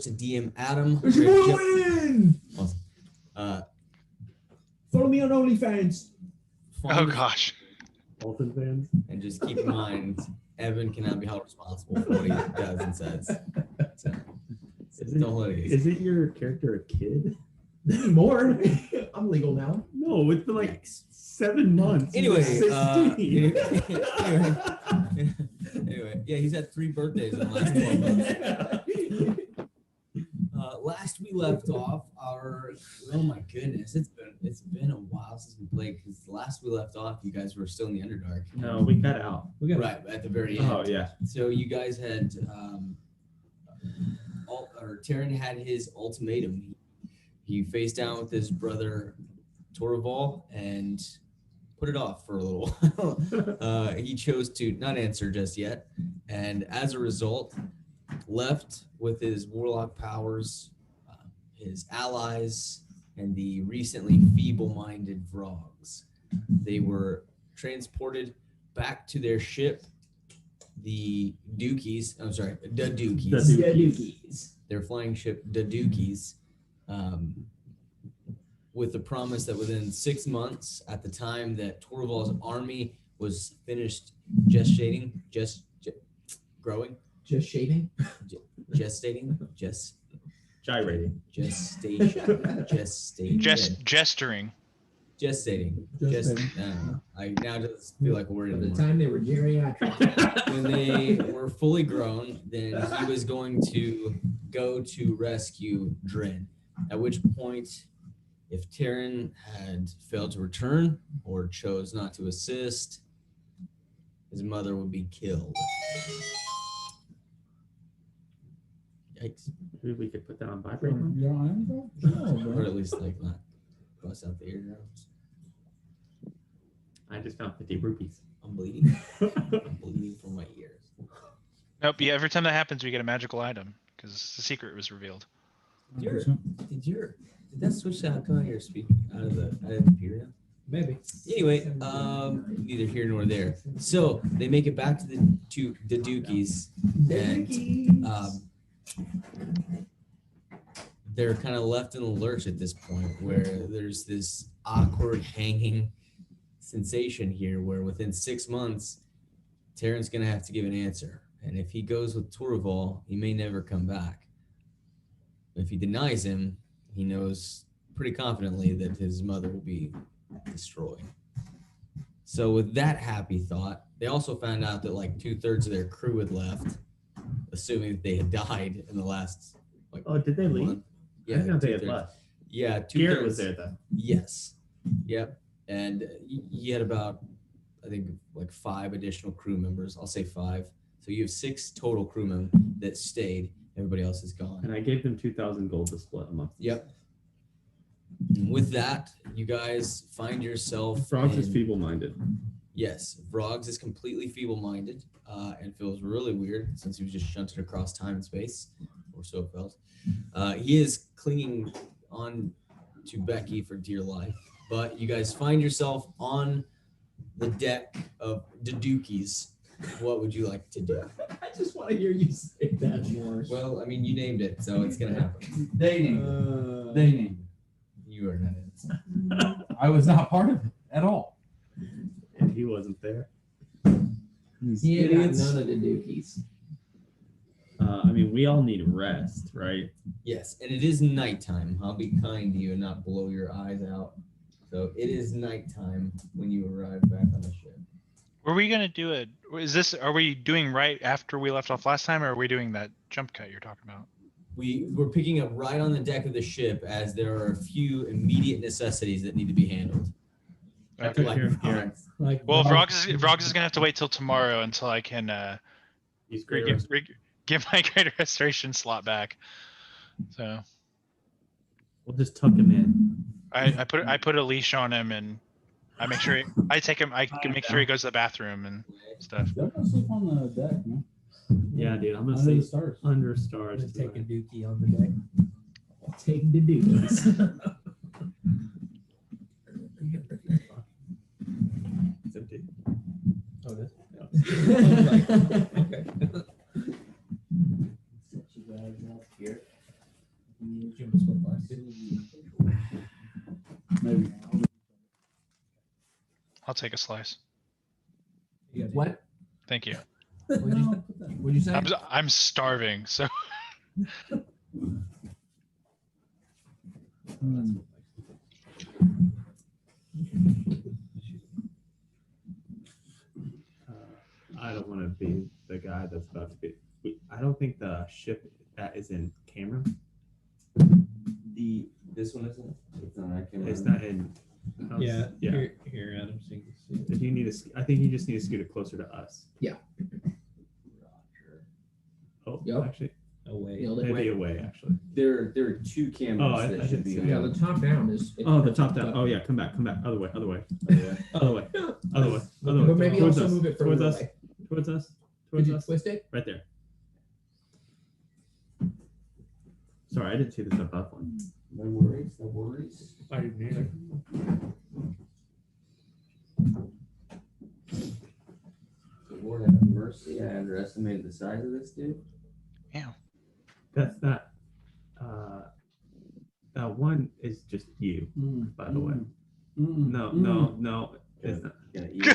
goes to DM Adam. It's moving! Awesome. Follow me on OnlyFans. Oh gosh. Olsen fans. And just keep in mind, Evan cannot be held responsible for what he does and says. So, don't let it get Isn't your character a kid? Anymore. I'm legal now. No, it's been like 7 months. Anyway, He's 16. anyway, yeah, he's had 3 birthdays in the last 12 months. Last we left off, oh my goodness, it's been a while since we played, because last we left off, you guys were still in the Underdark. No, we got out. Right at the very end. Oh yeah. So you guys had, Terran had his ultimatum. He faced down with his brother Torval and put it off for a little while. He chose to not answer just yet, and as a result, left with his warlock powers, his allies, and the recently feeble-minded Vrogs. They were transported back to their ship, the Dookies. I'm sorry, the Dookies. Their flying ship, the Dookies, with the promise that within 6 months, at the time that Torval's army was finished growing. Just shaving? Gestating? Gyrating. Gesturing. Gestating. I now just feel like a word By the anymore. time they were geriatric. When they were fully grown, then he was going to go to rescue Drin. At which point, if Terran had failed to return or chose not to assist, his mother would be killed. Yikes. Maybe we could put that on vibrate. Or at least like not bust out the eardrums. I just found 50 rupees. I'm bleeding. I'm bleeding from my ears. Nope. Yeah. Every time that happens, we get a magical item because the secret was revealed. Did that switch out? Come out here, speak out of the computer now? Maybe. Anyway, neither here nor there. So they make it back to the Dookies, and they're kind of left in the lurch at this point, where there's this awkward hanging sensation here, where within 6 months, Terran's gonna have to give an answer, and if he goes with Torval, he may never come back. If he denies him, he knows pretty confidently that his mother will be destroyed. So with that happy thought, they also found out that like 2/3 of their crew had left, assuming that they had died in the last Did they leave? month. I was gonna say it left. Yeah, Garrett was there though. Yes. Yep. And he had about, I think, like 5 additional crew members. I'll say 5. So you have 6 total crew members that stayed. Everybody else is gone. And I gave them 2,000 gold to split amongst. Yep. And with that, you guys find yourself. Frogs is feeble-minded. Yes, Vrogs is completely feeble-minded and feels really weird since he was just shunted across time and space, or so it felt. He is clinging on to Becky for dear life, but you guys find yourself on the deck of the Dookies. What would you like to do? I just want to hear you say that more. Well, I mean, you named it, so it's going to happen. They named it. They named it. You are not in it. I was not part of it at all. And he wasn't there. He ain't got none of the Dookies. I mean, we all need rest, right? Yes, and it is nighttime. I'll be kind to you and not blow your eyes out. So it is nighttime when you arrive back on the ship. Were we gonna do it? Are we doing right after we left off last time, or are we doing that jump cut you're talking about? We're picking up right on the deck of the ship, as there are a few immediate necessities that need to be handled. I took care of Garrett. Well, Vrogs is gonna have to wait till tomorrow until I can get my greater restoration slot back. So we'll just tuck him in. I put a leash on him, and I make sure I can make sure he goes to the bathroom and stuff. Y'all gonna sleep on the deck, man. Yeah, dude, I'm gonna Under the sleep stars. under stars. Just take a Dookie on the deck. Take the Dookies. It's empty. Oh, this? Okay. Set you guys up here. take a slice. You gotta What? Thank you. take- What'd you, No, put that- what'd you say? I'm starving, so Hmm. I don't want to be the guy that's about to be. I don't think the ship that is in camera. This one isn't. It's not. I can't It's remember. not in. Yeah. Yeah. Here, Adam, so you can see it. If you need to, I think you just need to scoot it closer to us. Roger. Oh, Yep. actually, Away. Nailed it. maybe away. Actually. There are 2 cameras Oh, I that should didn't be see on. Yeah, the top down is. Oh, the top down. Oh yeah, come back. Other way. Other way. Yeah. Other way. Other way. But maybe Towards also us. move it Towards further us. away. Towards us. Could Towards you us. twist it? Right there. Sorry, I didn't see this above one. No worries. No worries. I didn't either. Lord have mercy. I underestimated the size of this dude. That's not. That one is just you, by the way. No, no, no. It's not. Gonna eat.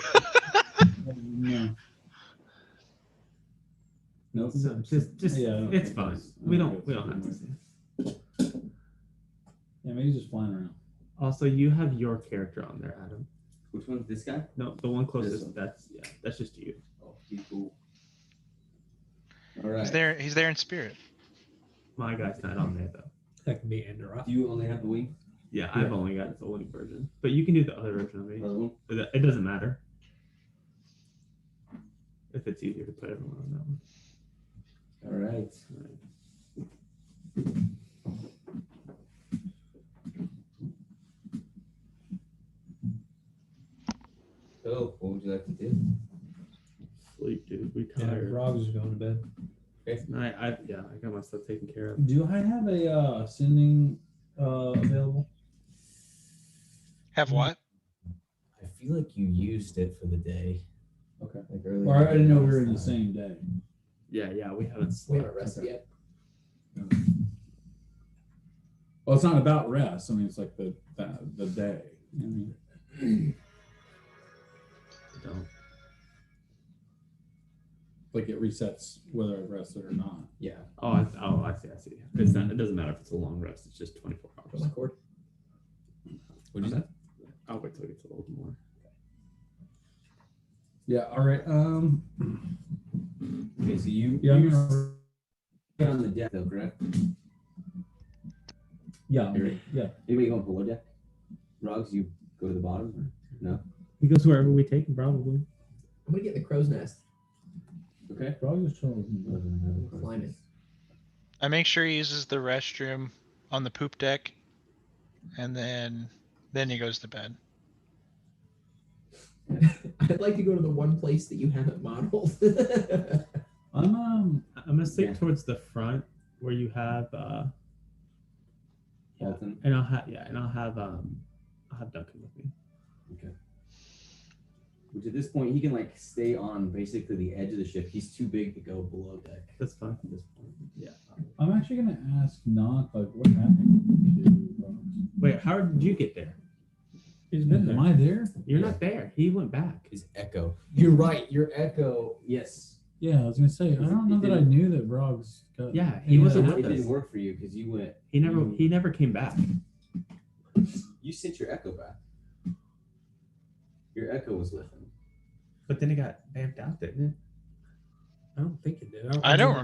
No. Nope. No, just. Yeah, It's fine. We don't have to see. Yeah, maybe he's just flying around. Also, you have your character on there, Adam. Which one's this guy? No, the one This closest. one. That's just you. Oh, he's cool. All right. he's there in spirit. My guy's not on there though. That can be Underdark. Do you only have the wing? Yeah, I've only got the only version, but you can do the other version of me. Other one? It doesn't matter. If it's easier to put everyone on that one. All right. So, what would you like to do? Sleep, dude. We Yeah, tired. Rogs is going to bed. I got my stuff taken care of. Do I have a sending available? Have what? I feel like you used it for the day. Okay. Like earlier. Or I didn't know we were in the same day. Yeah, we haven't We slept. haven't rested Okay. yet. Well, it's not about rest. I mean, it's like the day. I mean, Don't. like it resets whether I've rested or not. Yeah. I see. It's not. It doesn't matter if it's a long rest. It's just 24 Put hours. my cord. What'd you say? I'll wait till it gets a little more. Yeah. All right. Okay, so you Yeah. I'm you're gonna, on the deck though, correct? yeah. You're- Yeah. Anybody going below deck? Rugs, you go to the bottom? Or? No. He goes wherever we take him, probably. I'm gonna get in the crow's nest. Okay. Probably just chilling with me. Climb it. I make sure he uses the restroom on the poop deck, and then he goes to bed. I'd like to go to the one place that you haven't modeled. I'm I'm gonna sleep Yeah. towards the front where you have Dalton. and I'll have Duncan with me. Okay. Which at this point he can like stay on basically the edge of the ship. He's too big to go below deck That's fine. at this point. Yeah. I'm actually gonna ask Knock like what happened to Wait, how did you get there? He's been Am there. I there? You're not there. He went back. His echo. You're right. Your echo. Yes. Yeah, I was gonna say I don't know that I knew that Brogs got. Yeah, he wasn't It with didn't us. work for you because you went. He never came back. You sent your echo back. Your echo was with him. But then he got vamped out, didn't it? I don't think it did. I don't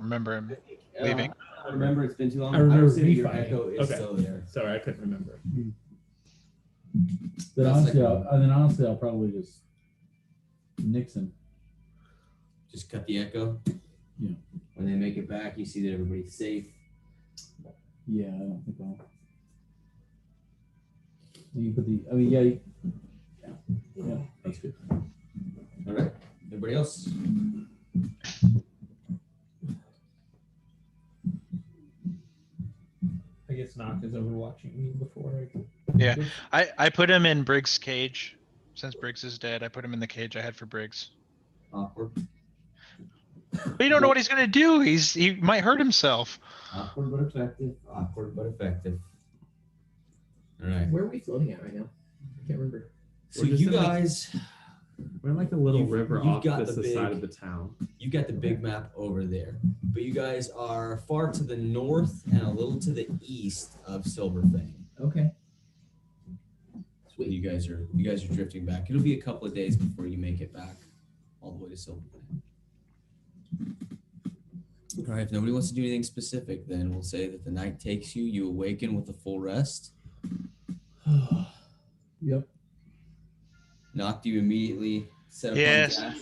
remember him leaving. I don't remember. It's been too long. I remember would say that me your fighting. echo is Okay. still there. Sorry, I couldn't remember. Then honestly, I'll probably just Nixon. Just cut the echo. Yeah. When they make it back, you see that everybody's safe. Yeah, I don't think I'll. You put the. I mean, yeah. Yeah, that's good. All right. Everybody else? I guess Knock is overwatching me before I. Yeah. I put him in Briggs' cage. Since Briggs is dead, I put him in the cage I had for Briggs. Awkward. But you don't know what he's gonna do. He might hurt himself. Awkward but effective. Awkward but effective. All right. Where are we floating at right now? I can't remember. So We're just you in, like- guys, We're in like a little You've- river you've off got this the side big- of the town. you got the big map over there, but you guys are far to the north and a little to the east of Silverfang. Okay. Sweet. You guys are drifting back. It'll be a couple of days before you make it back all the way to Silverfang. All right. If nobody wants to do anything specific, then we'll say that the night takes you. You awaken with a full rest. Yep. Knocked you immediately. Set up Yes. on dash.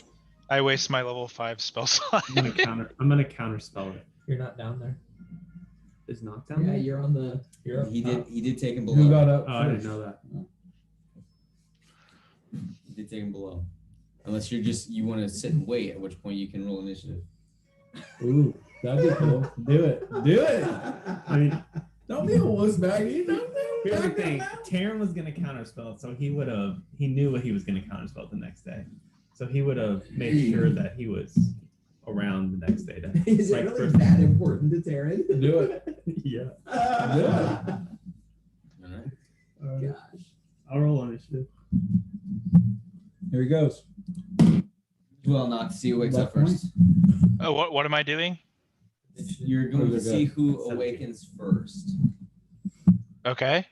I waste my level 5 spell slot. I'm gonna counter spell it. You're not down there. Is knockdown? Yeah, there? you're on the. You're up He top. did take him Who below. got up Oh, I didn't first? know that. He did take him below. Unless you want to sit and wait, at which point you can roll initiative. Ooh, that'd be cool. Do it. Do it. I mean, Don't be a wuss baggy. here's the thing. Taryn was gonna counterspell it, so he knew what he was gonna counterspell the next day. So he would have made sure that he was around the next day. Is it Like, really first- that important to Taryn? Do it. Yeah. All right. Gosh. I'll roll initiative. Here he goes. Well, not to see who wakes Left up first. Oh, what am I doing? You're going to Where's it see go? who 17. awakens first. Okay.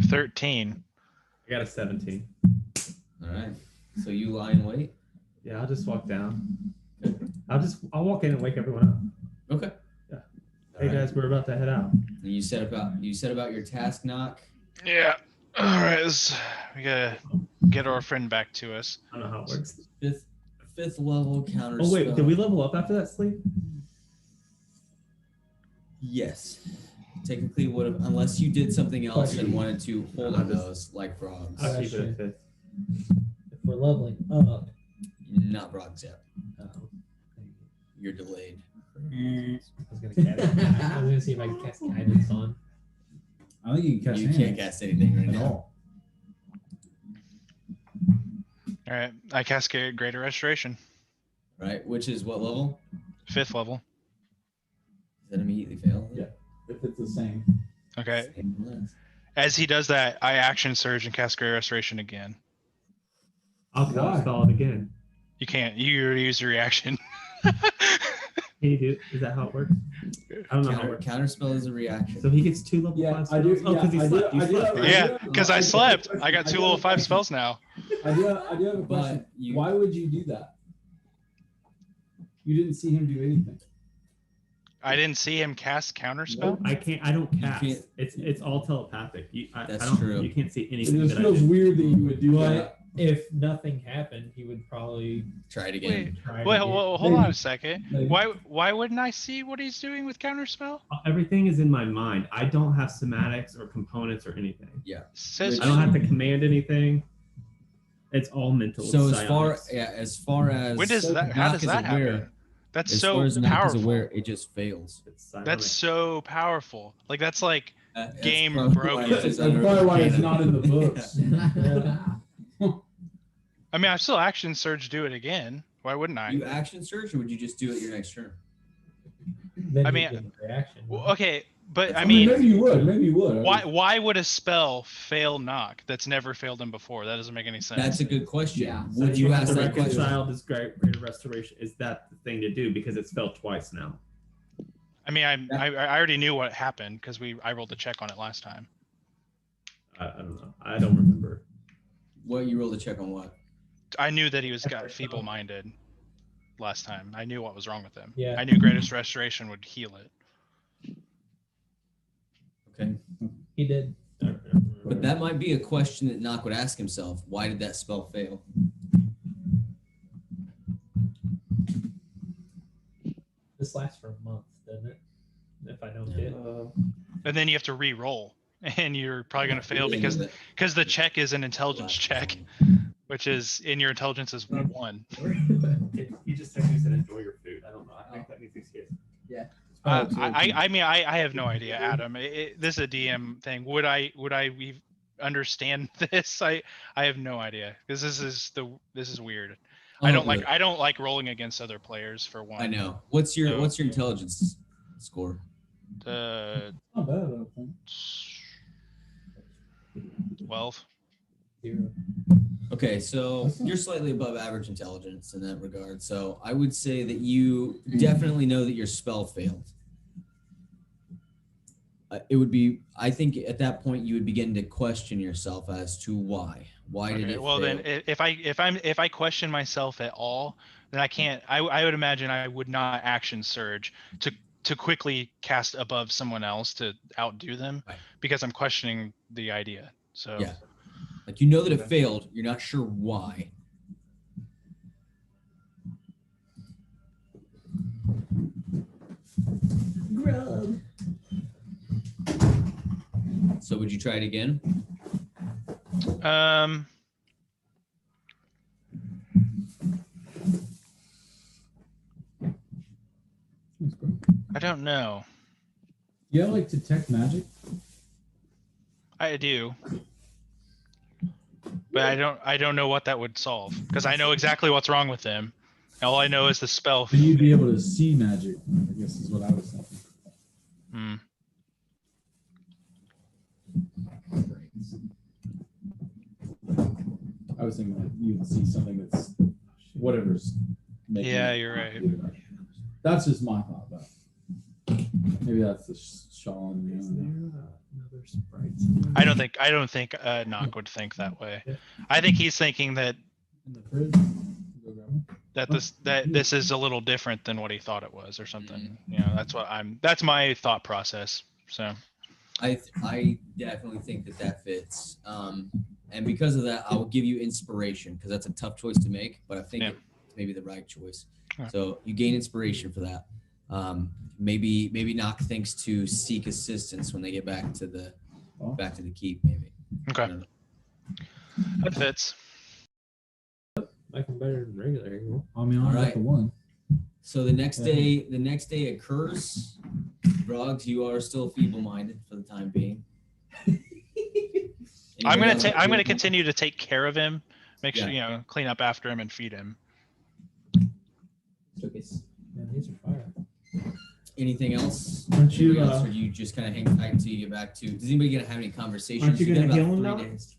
13. I got a 17. All right. So you lie in wait. Yeah, I'll just walk down. I'll walk in and wake everyone up. Okay. Yeah. All Hey right. guys, we're about to head out. And you set about your task knock. Yeah. All right. We gotta get our friend back to us. I don't know how it works. Fifth level counter. Oh wait, spell. did we level up after that sleep? Yes. Technically would have, unless you did something else and wanted to hold on Nah, those like frogs. I'll keep it at 5th. If we're leveling up, Not frogs yet. oh, You're delayed. I was gonna see if I can cast guidance on. I think you can cast You hands can't cast anything right at now. all. All right. I cast Greater Restoration. Right? Which is what level? 5th level. Does that immediately fail? Yeah. If it's the same. Okay. Same list. As he does that, I action surge and cast Greater Restoration again. I'll Why? counterspell it again. You can't. You already used your reaction. Can you do? Is that how it works? I don't know how it works. Counterspell is a reaction. So he gets 2 level 5 I do. spells? Oh, because he I do- slept. You I do slept, have- right? Yeah, because I slept. I got 2 level 5 spells now. I do have a question. But you, Why would you do that? You didn't see him do anything. I didn't see him cast Counterspell. I don't You cast. can't- It's all telepathic. That's I don't, true. You can't see It anything just that I feels do. weird that you would do But that. if nothing happened, he would probably try it again. try it Wait, again. hold on Maybe. a second. Maybe. Why wouldn't I see what he's doing with Counterspell? Everything is in my mind. I don't have somatics or components or anything. Says I don't have to command anything. It's all mental. So It's as far psionics. as When does that? How Knock does is that aware, happen? That's as so far as Knock is powerful. aware, it just fails. It's psionics. That's so powerful. Like that's like That's Game probably broken. why That's it's under probably why it's canon. not in the books. I mean I still action surge do it again. Why wouldn't I? You action search, or would you just do it your next turn? Then I you mean- get a reaction. Well, okay, but I I mean, mean maybe you would. Maybe you would. why would a spell fail Knock that's never failed him before? That doesn't make any sense. That's a good question. Yeah. So Would you have ask to that question? reconcile this greater restoration? Is that the thing to do? Because it's spelled twice now. I mean I already knew what happened because I rolled a check on it last time. I don't know. I don't remember. What you rolled a check on what? I knew that he got feeble-minded last time. I knew what was wrong with him. Yeah. I knew Greatest Restoration would heal it. Okay. He did. But that might be a question that Knock would ask himself. Why did that spell fail? This lasts for a month, doesn't it? If I don't Yeah. get. And then you have to re-roll, and you're probably going to fail because the check is an intelligence check, which is in your intelligence is 1. You just technically said enjoy your food. I don't know. I think that means he's here. I mean I have no idea, Adam. This is a DM thing. Would I understand this? I have no idea because this is weird. I don't like rolling against other players for one. I know. What's your So- intelligence score? Uh, Not bad, I don't think. 12. 0. Okay, so you're slightly above average intelligence in that regard. So I would say that you definitely know that your spell failed. It would be, I think at that point you would begin to question yourself as to why. Why did Okay, it well fail? then if I question myself at all, then I can't. I would imagine I would not action surge to quickly cast above someone else to outdo them Right. because I'm questioning the idea. So Yeah. Like you know that it failed, you're not sure why. Grub. So would you try it again? I don't know. You have like detect magic? I do. But I don't know what that would solve because I know exactly what's wrong with him. All I know is the spell. Then you'd be able to see magic, I guess is what I was thinking. Hmm. I was thinking like you would see something that's whatever's making Yeah, it you're right. do that. That's just my thought, but maybe that's the shawl. Is there another sprite? I don't think Nock would think that way. I think he's thinking that In the fridge. Go grab one. that this is a little different than what he thought it was or something. You know, that's my thought process. So I definitely think that fits. And because of that, I will give you inspiration because that's a tough choice to make, but I think Yeah. it's maybe the right choice. Okay. So you gain inspiration for that. Maybe Nock thinks to seek assistance when they get back to the keep. Maybe. okay, I don't know. that fits. Like I'm better than regular. I mean, I All got right. the one. So the next day occurs. Grogs, you are still feeble-minded for the time being. I'm Anybody else? gonna continue to take care of him, make sure Yeah. clean up after him and feed him. Yeah, these are fire. Anything else? Aren't you, Anybody else, or do you just kind of hang tight until you get back to? Does anybody gonna have any conversations? Aren't you got gonna about heal him 3 now? days.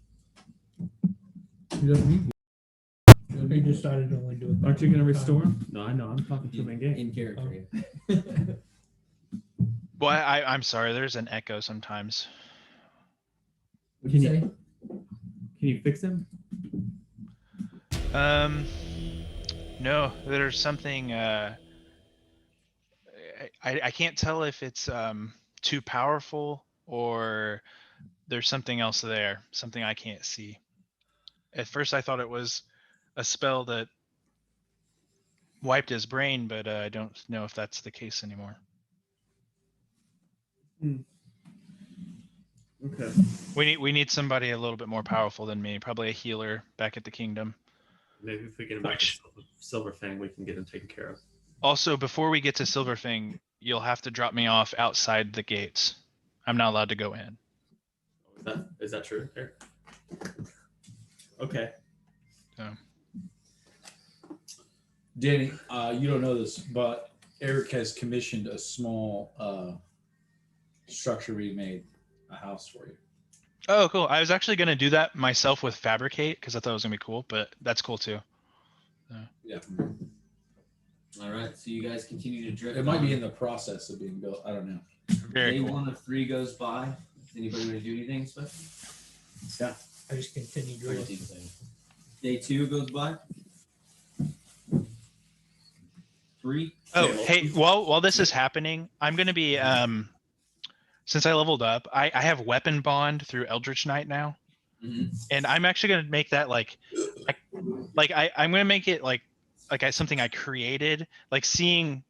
He doesn't need He decided to only do it. Aren't you gonna restore him? No, I know. I'm talking to him in game. In character. Well, I'm sorry. There's an echo sometimes. What'd you Can say? Can you fix him? No, there's something. I can't tell if it's too powerful or there's something else there, something I can't see. At first, I thought it was a spell that wiped his brain, but I don't know if that's the case anymore. Okay. We need somebody a little bit more powerful than me, probably a healer back at the kingdom. Maybe if we get him back to Silver Fang, we can get him taken care of. Also, before we get to Silverfang, you'll have to drop me off outside the gates. I'm not allowed to go in. Is that true, Eric? Okay. Danny, you don't know this, but Eric has commissioned a small structure we made, a house for you. Oh, cool. I was actually going to do that myself with Fabricate because I thought it was going to be cool, but that's cool too. Yeah. All right. So you guys continue to drift. It might be on. in the process of being built. I don't know. Very Day cool. 1 of 3 goes by. Is anybody going to do anything special? I just continue Or drilling. do anything? Day 2 goes by. 3. Oh, hey, while this is happening, I'm going to be, since I leveled up, I have Weapon Bond through Eldritch Knight now. Mm-hmm. And I'm actually going to make that I'm going to make it something I created, like seeing,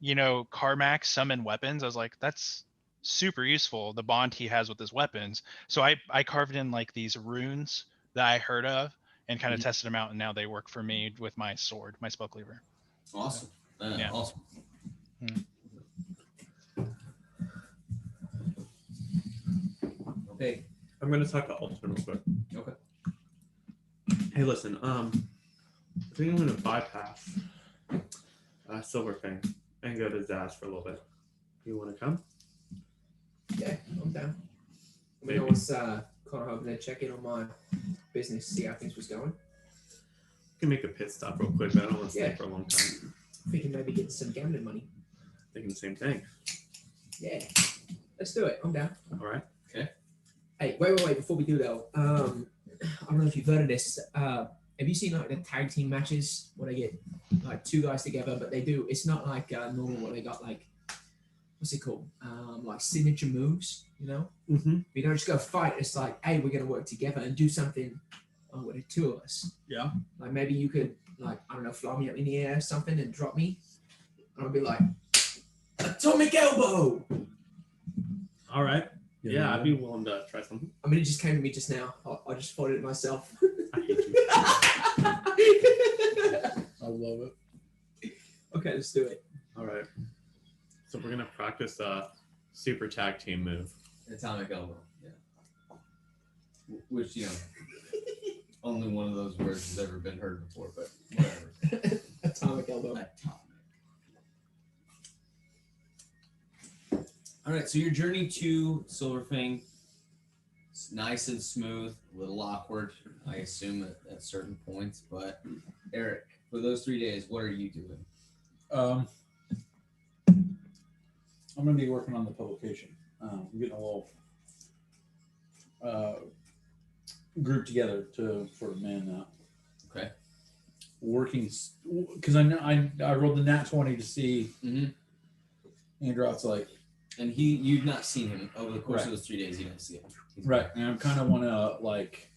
Carmack summon weapons. I was like, that's super useful, the bond he has with his weapons. So I carved in like these runes that I heard of and kind of tested them out, and now they work for me with my sword, my spell cleaver. Awesome. Yeah. Awesome. Okay. I'm gonna talk to Alton real quick. Okay. Hey, listen. I think I'm gonna bypass Silver Fang and go to Zaz for a little bit. You want to come? Yeah, I'm down. Maybe. kind of hoping to check in on my business, see how things was going. Can make a pit stop real quick, but I don't want to stay Yeah. for a long time. Thinking maybe get some gambling money. Thinking the same thing. Yeah, let's do it. I'm down. All right. Hey, wait. Before we do though, I don't know if you've heard of this. Have you seen like the tag team matches where they get like two guys together, but they do? It's not like normal where they got like what's it called? Like signature moves, you know? Mm-hmm. You don't just go fight. It's like, hey, we're gonna work together and do something with the two of us. Yeah. Like maybe you could like I don't know, fly me up in the air or something and drop me. And I'll be like, atomic elbow. All right. Yeah, I'd be willing to try something. I mean, it just came to me just now. I just thought it myself. I hate you. I love it. Okay, let's do it. All right. So we're gonna practice a super tag team move. Atomic elbow. Yeah. Which only one of those words has ever been heard before, but whatever. Atomic elbow. Atomic. All right, so your journey to Silverfang, it's nice and smooth, a little awkward, I assume, at certain points. But Eric, for those 3 days, what are you doing? I'm going to be working on the publication. I'm getting a little group together to sort of man that. Okay. Working, because I know I rolled the nat 20 to see Androt's like. And you've not seen him over the course Right. of those 3 days. You didn't see him. Right, and I kind of want to like,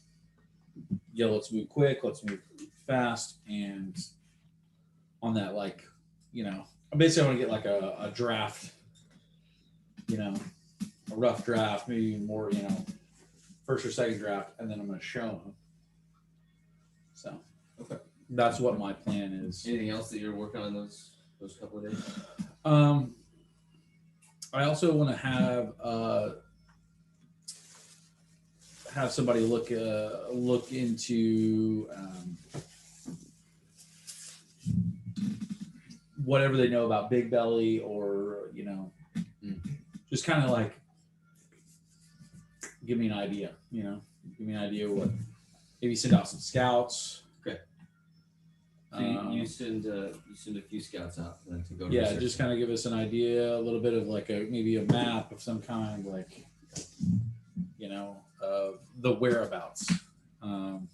let's move quick, let's move fast, and on that basically I want to get like a draft, a rough draft, maybe more, first or second draft, and then I'm going to show him. So, Okay. That's what my plan is. Anything else that you're working on those couple of days? I also want to have somebody look into whatever they know about Big Belly, or just kind of like give me an idea. Give me an idea what. Maybe send out some scouts. Okay. So you send a few scouts out then to go. Yeah, research. just kind of give us an idea, a little bit of like maybe a map of some kind, like the whereabouts. And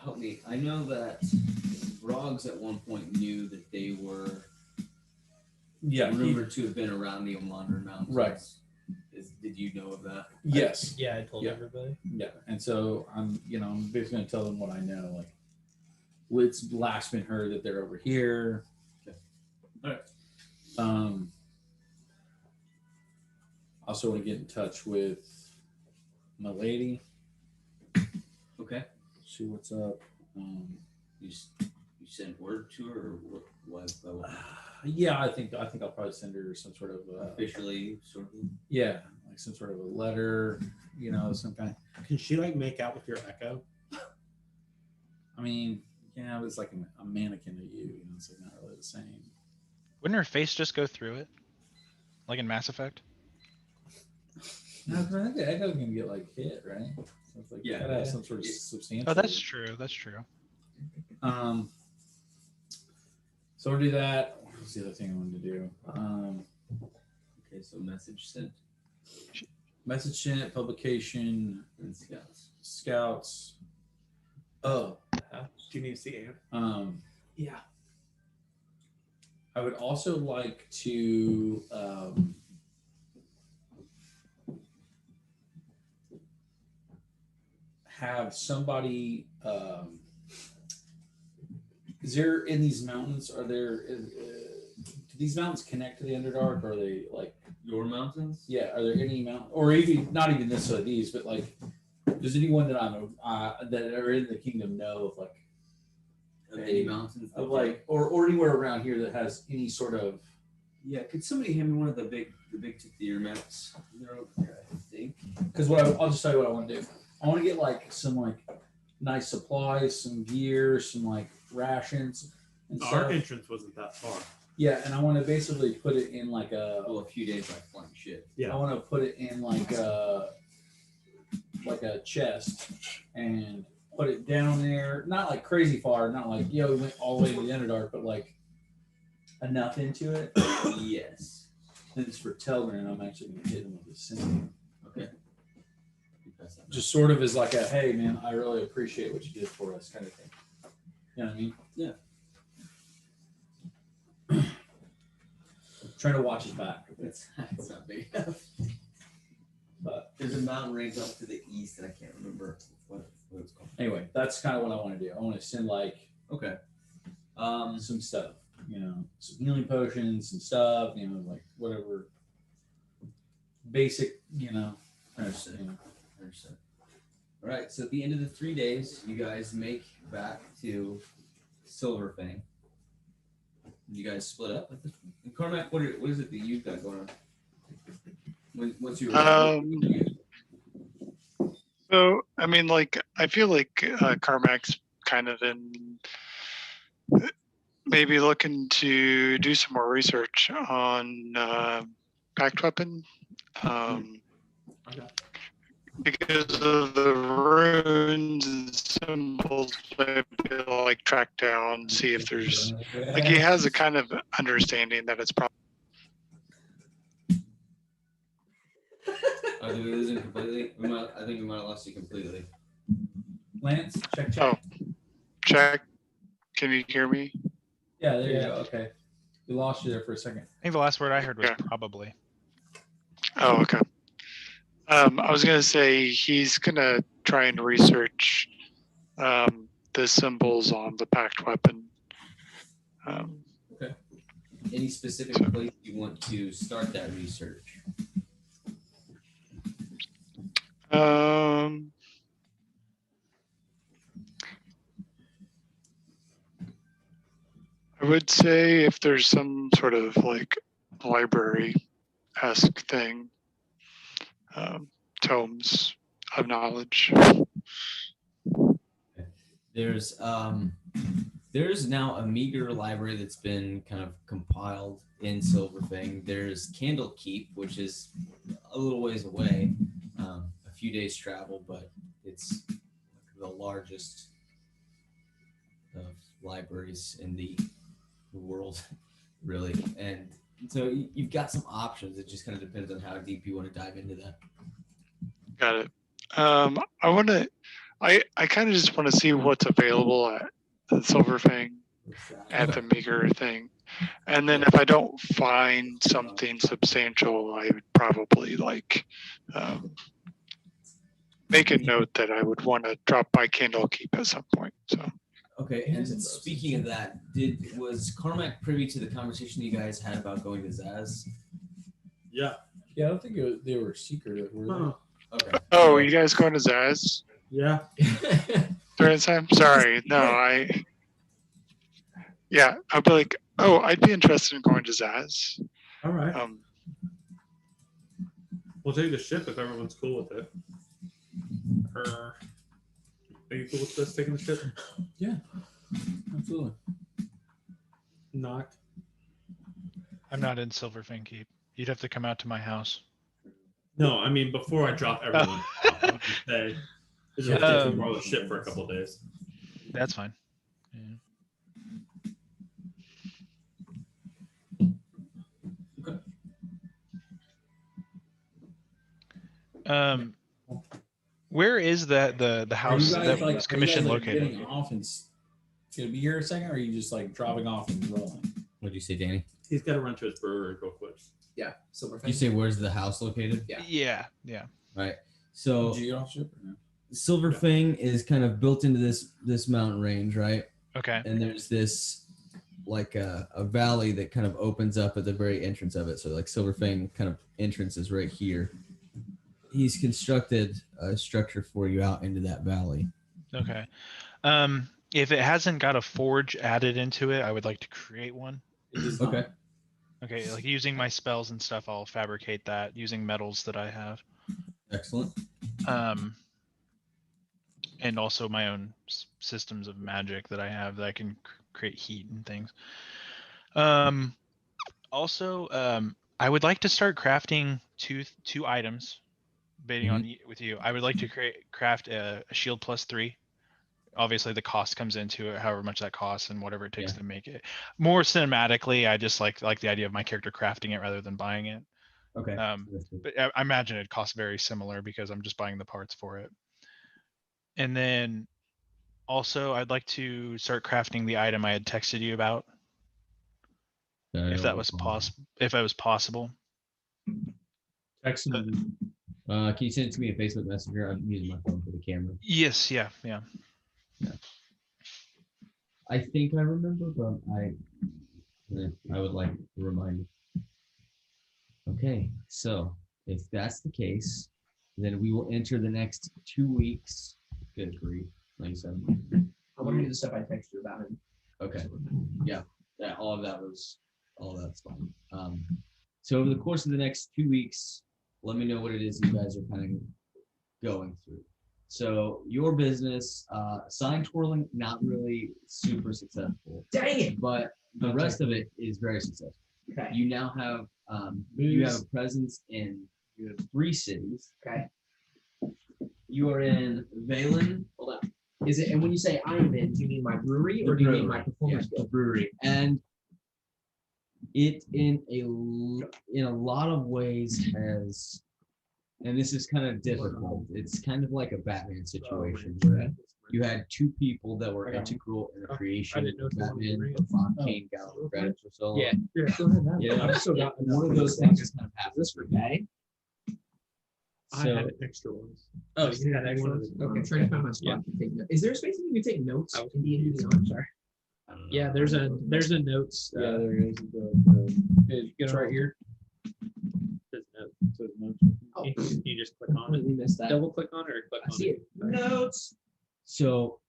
help me. I know that Rogs at one point knew that they were rumored to have been around the Omlander Mountains. Right. Did you know of that? Yes. Yeah, I told Yeah. everybody. Yeah, and so I'm basically gonna tell them what I know. Like, it's last been heard that they're over here. Okay. All right. Also want to get in touch with my lady. Okay. See what's up. You sent word to her, or what? Yeah, I think I'll probably send her some sort of Officially, sort of. yeah, like some sort of a letter. Some kind. Can she like make out with your echo? I mean, yeah, it's like a mannequin to you. It's like not really the same. Wouldn't her face just go through it, like in Mass Effect? No, I think the echo's gonna get like hit, right? So it's like Yeah. gotta have some sort of substantial. Oh, that's true. That's true. So we'll do that. What's the other thing I wanted to do? Okay, so message sent Message sent, publication, and scouts. scouts. Oh, Do you need to see Anne? Yeah. I would also like to have somebody. Is there in these mountains? Are there? Do these mountains connect to the Underdark? Or are they like? Your mountains? Yeah. Are there any mountains, or even not even necessarily these, but like, does anyone that I'm that are in the kingdom know of like? Of any mountains? Of like, or anywhere around here that has any sort of. Yeah, could somebody hand me one of the big theater maps? They're over there, I think. Because I'll just tell you what I want to do. I want to get like some like nice supplies, some gear, some like rations and Our stuff. entrance wasn't that far. Yeah, and I want to basically put it in like a. Well, a few days like flying shit. I want to put it in like a chest and put it down there. Not like crazy far. Not like we went all the way to the Underdark, but like enough into it. Yes. Then it's for Telgren. I'm actually gonna hit him with a symbol. Okay. Just sort of as like a, hey man, I really appreciate what you did for us, kind of thing. You know what I mean? Yeah. Trying to watch his back. It's not big enough. But there's a mountain range up to the east, and I can't remember what it's called. Anyway, that's kind of what I want to do. I want to send like some stuff, some healing potions and stuff, like whatever basic, Understood. All right. So at the end of the 3 days, you guys make back to Silverfang. You guys split up. And Carmack, what is it that you've got going on? What's your? So I mean, like, I feel like Carmack's kind of in maybe looking to do some more research on packed weapon. Because of the runes and symbols, maybe like track down, see if there's like he has a kind of understanding that it's probably. Did we lose him completely? I think we might have lost you completely. Lance, check. Oh, check. Can you hear me? Yeah, there you go. Okay, we lost you there for a second. I think the last word I heard was probably. Oh, okay. I was gonna say he's gonna try and research the symbols on the packed weapon. Okay. Any specific place you want to start that research? I would say if there's some sort of like library-esque thing, tomes of knowledge. There's now a meager library that's been kind of compiled in Silverfang. There's Candlekeep, which is a little ways away, a few days travel, but it's the largest of libraries in the world, really. And so you've got some options. It just kind of depends on how deep you want to dive into that. Got it. I kind of just want to see what's available at the Silverfang at the meager thing. And then if I don't find something substantial, I would probably make a note that I would want to drop by Candlekeep at some point. So. Okay, and speaking of that, was Carmack privy to the conversation you guys had about going to Zaz? Yeah. Yeah, I don't think they were secretive, were they? Okay. Oh, are you guys going to Zaz Yeah. during this time? Sorry, no, I'd be like, oh, I'd be interested in going to Zaz. All right. We'll take the ship if everyone's cool with it. Are you cool with us taking the ship? Yeah, absolutely. Knock. I'm not in Silverfang Keep. You'd have to come out to my house. No, I mean before I drop everyone off, I would say it's just take borrow the ship for a couple of days. That's fine. Yeah. Where is the house that was commissioned located? Getting off and gonna be here a second, or are you just like dropping off and rolling? What did you say, Danny? He's got to run to his brewery real quick. Yeah, Silverfang. You say where's the house located? Yeah. Yeah. Right. So Did you get off ship or no? Silverfang is kind of built into this mountain range, right? Okay. And there's this like a valley that kind of opens up at the very entrance of it. So like Silverfang kind of entrance is right here. He's constructed a structure for you out into that valley. Okay. If it hasn't got a forge added into it, I would like to create one. Okay. Okay, like using my spells and stuff, I'll fabricate that using metals that I have. Excellent. And also my own systems of magic that I have that I can create heat and things. Also, I would like to start crafting two items. Debating on with you, I would like to craft a shield +3. Obviously, the cost comes into it, however much that costs, and whatever it takes to make it. More cinematically, I just like the idea of my character crafting it rather than buying it. Okay. But I imagine it costs very similar because I'm just buying the parts for it. And then also, I'd like to start crafting the item I had texted you about, if that was possible. If it was possible. Text me. Can you send it to me a Facebook Messenger? I'm using my phone for the camera. Yes. Yeah. I think I remember, but I would like a reminder. Okay, so if that's the case, then we will enter the next 2 weeks. Good grief, 97. I want to do the stuff I texted you about him. Okay, yeah, all that's fine. So over the course of the next 2 weeks, let me know what it is you guys are kind of going through. So your business, sign twirling, not really super successful. Dang it! But the rest of it is very successful. Okay. You now have you have a presence in 3 cities. Okay. You are in Valen. Hold on. Is it? And when you say I am in, do you mean my brewery or do you mean my performance guild? Brewery. And it in a lot of ways has, and this is kind of difficult. It's kind of like a Batman situation where you had 2 people that were integral in the creation of Batman, but Bob Kane got all the credit for so long. Yeah. I've still got One of those things just kind of happens. This for Gay? I had extra ones. Oh, you had extra ones? Okay, trying to find my spot to take notes. Is there a space that you can take notes in D&D Beyond? Sorry. Yeah, there's a notes. Yeah, there is. It's right here. There's notes. Oh, You just click on it. completely missed that. Double click on it or click I on see it. it. Notes. So,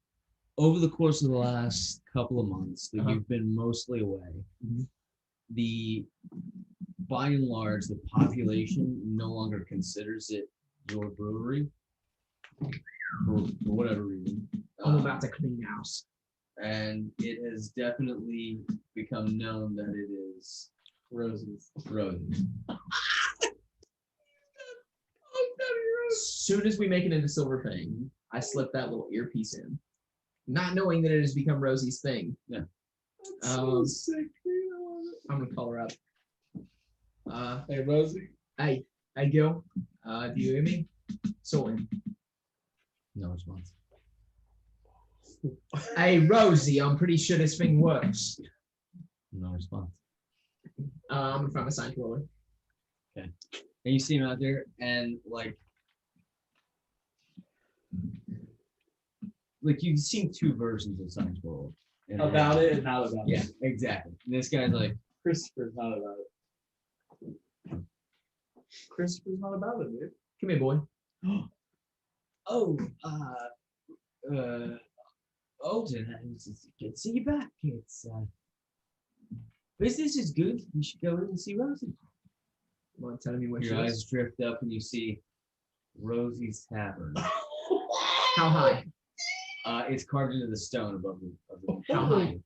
over the course of the last couple of months that Uh-huh. you've been mostly away, Mhm. by and large, the population no longer considers it your brewery for whatever reason. I'm about to clean house. And it has definitely become known that it is Rosie's. As soon as we make it into Silver Fang, I slip that little earpiece in, not knowing that it has become Rosie's thing. Yeah. I'm gonna call her up. Hey, Rosie. Hey, Gil. Do you hear me? Sorting. No response. Hey, Rosie. I'm pretty sure this thing works. No response. I'm gonna find my sign twirler. And you see him out there, and like you've seen 2 versions of Science World. About it and not about Yeah, it. exactly. And this guy's like, Christopher's not about it. Christopher's not about it, dude. Come here, boy. Alden, it's good to see you back. It's business is good. You should go in and see Rosie. Come on, telling me what Your she eyes is. drift up and you see Rosie's Tavern. How high? It's carved into the stone above the How high?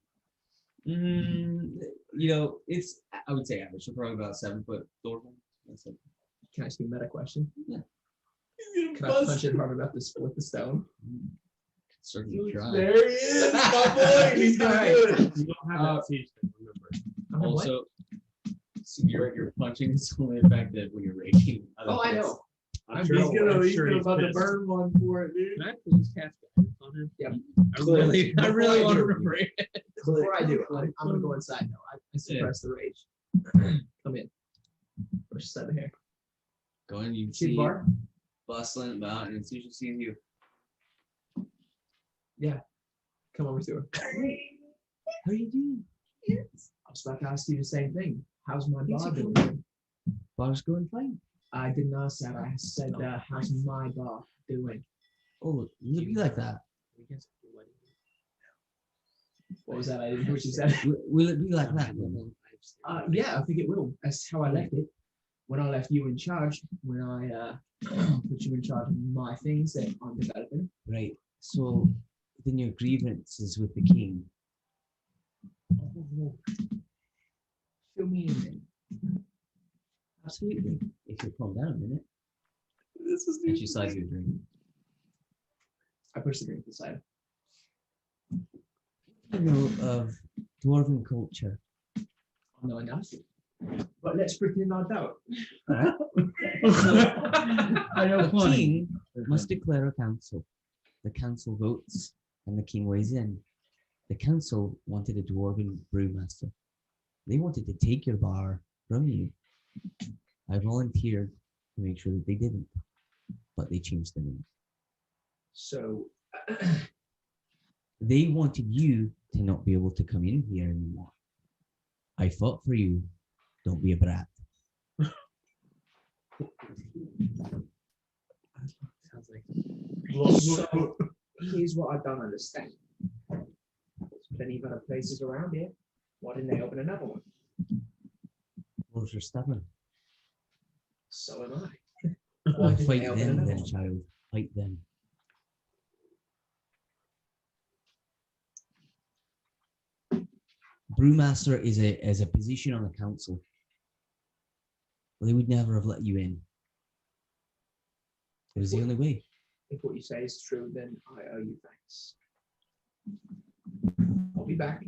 It's, I would say average. So probably about 7 foot doorway. That's it. Can I ask you a meta question? Yeah. Can I punch it hard enough to split the stone? Certainly try. There he is, my boy. He's gonna do it. You don't have that siege thing, remember. Also, so your punching is only effective when you're raging. Oh, I know. I'm sure he's about to pissed. burn one for it, dude. Can I please cast guidance on him? Yep. I really want to remember it. Before I do, I'm gonna go inside now. I suppress the rage. Come in. Push aside the hair. Go in, you See the see bar? bustling about, and as soon as she sees you, Come over to her. how are you doing? I was about to ask you the same thing. How's my bar doing? Bar's going fine. I didn't ask that. I said, how's my bar doing? Oh, will it be like that? What was that? I didn't hear what you said. Will it be like that? Then? Yeah, I think it will. That's how I left it. When I left you in charge, when I put you in charge of my things that I'm developing. Right. So then your grievance is with the king. fill me in then. Absolutely. If you calm down a minute. This is And she slides you a drink. I push the drink aside. You know of dwarven culture. I know enough. But let's pretend I don't. Alright. I know The plenty. king must declare a council. The council votes and the king weighs in. The council wanted a dwarven brewmaster. They wanted to take your bar from you. I volunteered to make sure that they didn't, but they changed the name. So They wanted you to not be able to come in here anymore. I fought for you. Don't be a brat. sounds like. So here's what I don't understand. There's plenty of other places around here. Why didn't they open another one? Wolves are stubborn. So am I. Why didn't Fight they open them, another then, one? child. Fight them. Brewmaster is a position on the council. Well, they would never have let you in. It was the only way. If what you say is true, then I owe you thanks. I'll be back.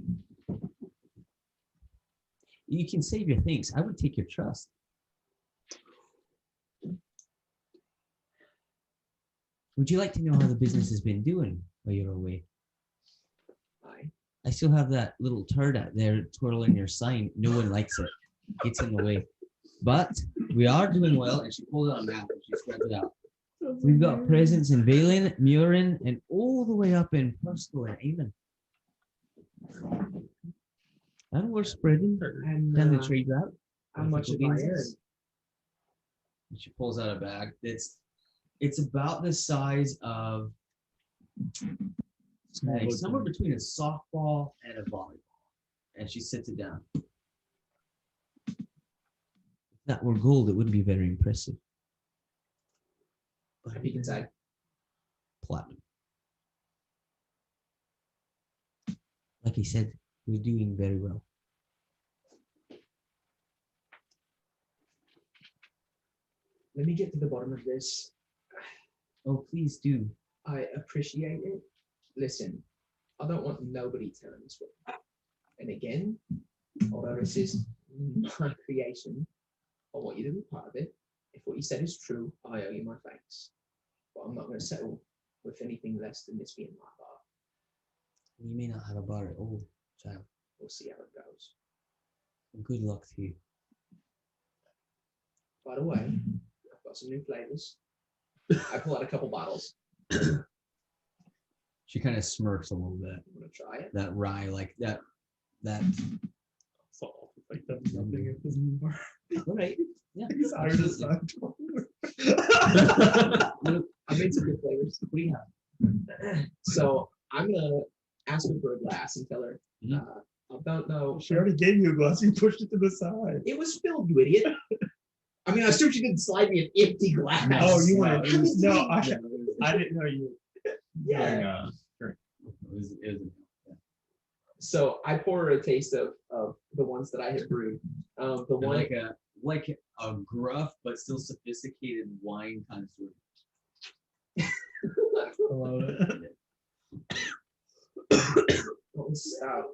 You can save your thanks. I would take your trust. Would you like to know how the business has been doing while you're away? Aye. I still have that little turd out there twirling your sign. No one likes it. Gets in the way. But we are doing well, and she pulled out a map and she spreads it out. We've got presence in Valen, Murin, and all the way up in Bristol and Eamon. And we're spreading And down the trade route. how much have I earned? And she pulls out a bag. It's about the size of like somewhere between a softball and a volleyball. And she sits it down. If that were gold, it wouldn't be very impressive. What have you inside? Platinum. Like I said, we're doing very well. Let me get to the bottom of this. Oh, please do. I appreciate it. Listen, I don't want nobody telling this way. And again, although this is my creation, I want you to be part of it. If what you said is true, I owe you my thanks. But I'm not going to settle with anything less than this being my bar. You may not have a bar at all, child. We'll see how it goes. Good luck to you. By the way, I've got some new flavors. I pull out a couple bottles. She kind of smirks a little bit. I'm going to try it. That rye, like that. So, like that's nothing at this point. All right. Yeah. He's hired his absolutely. son. I made some good flavors. What do you have? So I'm going to ask her for a glass and tell her, I don't know. She already gave you a glass. You pushed it to the side. It was filled, you idiot. I mean, I assume she didn't slide me an empty glass. Oh, you want Come to? No, into I didn't know you. Yeah. It was So I pour her a taste of the ones that I had brewed. The one like a gruff but still sophisticated wine connoisseur. I love it. what was stout.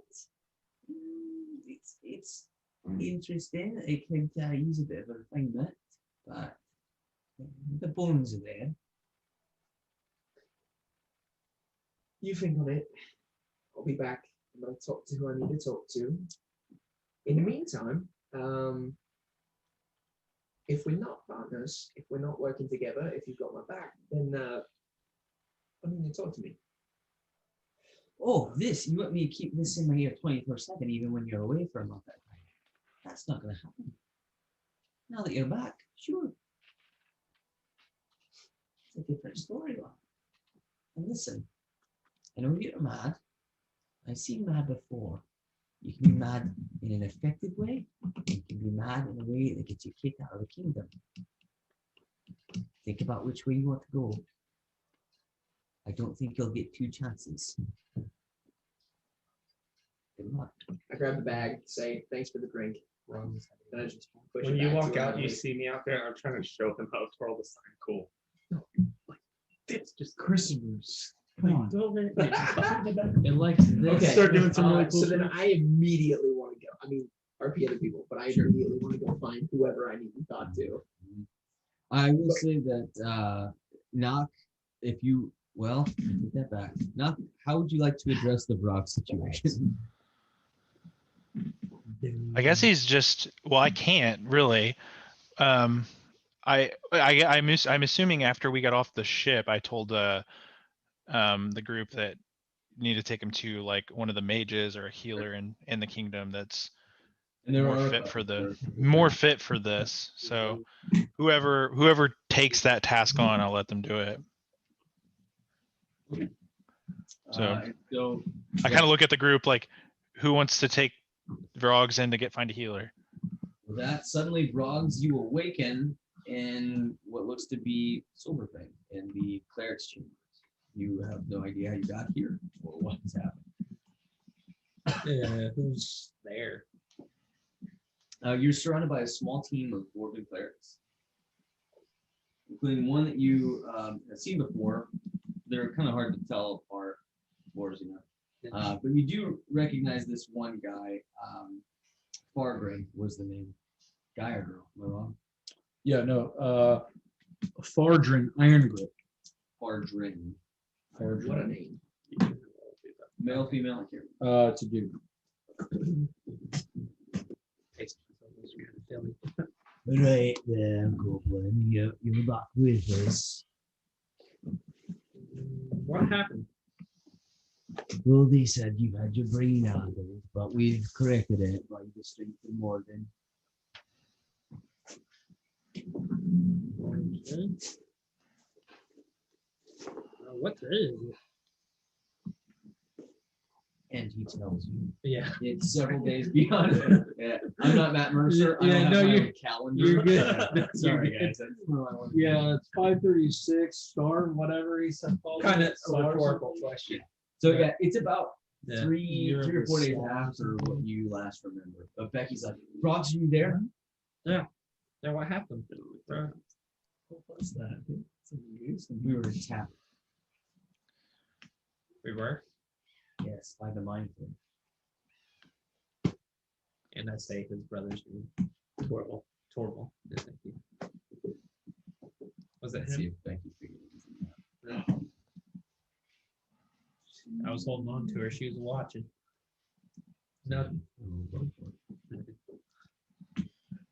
It's interesting. It could use a bit of a refinement, but the bones are there. You think on it. I'll be back. I'm going to talk to who I need to talk to. In the meantime, if we're not partners, if we're not working together, if you've got my back, then I mean, you talk to me. Oh, you want me to keep this in my ear 24/7 even when you're away for a month? That's not going to happen. Now that you're back, sure. It's a different story, though. And listen, I know you're mad. I've seen mad before. You can be mad in an effective way. You can be mad in a way that gets you kicked out of the kingdom. Think about which way you want to go. I don't think you'll get 2 chances. Good luck. I grab the bag, say, thanks for the drink, Runs. And I just push When it you back walk to out, her. you see me out there. I'm trying to show him how to twirl the sign. Cool. It's just Christopher's. Come on. It likes this. Okay. Start doing some really cool so then stuff. I immediately want to go. I mean, RP other people, but I immediately want to go find whoever I need to talk to. I will say that Knock, if you take that back. Knock, how would you like to address the Brock situation? I guess he's just well. I can't really. I'm assuming after we got off the ship, I told the group that need to take him to like one of the mages or a healer in the kingdom that's And there more are fit for this. So whoever takes that task on, I'll let them do it. So so I kind of look at the group like, who wants to take Vrogs in to find a healer? with that suddenly, Brogs, you awaken in what looks to be Silverfang in the cleric's chambers. You have no idea how you got here or what's happened. Who's there? You're surrounded by a small team of dwarven clerics, including one that you have seen before. They're kind of hard to tell apart, dwarves, but you do recognize this one guy. Fargrim was the name. Guy or girl? Am I wrong? Yeah, no. Fardrin Iron Grip. Fargrim. What a name. Male, female, I can't It's a dude. Right there, Goblin. You're back with us. What happened? Well, they said you had your brain handled, but we've corrected it by the strength of Morgan. What is it? And he tells you. Yeah. It's several days beyond it. Yeah. I'm not Matt Mercer. I don't have my own calendar. You're good. Sorry, You're guys. That's what I wanted to Yeah, it's 5:36. Storm, whatever he said. Kind of a Stars. rhetorical question. So yeah, it's about Yeah. three You're or 4 days the after what you last remember. But Becky's like, Brox, you there? Yeah, what happened? What's that? We were attacked. We were, Yes, by the mind thing. and that's say his brother's name. Torval. Yeah, thank you. Was it Let's see him? if Becky figured it out. I was holding on to her. She was watching. No.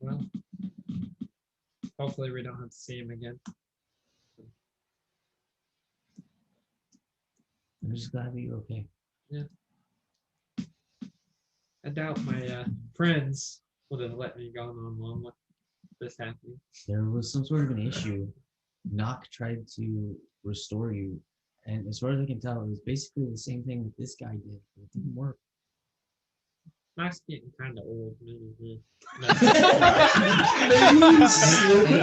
Well, hopefully we don't have to see him again. I'm just glad that you're okay. I doubt my friends would have let me go on long with this happening. There was some sort of an issue. Nock tried to restore you, and as far as I can tell, it was basically the same thing that this guy did. But it didn't work. Knock's getting kind of old. Maybe. And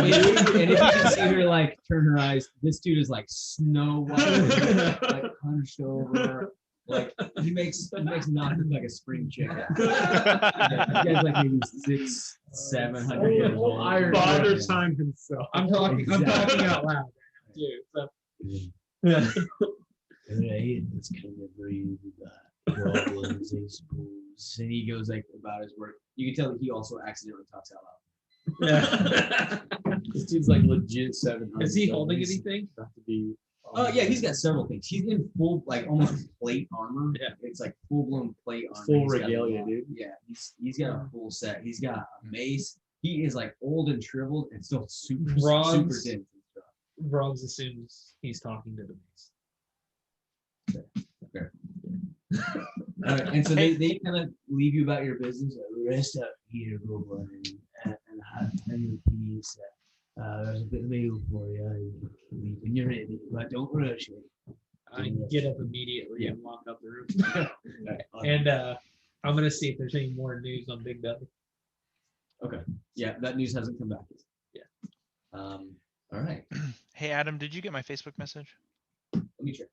if you can see her like turn her eyes, this dude is like Snow White, like hunched over. Like he makes Nock look like a spring chicken. Yeah, this guy's like maybe 600-700 years old. Father time himself. I'm talking out loud too. So. Yeah. Right, it's kind of rude goblins, I suppose. And he goes like about his work. You can tell that he also accidentally talks out loud. Yeah. This dude's like legit 700. Is he holding anything? Have to be. Oh yeah, he's got several things. He's in full like almost plate armor. Yeah. It's like full blown plate armor. Full He's got a regalia, lot- dude. Yeah, he's got a full set. He's got a mace. He is like old and shriveled and still super Bronze. dense and stuff. Ruggs assumes he's talking to the beast. Fair. All right, and so they kind of leave you about your business. Rest up here, Goblin, and have your peace. There's a bit of mail for you. Leave when you're ready, but don't rush it. I get up immediately and walk out the room. Right, And I'm gonna see if there's any more news on Big Belly. okay. Yeah, that news hasn't come back yet. Yeah. All right. Hey Adam, did you get my Facebook message? Let me check.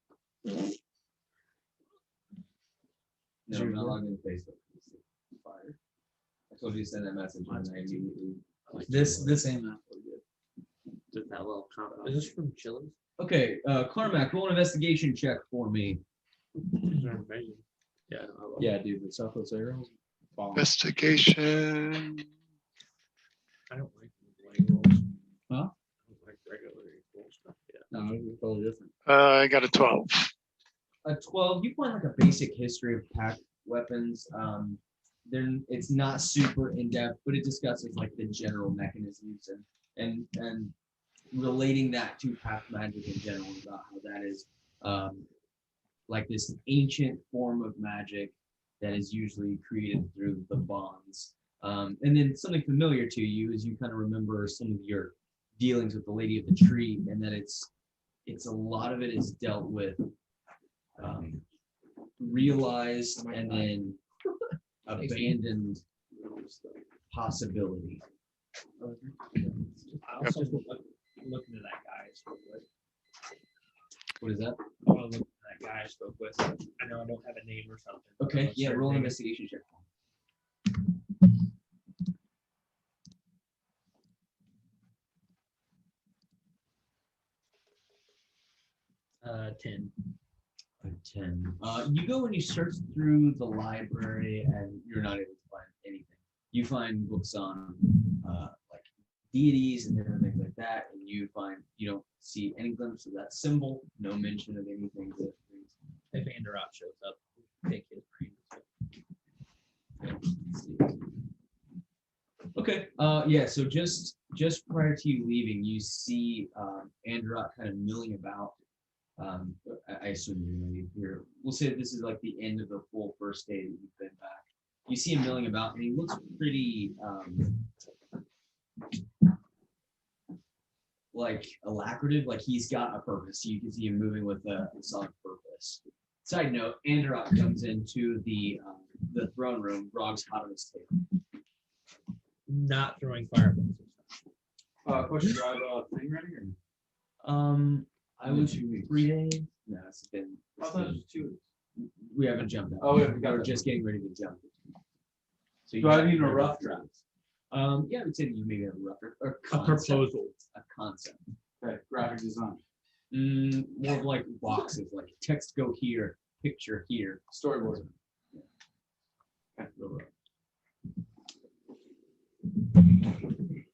No, I'm not logged into Facebook. Fire. I told you to send that message, and I immediately. This ain't that. Just that little combo. Is this from Chili's? Okay, Carmack, roll an investigation check for me. They're amazing. Yeah. I love Yeah, dude, the Southwest Arrows. Bomb. Investigation. I don't like the rolls. Huh? I don't like regular roll stuff. Yeah. No, it's totally different. I got a 12. A 12, you find like a basic history of pack weapons. Then it's not super in depth, but it discusses like the general mechanisms and relating that to pack magic in general about how that is like this ancient form of magic that is usually created through the bonds. And then something familiar to you is you kind of remember some of your dealings with the Lady of the Tree, and that it's a lot of it is dealt with realized and then abandoned possibility. I also look into that guy I spoke with. What is that? I want to look into that guy I spoke with. I know I don't have a name or something. Okay, yeah, roll an investigation check. 10. A 10. You go and you search through the library and you're not able to find anything. You find books on like deities and different things like that, and you don't see any glimpse of that symbol, no mention of anything. If Underdark shows up, take his brain. Okay. Yeah. So just prior to you leaving, you see Underdark kind of milling about. I assume you're gonna leave here. We'll say this is like the end of the full first day that you've been back. You see him milling about, and he looks pretty like alacritive, like he's got a purpose. You can see him moving with a solid purpose. Side note: Underdark comes into the throne room. Grog's hot on his table. Not throwing fireballs. Question: do I have a thing ready? Or? I was 3 days. No, it's been. I thought it was 2 weeks. We haven't jumped out. Oh, we haven't got We're that. just getting ready to jump. So Do I need a rough draft? Yeah, I would say that you maybe have a rough or A concept, proposal. a concept. Okay, graphic design. More of like boxes, like text go here, picture here. Storyboard. Okay, go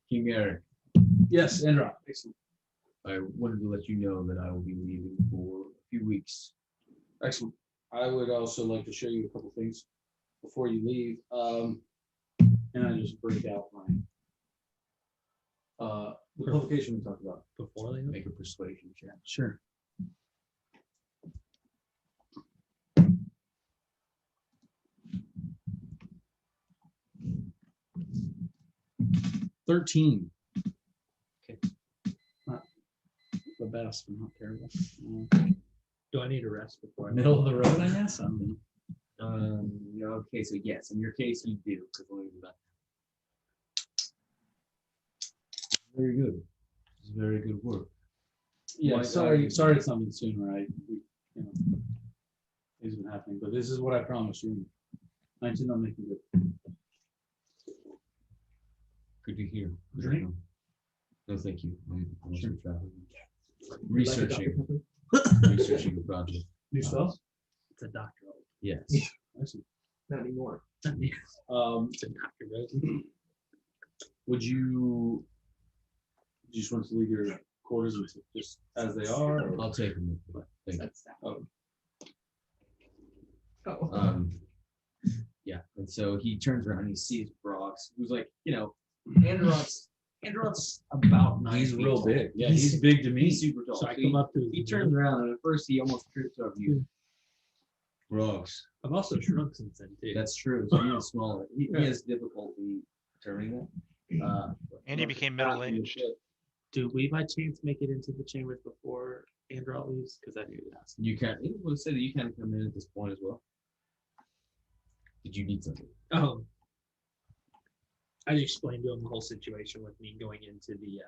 King Eric, Yes, Endrock. Excellent. I wanted to let you know that I will be leaving for a few weeks. Excellent. I would also like to show you a couple things before you leave. And I just break out my the publication we talked about. Before they Make a persuasion check. Sure. $13. Okay. Not the best, but not terrible. Do I need a rest before I Middle of the road, I guess. Okay, so yes, in your case you do. Very good. It's very good work. Yeah, Like, sorry it's something sooner. Things have been happening, but this is what I promised you. 19 on making good. Good to hear. Drink? No, thank you. I'm Sure. traveling. Researching a project. New stuff? It's a doctor. Yes. I see. Not anymore. It's a doctor. Would you just want to leave your quarters just as they are? Or? I'll take them. Thank you. Oh. Oh. Yeah, and so he turns around and he sees Brox, who's like, Androd's about 9 He's feet real tall. big. Yeah, he's big to me. He's super tall. So I So come up to he turns around and at first he almost trips over you. Brox. I've also shrunk since then too. That's true. So he is smaller. He has difficulty determining that. And he became middle-aged. Do we by chance make it into the chambers before Andrew leaves? Because I knew that. You can't. It would say that you kind of come in at this point as well. Did you need something? I explained to him the whole situation with me going into the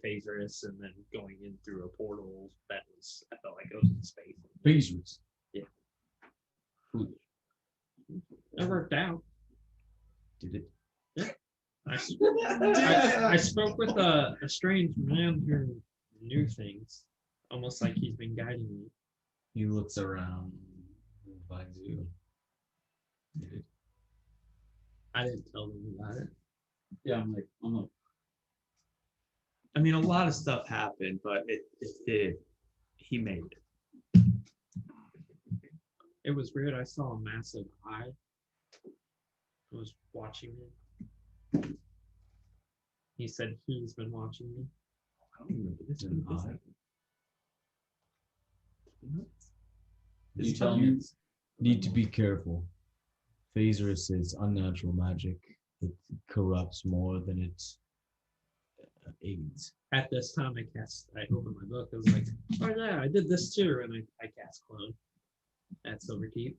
Phasers and then going in through a portal that was, I felt like it was in space. Phasers. Yeah. Foolish. It worked out. Did it? I spoke with a strange man who knew things, almost like he's been guiding me. He looks around and finds you. I didn't tell them about it. Yeah, I'm like, I mean, a lot of stuff happened, but it did. He made it. It was weird. I saw a massive eye. I was watching it. He said he's been watching me. I don't remember this an eye. You tell me. Need to be careful. Phasers is unnatural magic. It corrupts more than it aids. At this time, I opened my book. I was like, oh yeah, I did this too. And I cast clone at Silverkeep.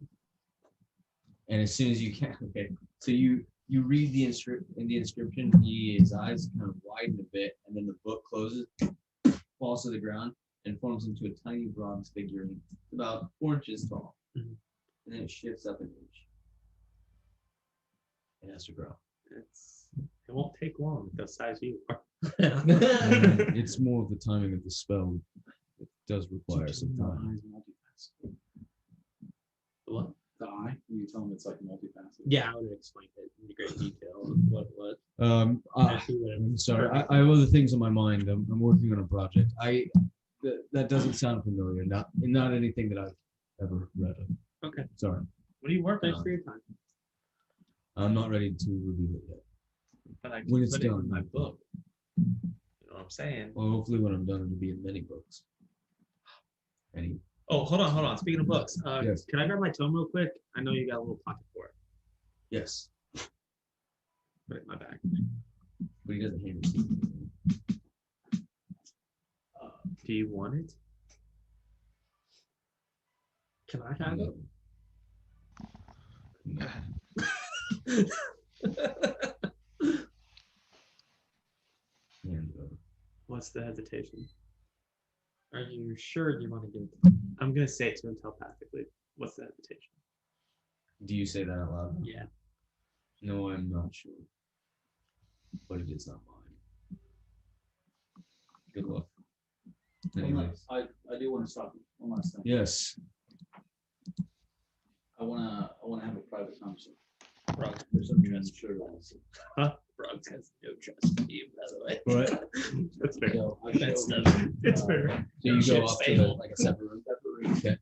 And as soon as you can, okay. So you read the inscription, his eyes kind of widen a bit, and then the book closes, falls to the ground, and forms into a tiny bronze figurine, about 4 inches tall. Mhm. And then it shifts up an inch. It has to grow. It won't take long the size you are. And it's more of the timing of the spell. It does require some time. What? the eye. You tell them it's like multifaceted. Yeah, I would have explained it in great detail what it was. I'm sorry. I have other things on my mind. I'm working on a project. That doesn't sound familiar. Not anything that I've ever read of. Okay. Sorry. What do you work on for your time? I'm not ready to reveal it yet. But I When can it's put it done. in my book. You know what I'm saying? Well, hopefully when I'm done, it'll be in many books. Any? Oh, hold on. Speaking of books, Yes. can I grab my tome real quick? I know you got a little pocket for it. Yes. Put it in my bag. But he doesn't hand it to you. Do you want it? Can I have it? No. And, What's the hesitation? Are you sure you want to give it? I'm gonna say it to him telepathically. What's the hesitation? do you say that out loud? Yeah. No, I'm not sure. But it is not mine. Good luck. Anyways. I do want to stop you. One last thing. Yes. I wanna have a private conversation. Brog, There's some trust. Sure. Brog has no trust in you, by the way. What? That's fair. So I That's showed fair. you, It's fair. So you go Ship's up to fatal. like a separate room. Okay.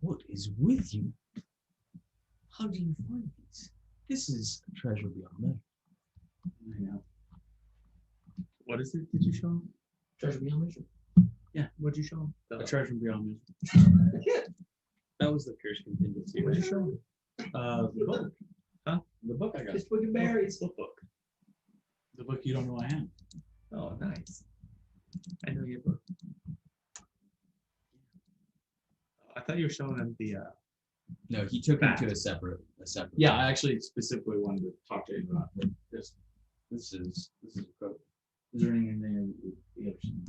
What is with you? How do you find these? This is a treasure beyond measure. I know. What is it? Did you show him? Treasure beyond measure. Yeah. What'd you show him? A treasure beyond measure. That was the Pierce contingency. What'd you show him? The book. Huh? The book I got. Just book and berries. What book? The book you don't know I have. Oh, nice. I know your book. I thought you were showing him the. No, he took him to a separate. Yeah, I actually specifically wanted to talk to you about this. This is incredible. Is there anything you ever seen?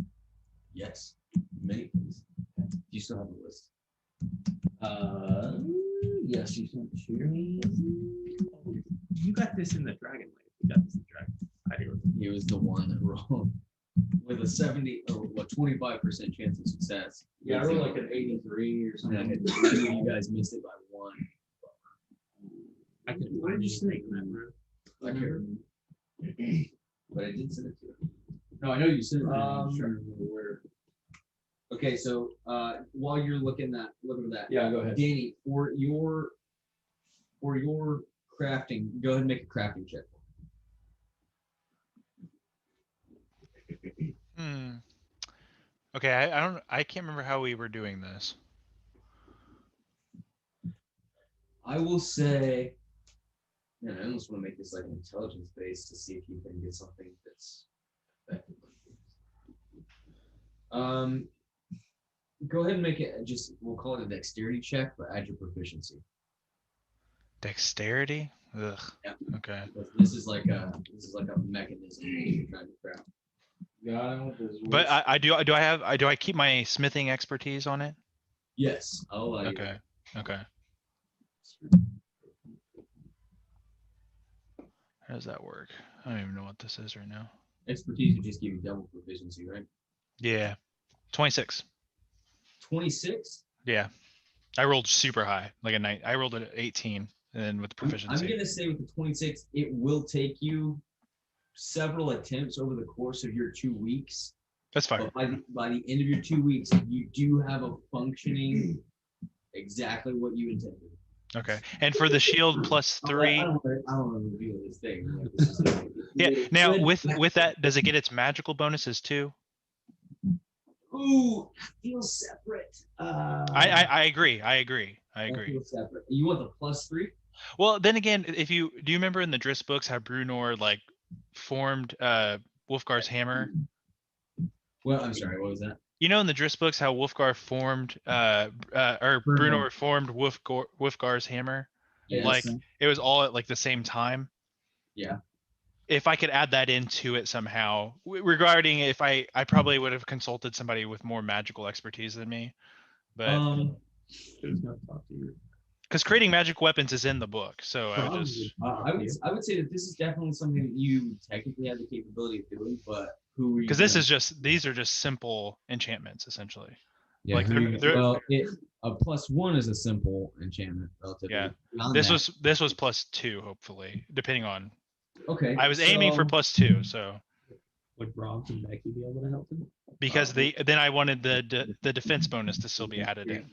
Yes, many things. Do you still have a list? Yes, you sent it to me. You got this in the Dragon Lake. You got this in Dragon. I do remember. He was the one that rolled with a 25% chance of success. Yeah, I rolled like an 83 or And I something. had you guys missed it by 1. I couldn't find anything in that room. Like here. But I did send it to you. No, I know you sent it. I'm trying to remember where. Okay, so while you're looking at that, Yeah, go ahead. Danny, for your crafting, go ahead and make a crafting check. Okay, I can't remember how we were doing this. I will say, man, I almost want to make this like an intelligence base to see if you can get something that's effective. Go ahead and make it we'll call it a dexterity check, but add your proficiency. Dexterity? Ugh. Yeah. Okay. This is like a mechanism that you're trying to craft. But do I keep my smithing expertise on it? Yes, I'll allow you. Okay. Okay. How does that work? I don't even know what this is right now. Expertise would just give you double proficiency, right? Yeah, 26. 26. Yeah, I rolled super high, like a 9. I rolled an 18, and then with the I'm proficiency. gonna say with the 26, it will take you several attempts over the course of your 2 weeks. That's fine. But by the end of your 2 weeks, you do have a functioning exactly what you intended. Okay, and for the shield plus 3. I don't want to reveal this thing. Like, this is like, Yeah. Now good. with that, does it get its magical bonuses too? Ooh, I feel separate. I agree. I agree. Feel separate. You want the +3? Well, then again, if you do, you remember in the Driss books how Brunor like formed Wolfgar's hammer? Well, I'm sorry. What was that? You know in the Driss books how Wolfgar formed or Brunor formed Wolfgar's hammer? Yes. Like it was all at like the same time. Yeah. If I could add that into it somehow, regarding if I probably would have consulted somebody with more magical expertise than me, but Who's gonna talk to you? because creating magic weapons is in the book, so I would just I would say that this is definitely something that you technically have the capability of doing, but who are you? because this is just these are just simple enchantments essentially. Yeah, like a +1 is a simple enchantment relatively. Yeah. Beyond This that- was +2 hopefully, depending on. okay. I was aiming for +2, so Would Brost and Becky be able to help him? because then I wanted the defense bonus to still be added in.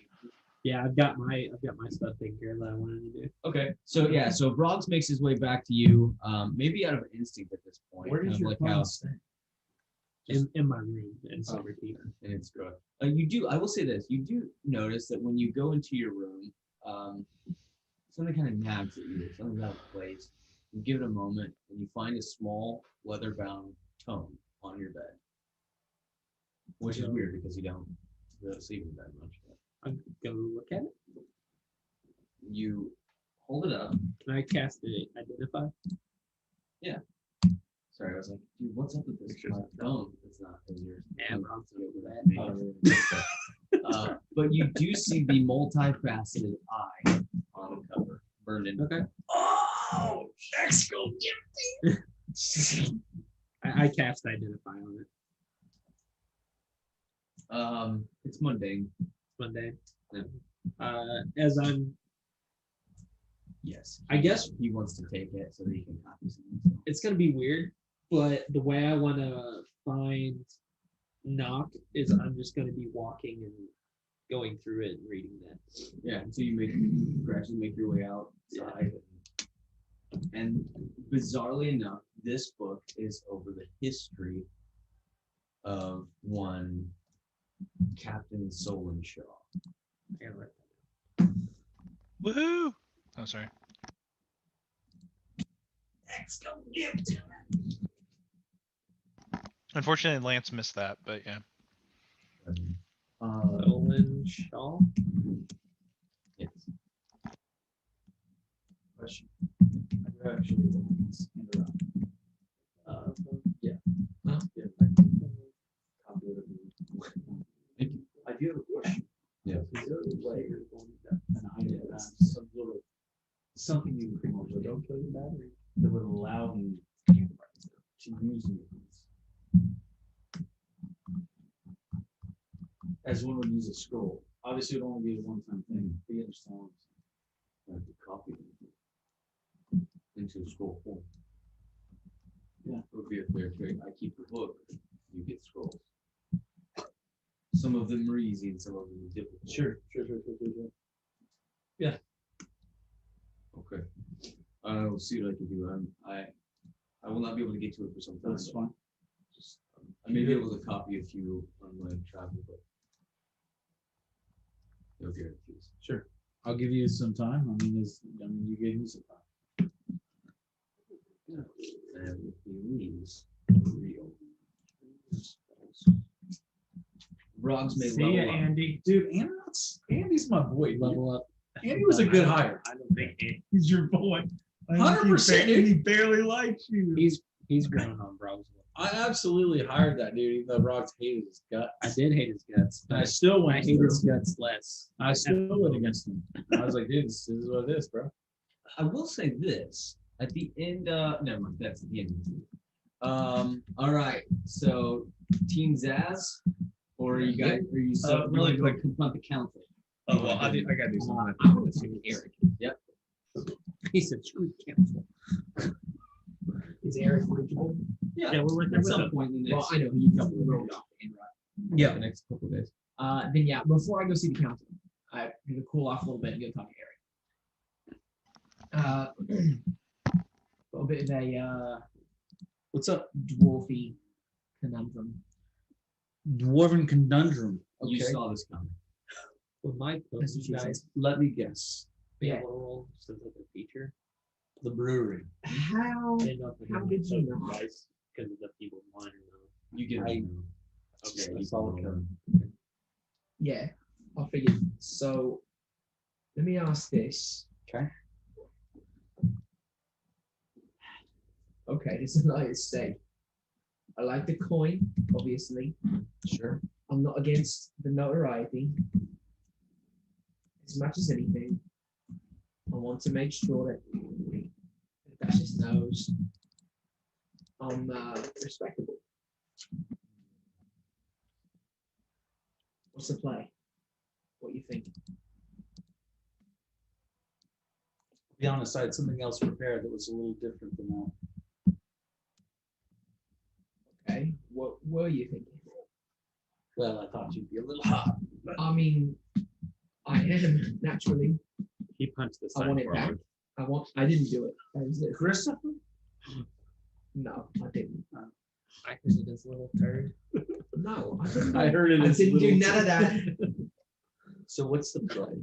Yeah, I've got my stuff taken care of that I wanted to do. Okay, so yeah, so Broggs makes his way back to you, maybe out of instinct at this point. Where kind does of your like phone how stay? In my room in Silver Key. and it's good. You do. I will say this: you do notice that when you go into your room, something kind of nags at you. Something's out of place. You give it a moment, and you find a small leather-bound tome on your bed, which is weird because you don't really sleep in bed much. But I'm gonna look at it. you hold it up. Can I cast it? Identify. Sorry, I was like, dude, what's up with this? My phone. It's not because you're. Yeah, Brog's over that. that. But you do see the multifaceted eye on the cover, burned in. Okay. Oh, let's go get I cast identify on it. It's mundane. Monday. Yeah. As I'm, Yes. I guess He wants to take it so that he can copy something. it's gonna be weird, but the way I want to find Knock is I'm just gonna be walking and going through it and reading that. Yeah, so you gradually make your way outside. And bizarrely enough, this book is over the history of one Captain Solenshaw. And like, Woohoo! Oh, sorry. Unfortunately, Lance missed that, but yeah. Owen Shaw. Yes. Question. I do actually interrupt. Yeah. Huh? Yeah, I can copy it. Thank you. I do have a question. Yeah. Is there a way you're going to an item that has some little something you can pretty much don't kill the battery that would allow me to use it as one would use a scroll. Obviously, it would only be a one-time thing. But you understand? I have to copy it into a scroll form. Yeah, it would be a fair trade. I keep the book, you get scrolls. Some of them are easy and some of them are difficult. Sure. Yeah. Okay. I will see what I can do. I will not be able to get to it for some time. That's fine. Just, I may be able to copy a few on my travel, but no guarantees. Sure. I'll give you some time. You gave me some time. And if he leaves, real. Broggs may See ya, level up. Andy. Dude, Andy's my boy. Level up. Andy was a good hire. I don't think He's your boy. 100%, dude. He barely likes you. he's grown on Brog's. I absolutely hired that dude, even though Broggs hated his guts. I did hate his guts. And I still I went hate his through. guts less. I still went against him. I was like, dude, this is what it is, bro. I will say this. At the end, never mind. That's at the end. All right. So, Team Zaz, or are you guys? Are you so really you wanna go confront the council? Oh well, I gotta do something. I want to see Eric. Yep. He said, "Screw council." Is Eric reachable? Yeah. Yeah, we're working At with some him. point in the Well, next, I know you double rolled off in, right? yeah, the next couple of days. Then yeah, before I go see the council, I'm gonna cool off a little bit and go talk to Eric. Got a bit of a What's up? dwarfy conundrum. Dwarven conundrum. Okay. You saw this coming. Well, Mike, That's what she guys Let me guess. be Yeah. able to roll since it's a feature. The brewery. How? I didn't know if How it did was you so know? Dice because of the people line or not. You get. I- Okay, you follow code. Yeah, I figured. So let me ask this. Okay. Okay, this is United States. I like the coin, obviously. Sure. I'm not against the notoriety. As much as anything, I want to make sure that Duchess knows I'm respectable. What's the play? What you think? To be honest, I had something else prepared that was a little different than that. Okay, what were you thinking? Well, I thought you'd be a little hot. I mean, I am naturally. He punched the I want it back. sideboard. I didn't do it. That was it. Christopher? No, I didn't. I heard it as a little turd. No, I didn't. I heard it. I as didn't do little- none of that. So what's the play?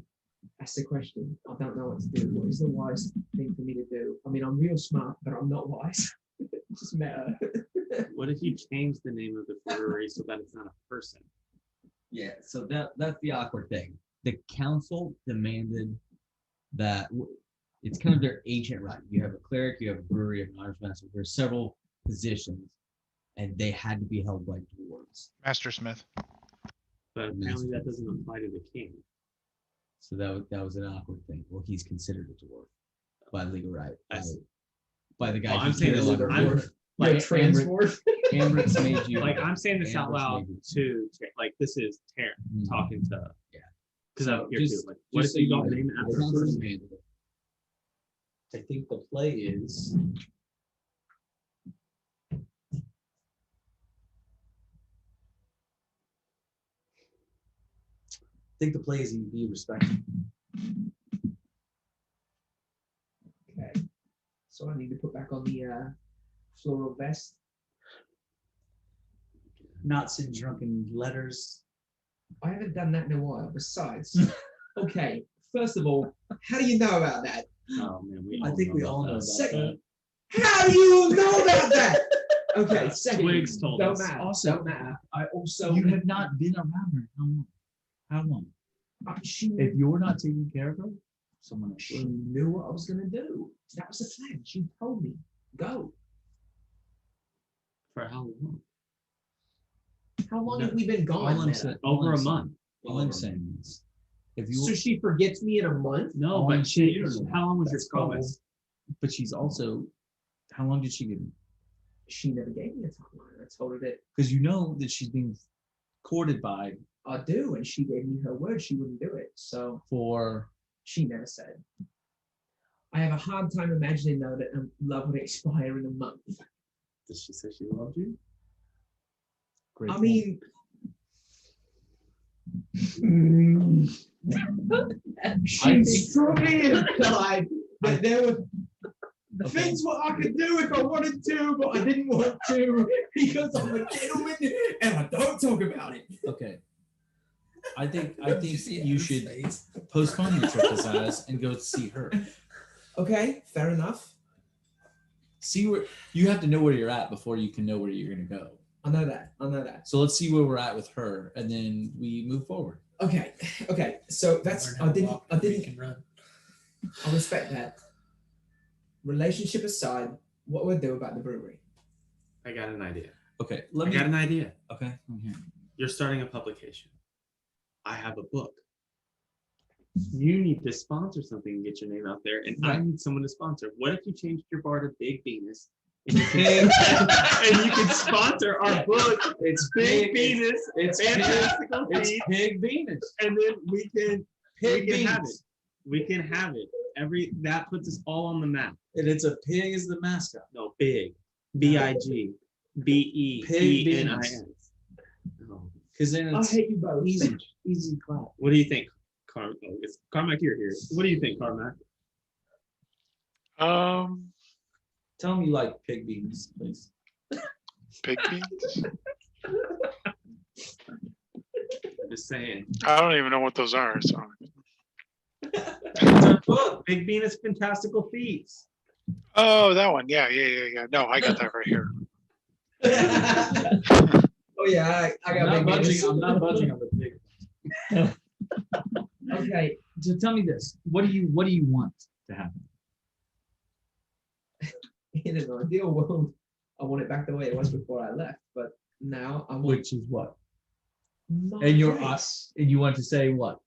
That's the question. I don't know what to do. What is the wise thing for me to do? I mean, I'm real smart, but I'm not wise. Just meta. What if you change the name of the brewery so that it's not a person? Yeah, so that's the awkward thing. The council demanded that it's kind of their ancient right. You have a cleric, you have a brewery, an arms master. There's several positions, and they had to be held by dwarves. Master Smith. But apparently that doesn't apply to the king. So that was an awkward thing. Well, he's considered a dwarf by legal right. By the guy. Well, who I'm saying came this along is- with I'm- it. You're a Like, trans Amrit- dwarf. Amrit's made you. Like I'm saying this out Amber's loud made to like this is Taryn Mhm. talking to Yeah. because So I'm here just- too. Like, what if so you you don't know, name it the after a council person? demanded it. I think the play is you be respectful. Okay. So I need to put back on the floral vest. Not send drunken letters. I haven't done that in a while. Besides, okay. First of all, how do you know about that? Oh man, I think we all know about Second, that. how do you know about that? Okay, second, Twigs told don't us. matter. Also, don't matter. I also You have not been around her. How long? How long? she, If you're not taking care of her, someone else she will. knew what I was gonna do. That was the plan. She told me, go. For how long? How long No, have we been gone? All I'm Meta? saying, Over a month. all I'm saying is, if you, So she forgets me in a month? No, Oh, but she. you don't know. How long was your That's cold. promise? but she's also, how long did she give you? She never gave me a timeline. I told her that Because you know that she's being courted by I do, and she gave me her word she wouldn't do it. So for. she never said. I have a hard time imagining though that love would expire in a month. Did she say she loved you? Great. I point. mean, she strongly implied that there were things what I could do if I wanted to, but I didn't want to because I'm a gentleman and I don't talk about it. Okay. I think you should postpone your trip to Zaz and go see her. Okay, fair enough. See where you have to know where you're at before you can know where you're gonna go. I know that. I know that. So let's see where we're at with her, and then we move forward. Okay. Okay. So that's I didn't I respect that. Relationship aside, what would I do about the brewery? I got an idea. Okay, I got an idea. Okay. You're starting a publication. I have a book. You need to sponsor something and get your name out there, and I need someone to sponsor. What if you changed your bar to Big Venus? And you can, and you can sponsor our book. It's Big Venus. It's Fantastical It's Feats, Pig Venus. and then we can Pig have it. Venus. We can have it. That puts us all on the map. And it's a pig is the mascot. No, big. BIG. BEENIS. Because then I it's hate you both. easy clap. What do you think, Carmack? You're here. What do you think, Carmack? Tell me you like pig beans, please. Big beans. Just saying. I don't even know what those are. So Book, Big Venus Fantastical Feats. oh, that one. Yeah. No, I got that right here. Oh yeah, I got I'm big not Venus. budging. I'm not budging on the pig. Okay, So tell me this: what do you want to happen? in an ideal world, I want it back the way it was before I left, but now I want Which is what? my And your place. and you want to say what?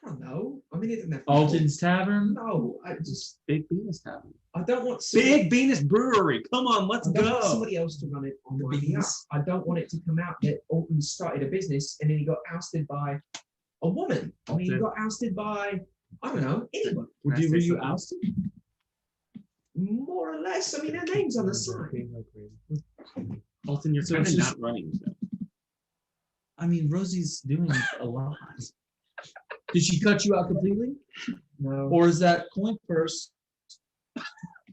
I don't know. I mean, it doesn't have to be Alton's Tavern? No, I just Big Venus Tavern. I don't want Big Venus Brewery. Come on, let's I don't want go. somebody else to run it on my behalf. Venus. I don't want it to come out that Alton started a business and then he got ousted by a woman. I mean, he Alton. got ousted by I don't know anyone. Were you ousted? More or less. I mean, their name's on the side. Alton, you're So kind it's of just- not running the show. I mean, Rosie's doing a lot. Did she cut you out completely, No, or is that coin purse?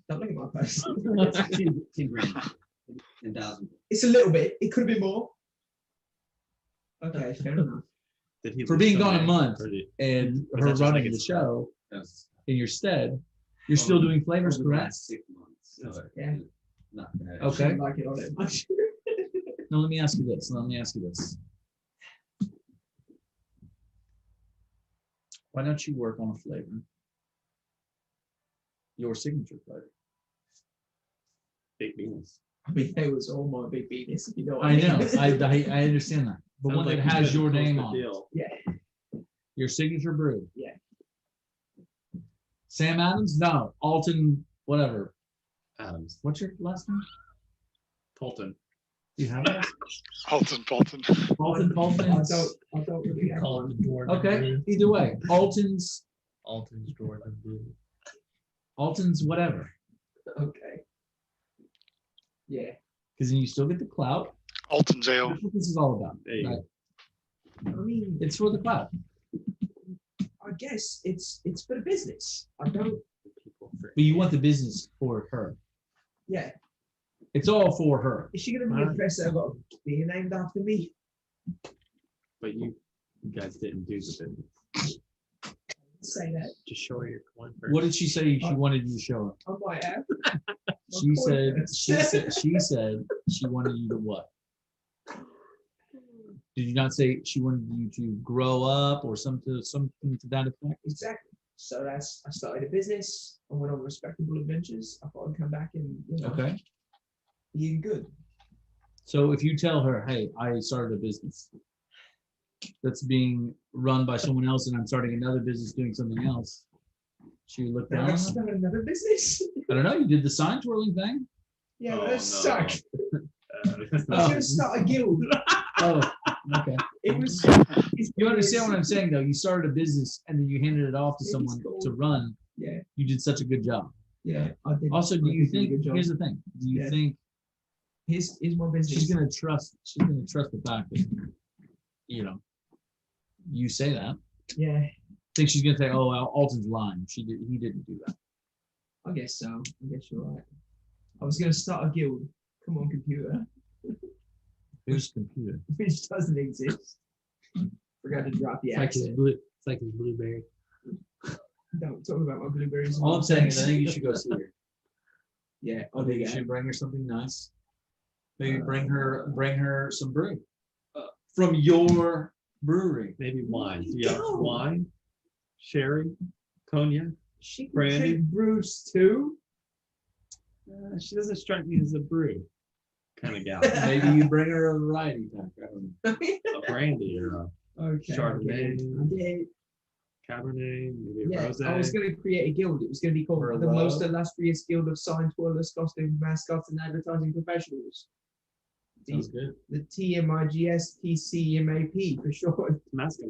don't look at my face. 10 grand. 10,000. It's a little bit. It could have been more. Okay, fair enough. Did he For lose being some gone a weight, month or did- and Was her that just running like the it's- show That's in your stead? You're still doing flavors, over the correct? last 6 months. So Yeah. not bad. Okay. Didn't like it all that much. Now let me ask you this. Why don't you work on a flavor? Your signature flavor. Big Venus. I mean, it was all my big penis. If you know what I mean. know. I understand that. But Sounds one like that you has couldn't your close name the on it. deal. Yeah. Your signature brew. Yeah. Sam Adams? No. Alton, whatever. Adams. What's your last name? Polton. Do you have it? Alton. Alton. I don't really have Call one. it the Jordan. Okay. Brew. Either way. Alton's Jordan Brew. whatever. Okay. Yeah. Because then you still get the clout. Alton's ale. That's what this is all about. There you Right? I mean, It's for the clout. I guess it's for the business. I don't. But you want the business for her. Yeah. It's all for her. Is she gonna be impressed that I've got a beer named after me? But you guys didn't do the business. Say that. Just show her your coin first. What did she say she wanted you to show her? I might have. She said she wanted you to what? Did you not say she wanted you to grow up or something to that effect? Exactly. So I started a business. I went on respectable adventures. I thought I'd come back and Okay. be good. So if you tell her, hey, I started a business that's being run by someone else and I'm starting another business doing something else, she would look Now down on I it? start another business. I don't know. You did the sign twirling thing? Yeah, Oh, that no. sucked. I was Oh. gonna start a guild. Oh, okay. It was. You understand what I'm saying, though? You started a business and then you handed it off to It was someone cool. to run. Yeah, You did such a good job. yeah. I did. Also, do I you did a think? good job. Here's the thing. Do you Yeah. think Here's my business. she's gonna trust? She's gonna trust the fact that you say that. Yeah, Think she's gonna say, "Oh, Alton's lying. He didn't do that." I guess so. I guess you're right. I was gonna start a guild. Come on, computer. Who's computer? Which doesn't exist. Forgot to drop the accent. It's like his blueberry. Don't talk about my blueberries. All I'm saying is, I think you should go see her. Yeah, I think you should bring her something nice. Maybe bring her some brew from your brewery. Maybe wine. Do you have No. wine? Sherry? Cognac? She can Brandy? drink brews too. She doesn't strike me as a brew kind of gal. Maybe you bring her a variety pack. I don't know. A brandy or a Okay. Chardonnay. I get it. Cabernet, maybe Yeah, rosé. I was going to create a guild. It was going to be called the Most Illustrious Guild of Sign Twirlers, Costume Mascots, and Advertising Professionals. Sounds good. The TMIGSTCMAP for short. Mascot.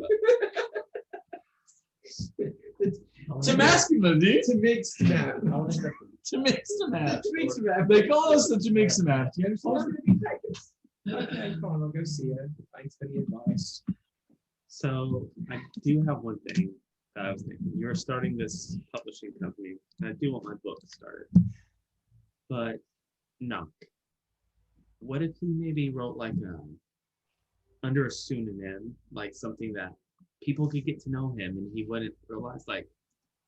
Temascula, dude. To mix map. Temixtamat. They call us the Temixtamat. You understand? Okay, fine. I'll go see her. Thanks for the advice. So I do have one thing that I was thinking. You're starting this publishing company, and I do want my book started. But no. What if he maybe wrote like under a pseudonym, like something that people could get to know him, and he wouldn't realize, like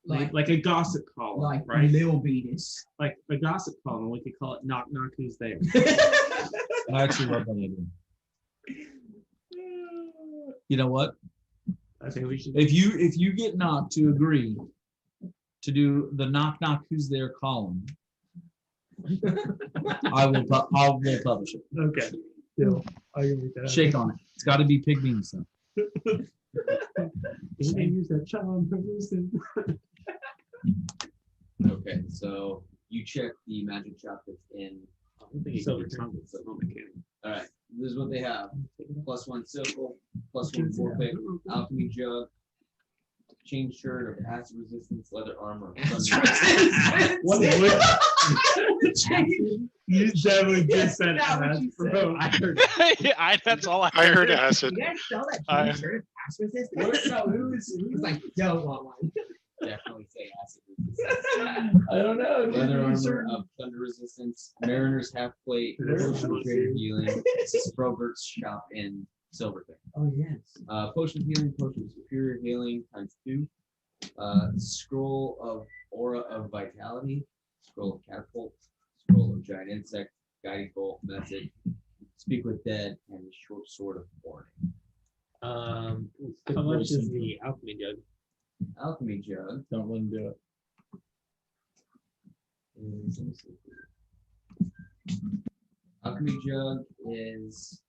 a gossip column, Like right? Lil Venus. Like a gossip column. We could call it "Knock Knock Who's There." I actually love that idea. You know what? I think we should. If you get Knock to agree to do the Knock Knock Who's There column, I will publish it. Okay. Yeah, I can make that. Shake on it. It's got to be pig beans though. You can use that charm person. Okay, so you check the magic shop that's in. I don't think Silver you can Town. so no mechanic. All right, this is what they have: +1 silver, +1 forfeit, alchemy jug, chain shirt of acid resistance, leather armor. What would you definitely just said acid, bro? I heard. That's all I heard acid. You guys sell that I- chain shirt of pass resistance? No, who's like, don't want one. Definitely say acid resistance. I don't know. Leather armor of thunder resistance, mariner's half plate, potion of greater healing, Sprobert's shop in Silverton. Oh, yes. Potion of healing, potion of superior healing ×2. Scroll of aura of vitality, scroll of catapult, scroll of giant insect, guiding bolt, message, speak with dead, and short sword of warning. How much is the alchemy jug? Alchemy jug. Don't let him do it. Let me see. Alchemy jug is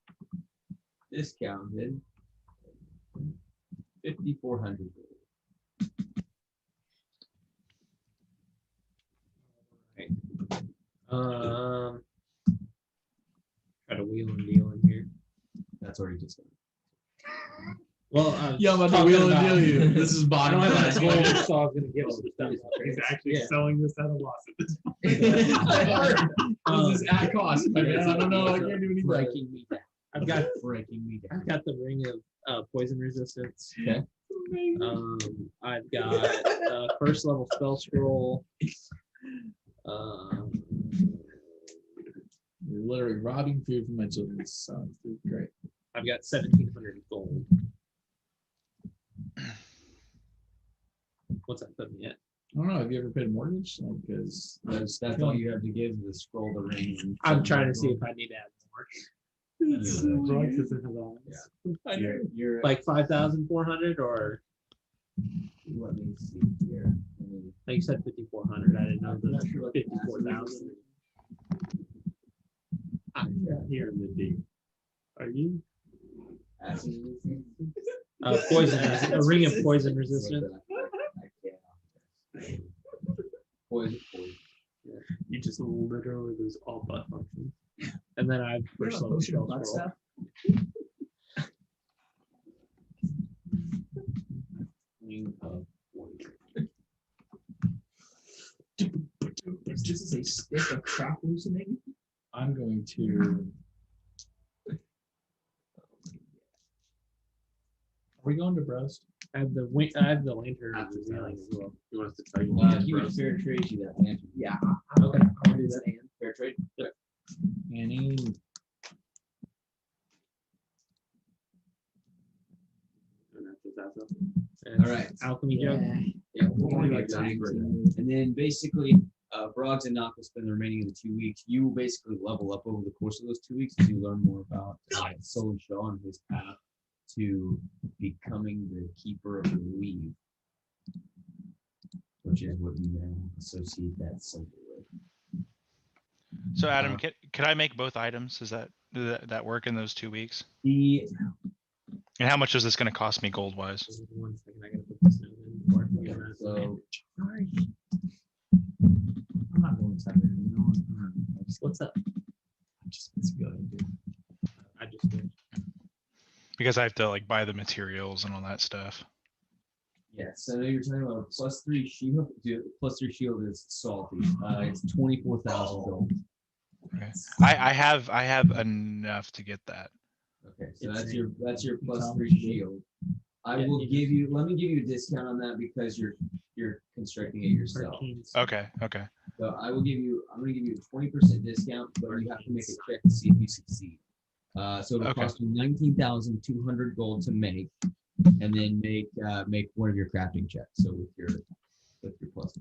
discounted 5,400. Try to wheel and deal in here. That's already discounted. Well, Yeah, I'm about to wheel and deal you. This is bottom I don't class. have that gold, so I was gonna give him stuff. He's actually Yeah. selling this at a loss at this point. This is at cost. I don't know. I can't do anything. Breaking me down. I've got Breaking me down. I've got the ring of poison resistance. Okay. I've got first level spell scroll. You're literally robbing food from my children's sons. Dude, great. I've got 1,700 gold. What's that put me at? I don't know. Have you ever paid a mortgage? Because That's all you have to give the scroll, the ring. And I'm trying to see if I need to add more. it's Brock doesn't have that. You're Like 5,400 or let me see here. like you said 5,400. I didn't know I'm not the sure what 54,000. here in the deep. Are you? Acid resistance. Poison, a ring of poison resistance. Poison. You just literally lose all butt functions. And then I have first level Potion of spell butt scroll. stuff. Ring of poison. Is this a stick of crap hallucinating? I'm going to. Are we going to Brost? I have the lantern of the ceiling as well. You want us to try you? He would fair trade you that lantern. Yeah, I'll do that. Fair trade. Annie. All right. Alchemy jug. Yeah, We're we'll going like like that. that. And then basically, Broggs and Nock will spend the remaining of the 2 weeks. You will basically level up over the course of those 2 weeks as you learn more about Soul and Shaw and his path to becoming the keeper of the weave, which is what you now associate that symbol with. So Adam, could I make both items? Does that work in those 2 weeks? The And how much is this going to cost me gold wise? 1 second, I gotta put this note in. Yeah, so Sorry. I'm not going Saturday. No, what's up? I'm just going to do. I just did. Because I have to like buy the materials and all that stuff. yeah, so you're talking about a +3 shield. Dude, +3 shield is salty. It's 24,000 gold. Okay. I have enough to get that. Okay, so It's that's your +3 shield. I Yeah, will you give you. Let me give you a discount on that because you're constructing it yourself. Okay. Okay. So I will give you. I'm going to give you a 20% discount, but you have to make a check to see if you succeed. So it'll Okay. cost you 19,200 gold to make, and then make one of your crafting checks. So with your plus.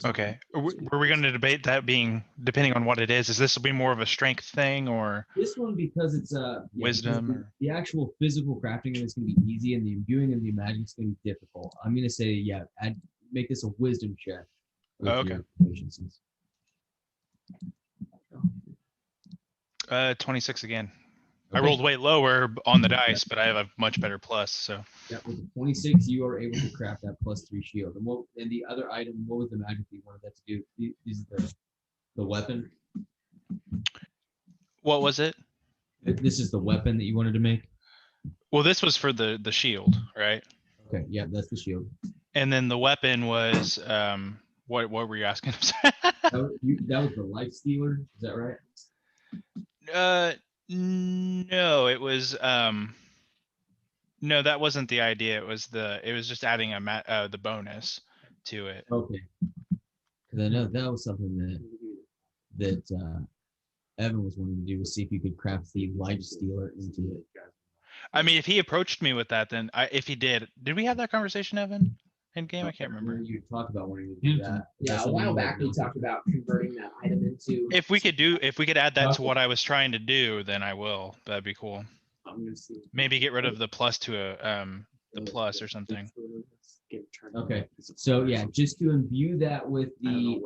Okay. Were we going to debate that being depending on what it is? Is this will be more of a strength thing or This one because it's wisdom? because the actual physical crafting of it's going to be easy, and the imbuing of the magic is going to be difficult. I'm going to say make this a wisdom check with Oh, okay. your proficiencies. 26 again. Okay. I rolled way lower on the dice, but I have a much better plus. So Yeah, with the 26, you are able to craft that +3 shield. And the other item, what was the magic you wanted that to do? Is the weapon? what was it? This is the weapon that you wanted to make? Well, this was for the shield, right? Okay, yeah, that's the shield. And then the weapon was what were you asking? That was the life stealer, is that right? No, it was no, that wasn't the idea. It was just adding the bonus to it. Okay. Because I know that was something that Evan was wanting to do, was see if you could craft the life stealer into it. I mean, if he approached me with that, then if he did we have that conversation, Evan? In game, I can't remember. You talked about wanting to do that. Yeah, a while back we talked about converting that item into. If we could add that to what I was trying to do, then I will. That'd be cool. I'm gonna see. Maybe get rid of the plus to the plus or something. Okay, so yeah, just to imbue that with the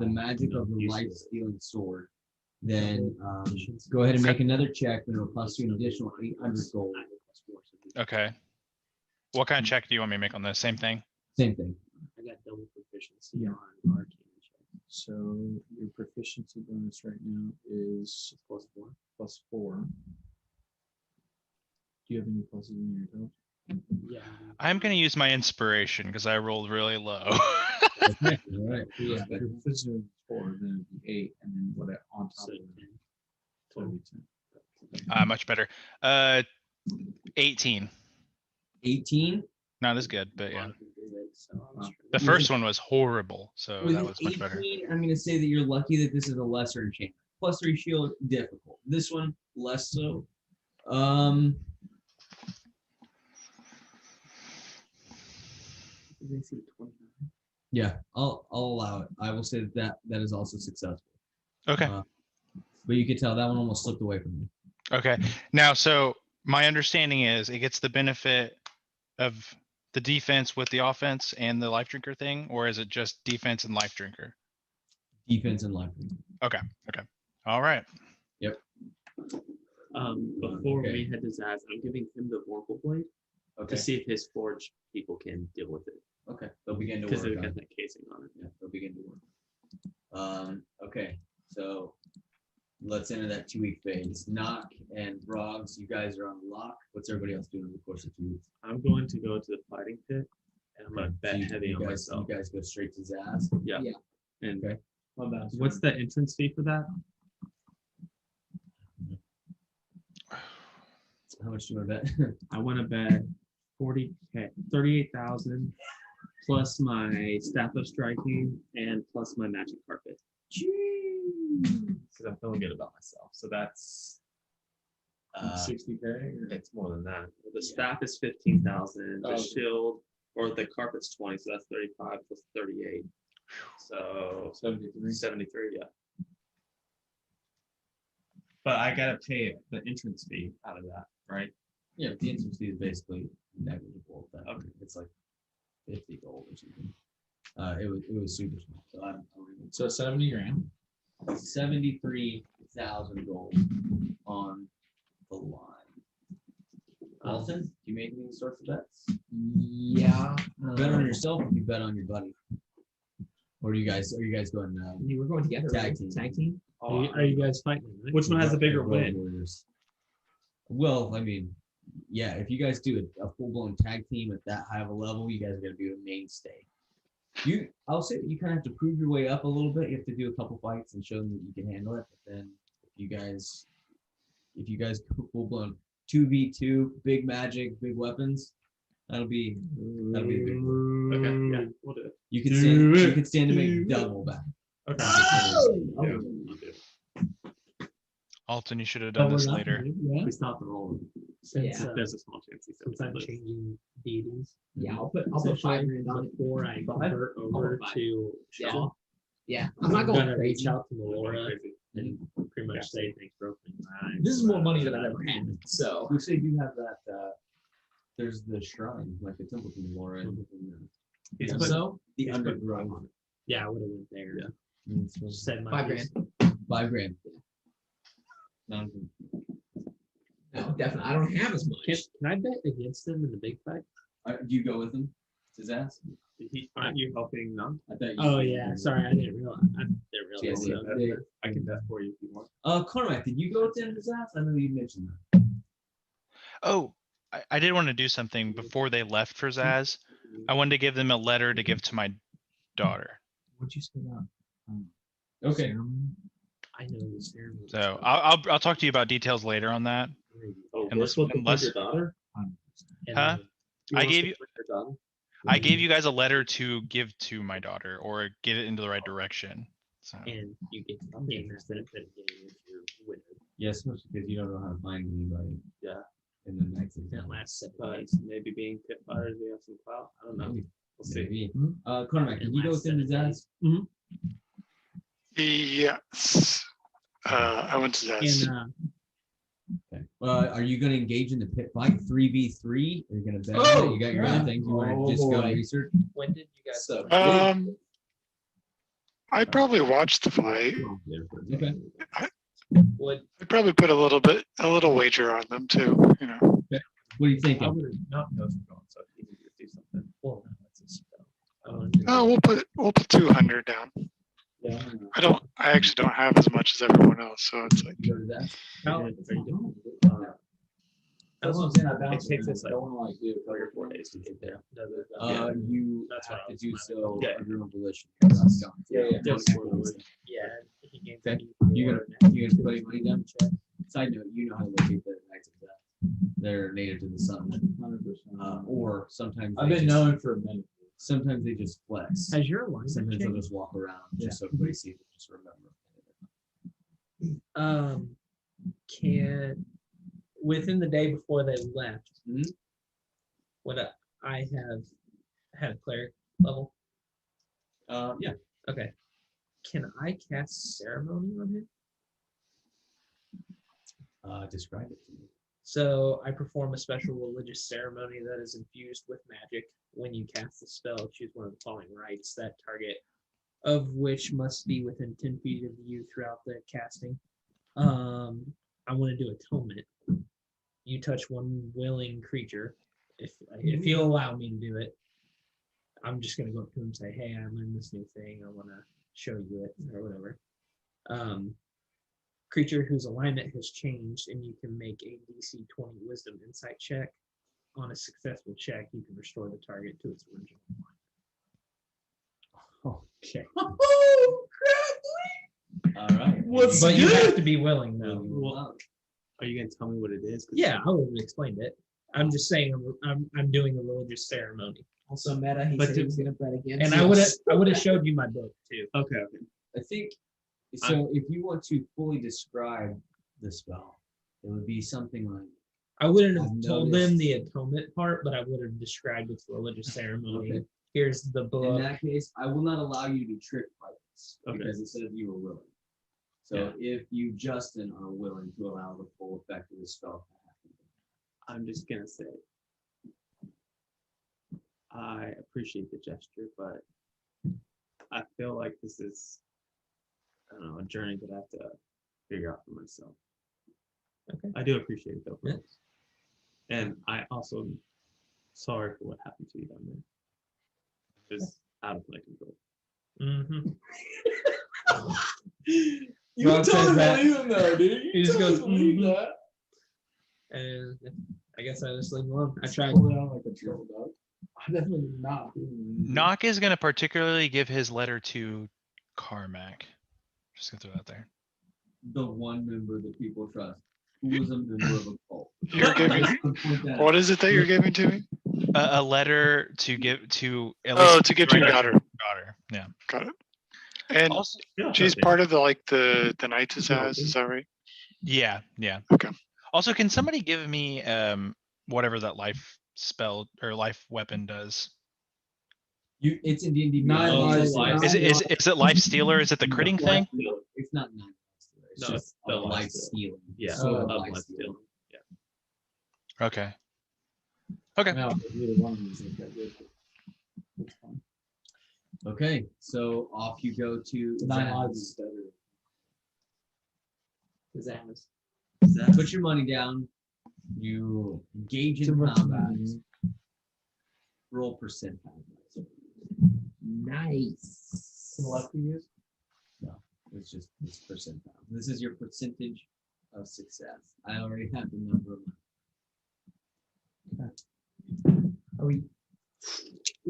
magic of the life stealing sword, then go ahead and make another check, and it'll cost you an additional 800 gold. Okay. What kind of check do you want me to make on this? Same thing? Same thing. I got double proficiency on arcane check. So your proficiency bonus right now is +4. +4. Do you have any pluses in your total? Yeah. I'm going to use my inspiration because I rolled really low. Okay, all right. Yeah, but your proficiency is 4, then it'd be 8, and then what on top of it? So it'd be 10. Much better. 18. 18. Not as good, but yeah. The first one was horrible, so that was much better. I'm going to say that you're lucky that this is a lesser enchantment. +3 shield, difficult. This one, less so. Yeah, I'll allow it. I will say that is also successful. Okay. But you could tell that one almost slipped away from you. Okay. Now, so my understanding is it gets the benefit of the defense with the offense and the life drinker thing, or is it just defense and life drinker? Defense and life drinker. Okay. Okay. All right. Yep. Before we head to Zaz, I'm giving him the Vorpal Blade Okay. to see if his forge people can deal with it. Okay. They'll begin to work. Because they've on got it. that casing on it. Yeah, they'll begin to work. Okay. So let's enter that 2-week phase. Knock and Rogs, you guys are on lock. What's everybody else doing in the course of 2 weeks? I'm going to go to the fighting pit, and I'm going to bet So heavy on myself. You guys go straight to Zaz. Yeah. Yeah. And Okay. what's the entrance fee for that? How much do you want to bet? I want to bet 40K, 38,000 plus my staff of striking and plus my magic carpet. Because I'm feeling good about myself. So that's 60K. It's more than that. The staff is 15,000. The shield or the carpet's 20, so that's 35 plus 38. So 73, yeah. But I gotta pay the entrance fee out of that, right? Yeah, the entrance fee is basically negligible. Okay. It's like 50 gold or something. It was super small. So 70 grand. 73,000 gold on the line. Alton, do you make any sorts of bets? Yeah. Bet on yourself or you bet on your buddy? Or are you guys going We're going together. Tag right? team. Tag team. Are you guys fighting? Right? Which one has a bigger Road win? Warriors? Well, I mean, yeah, if you guys do a full-blown tag team at that high of a level, you guys are going to be a mainstay. I'll say you kind of have to prove your way up a little bit. You have to do a couple fights and show them that you can handle it. But then if you guys go full-blown 2v2, big magic, big weapons, that'll be the big one. Okay, yeah, we'll do it. You can stand to make double back. Okay. Oh! Yeah, I'll do it. Alton, you should have done this later. Yeah. We stopped the roll. Since Yeah. There's a small chance he since I'm said changing deities. Yeah, I'll put 5 grand on it. before I convert over Five. to Yeah. Shaw. Yeah, I'm not going gonna reach crazy. out to Melora and pretty much Yeah. say thanks for opening my eyes. This is more money than I've ever had. So We say you have that. There's the shrine, like the temple to Laura, and He's Yeah. put- so the he's put underground. on it. Yeah, I would have went there. Yeah. Said my 5 piece. grand. 5 grand. No, definitely. I don't have as much. Can I bet against them in the big fight? Do you go with him? His ass? Aren't you helping none? I bet you. Oh yeah, sorry, I didn't realize. Yeah, So. I can bet for you if you want. Cormac, did you go with his ass? I know you mentioned that. Oh, I did want to do something before they left for Zaz. I wanted to give them a letter to give to my daughter. What'd you say about? Okay. I know the ceremony. So I'll talk to you about details later on that. Oh, Unless- we're supposed to unless- your daughter? Huh? I gave you Your daughter? I gave you guys a letter to give to my daughter or get it into the right direction. So And you get to gain that benefit again if you're widowed. Yes, especially because you don't know how to find anybody. Yeah. In the night. That last 7 But days. maybe being pit fighters, we have some clout. I don't know. Maybe. We'll see. Maybe. Cormac, did you go with him his ass? Yes. I went to that. And Okay. Are you going to engage in the pit fight 3v3? Are you going to bet on Oh, it? You got your other things. You want Oh, to just go boy. research? when did you guys? So I'd probably watch the fight. Okay. What I'd probably put a little wager on them too. You know. What do you think? I would have not known going, so he needed to do something. Well, no, that's a spell. I wanted to- Oh, we'll put 200 down. Yeah. I actually don't have as much as everyone else, so it's like You go to that? How- Are you doing? How long It takes us like like 3 or 4 days to get there. You That's what have I to was do planning. so Yeah. of your own volition. Yeah. Yeah, he gains. Okay. a You're gonna put any money down? Side note, you know how to locate the Knights of Death. They're native to the sun. 100%. Or sometimes I've they been just- knowing for a minute. Sometimes they just flex. Has your alignment Sometimes they'll changed? just walk around just so everybody sees it. Just remember. Can within the day before they left, Mhm. would I have had a cleric level? Yeah. Okay. Can I cast ceremony on him? Describe it to me. So I perform a special religious ceremony that is infused with magic. When you cast the spell, choose one of the following rites. That target of which must be within 10 feet of you throughout the casting. I want to do atonement. You touch one willing creature. If you'll allow me to do it, I'm just gonna go up to him and say, "Hey, I'm in this new thing. I want to show you it," or whatever. Creature whose alignment has changed, and you can make a DC 20 Wisdom Insight check. On a successful check, you can restore the target to its original alignment. Okay. All right. But you have to be willing, though. Are you gonna tell me what it is? 'Cause Yeah, I would have explained it. I'm just saying I'm doing a religious ceremony, also meta. He But said he was gonna bet against. and us. I would have showed you my book too. Okay. I think so. If you want to fully describe the spell, it would be something like I wouldn't have I've told them noticed- the atonement part, but I would have described its religious ceremony. Okay. Here's the in book. that case, I will not allow you to be tricked by this Okay. because it said you were willing. So if you, Justin, are willing to allow the full effect of the spell to happen, I'm just gonna say, I appreciate the gesture, but I feel like this is, I don't know, a journey that I have to figure out for myself. Okay. I do appreciate it though. Yeah. And I also Sorry for what happened to you down there. Just out of my control. Mm-hmm. You Brock says totally that. believe him though, dude. He just goes, believe "Mhm." that. And I guess I just leave him alone. I tried. Pull it out like a troll dog. I definitely not. Knock is going to particularly give his letter to Carmack. Just gonna throw that there. The one member that people trust, who was a member of a cult. You're giving. What is it that you're giving to me? A letter to give to at Oh, least to give to your daughter. daughter. Yeah. Got it. And Also, Yeah, she's okay. part of the Knights Assassin. Is that right? yeah. Okay. Also, can somebody give me whatever that life spell or life weapon does? It's in D&D. Nine lives. Is it life stealer? Is it the critting thing? It's not 9 lives. It's No, just it's the a life life stealing. Yeah, Sword of of life life stealing. stealing. Yeah. Okay. Okay. Now, if either one of them is like that good. That's fine. Okay, so off you go to 9 lives Zaz. is better. Pizzazz. Put your money down. You engage in combat. Roll percentile. Nice. Can the lefty use? It's percentile. This is your percentage of success. I already have the number of Are we?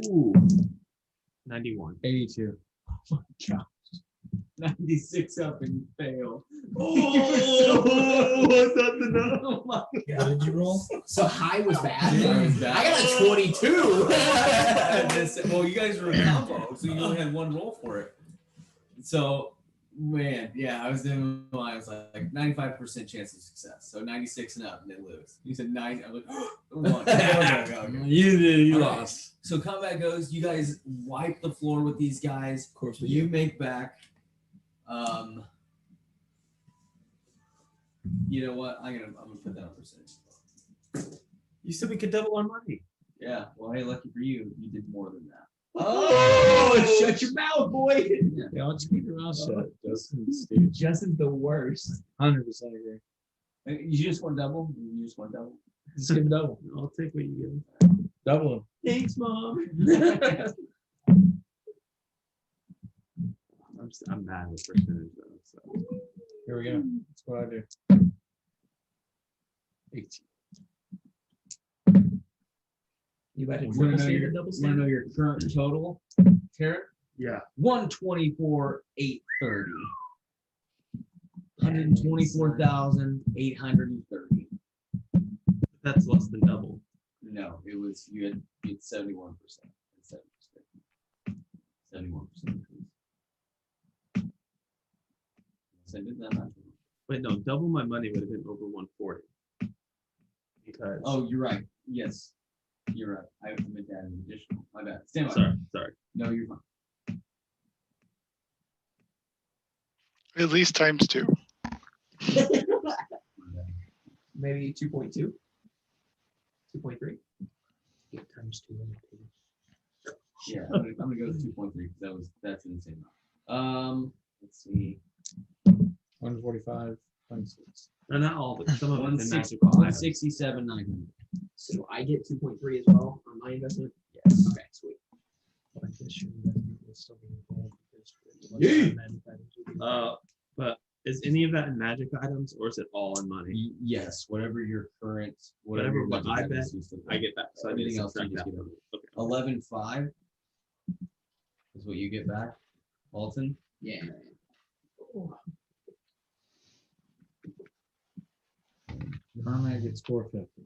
Ooh, 91. 82. oh my gosh. 96 up and you fail. Oh, what's up the number? Oh my What did you roll? So high was bad. High was bad. I got a 22. Well, you guys were a combo, so you only had one roll for it. So, man, yeah, I was doing. I was like 95% chance of success. So 96 and up, and then lose. You said 9. I'm like, 1. Okay. You did. You All right. lost. So combat goes. You guys wipe the floor with these guys. Of course, You make back. You know what? I'm gonna put that on percentage. You said we could double our money. Yeah, well, hey, lucky for you, you did more than that. Oh, shut your mouth, boy. Yeah, I'll just keep your mouth shut. Justin's dude. Justin's the worst. 100% agree. You just want double? You just want double? Just give him double. I'll take what you give. Double him. Thanks, Mom. I'm mad with percentage though. So Here we go. That's what I do. 18. You better You want triple to know standard, your, double you wanna know standard. your current total, Tarek? Yeah. 124,830. 124,830. That's less than double. No, it was you had 71%. 71% increase. So I did that much. Wait, no, double my money would have been over 140. Because Oh, you're right. Yes, you're right. I meant to add an additional. My bad. Stand by. sorry. No, you're fine. At least times 2. My bad. Maybe 2.2. 2.3. Yeah, times 2. Yeah, I'm gonna go with 2.3 because that's an insane amount. Let's see. 145. 26. No, not all, but some of them in 160 magical items. 167, 900. So I get 2.3 as well on my investment. Yes. Okay, sweet. I guess your investment will still be involved because Yeah. But is any of that in magic items or is it all in money? Yes, whatever your current, Whatever your what budget I bet, is, you still I get back. So I need to Everything else you subtract just that. get over. Okay. 11.5 is what you get back, Alton. Yeah. Carmack gets 450.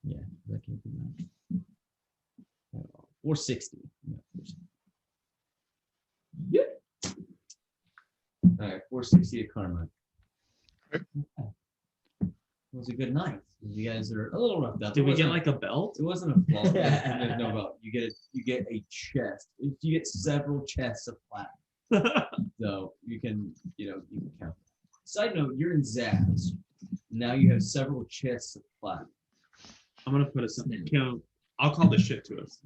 Yeah, that came from that. 460. Yeah, 460. All right, 460 to Karma. Okay. It was a good night. You guys are a little roughed up. Did It we get wasn't- like a belt? It wasn't a fault. There's no belt. You get a chest. You get several chests of platinum. So you can count. Side note, you're in Zaz. Now you have several chests of platinum. I'm gonna put us something. I'll call the ship to us,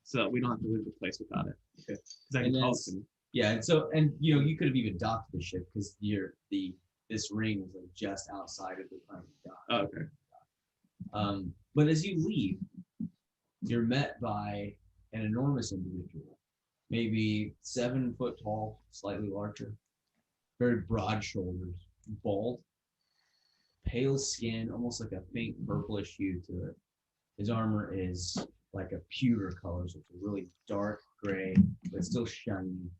so that we don't have to leave the place without it. Okay. Because I can And call that's- it. Yeah, and you could have even docked the ship because this ring was like just outside of the time of dock. Oh, okay. But as you leave, you're met by an enormous individual, maybe 7 foot tall, slightly larger, very broad shoulders, bald, pale skin, almost like a faint purplish hue to it. His armor is like a pewter color, so it's a really dark gray, but still shiny,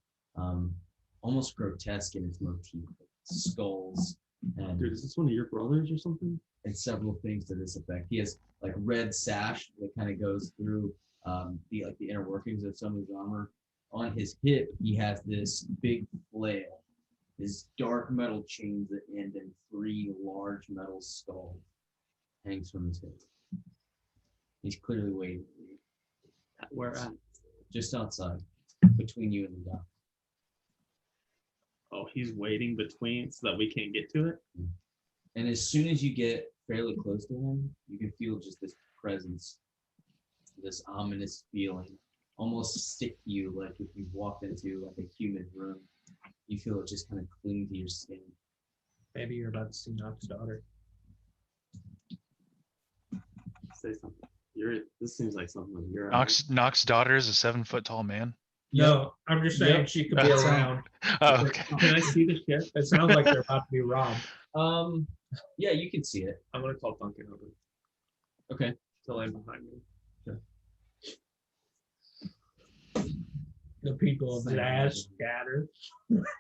almost grotesque in its motif, skulls and Dude, is this one of your brothers or something? and several things to this effect. He has like red sash that kind of goes through the inner workings of some of his armor. On his hip, he has this big flail, this dark metal chains that end in 3 large metal skulls hangs from his head. He's clearly waiting for you. Where at? Just outside, between you and the dock. Oh, he's waiting between so that we can't get to it? And as soon as you get fairly close to him, you can feel just this presence, this ominous feeling, almost stick to you like if you walked into like a humid room. You feel it just kind of cling to your skin. Maybe you're about to see Knox's daughter. Say something. This seems like something like you're Knox's daughter is a 7 foot tall man. No, I'm just saying Yep. she could be around. Oh, okay. Can I see the ship? It sounds like they're about to be robbed. Yeah, you can see it. I'm gonna call Duncan over. Okay. Till I'm behind me. The people of Zaz scatter.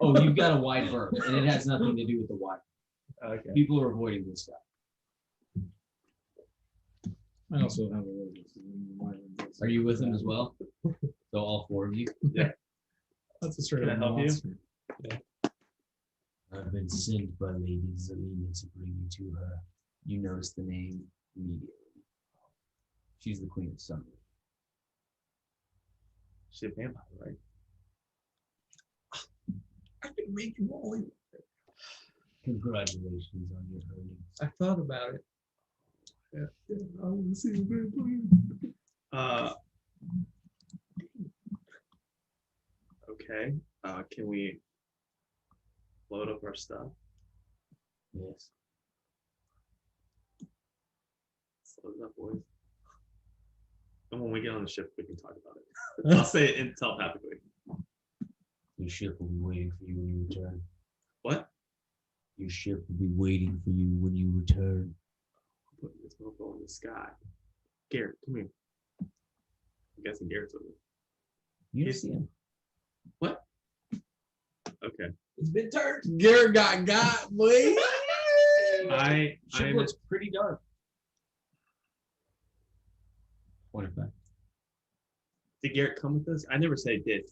Oh, you've got a wide berth, and it has nothing to do with the wide. Okay. People are avoiding this guy. I also have a little. Are you with him as well? So all 4 of you? That's a sort Can of I help you? monster. I've been sent by Lady Zelina to bring you to her. You notice the name immediately. She's the Queen of Summer. She's a vampire, right? I can make you all. Congratulations on your earnings. I thought about it. Yeah, I want to see a vampire. Okay. Can we load up our stuff? Yes. Let's load it up, boys. And when we get on the ship, we can talk about it. I'll say it telepathically. Your ship will be waiting for you when you return. What? Your ship will be waiting for you when you return. I'm putting this mofo in the sky. Garrett, come here. I'm guessing Garrett's over there. You don't see him. What? Okay. It's been turned. Garrett got boy. Ship looks pretty dark. Point of fact. Did Garrett come with us? I never said he did.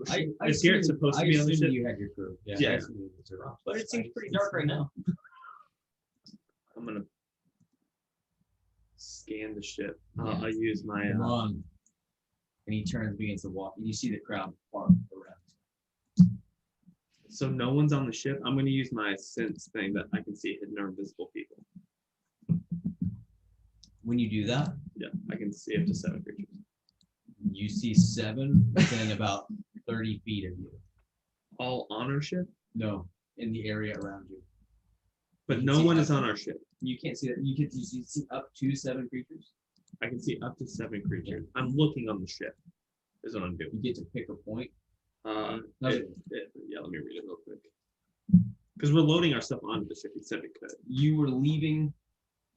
I Is Garrett supposed to be on the ship? You had your crew. Yeah. Yeah. I assumed you was around. But it seems pretty dark right now. I'm gonna scan the ship. Yeah. I'll use my Come on. And he turns, begins to walk, and you see the crowd far around. so no one's on the ship. I'm gonna use my sense thing that I can see hidden or invisible people. When you do that, Yeah, I can see up to 7 creatures. you see 7 within about 30 feet of you. All on our ship, No, in the area around you. but You no see one up- is on our ship. You can't see that. You see up to 7 creatures. I can see up to 7 creatures. I'm looking on the ship. Is what I'm doing. You get to pick a point. Yeah, let me read it real quick. Because we're loading our stuff onto the ship. He said it could. You were leaving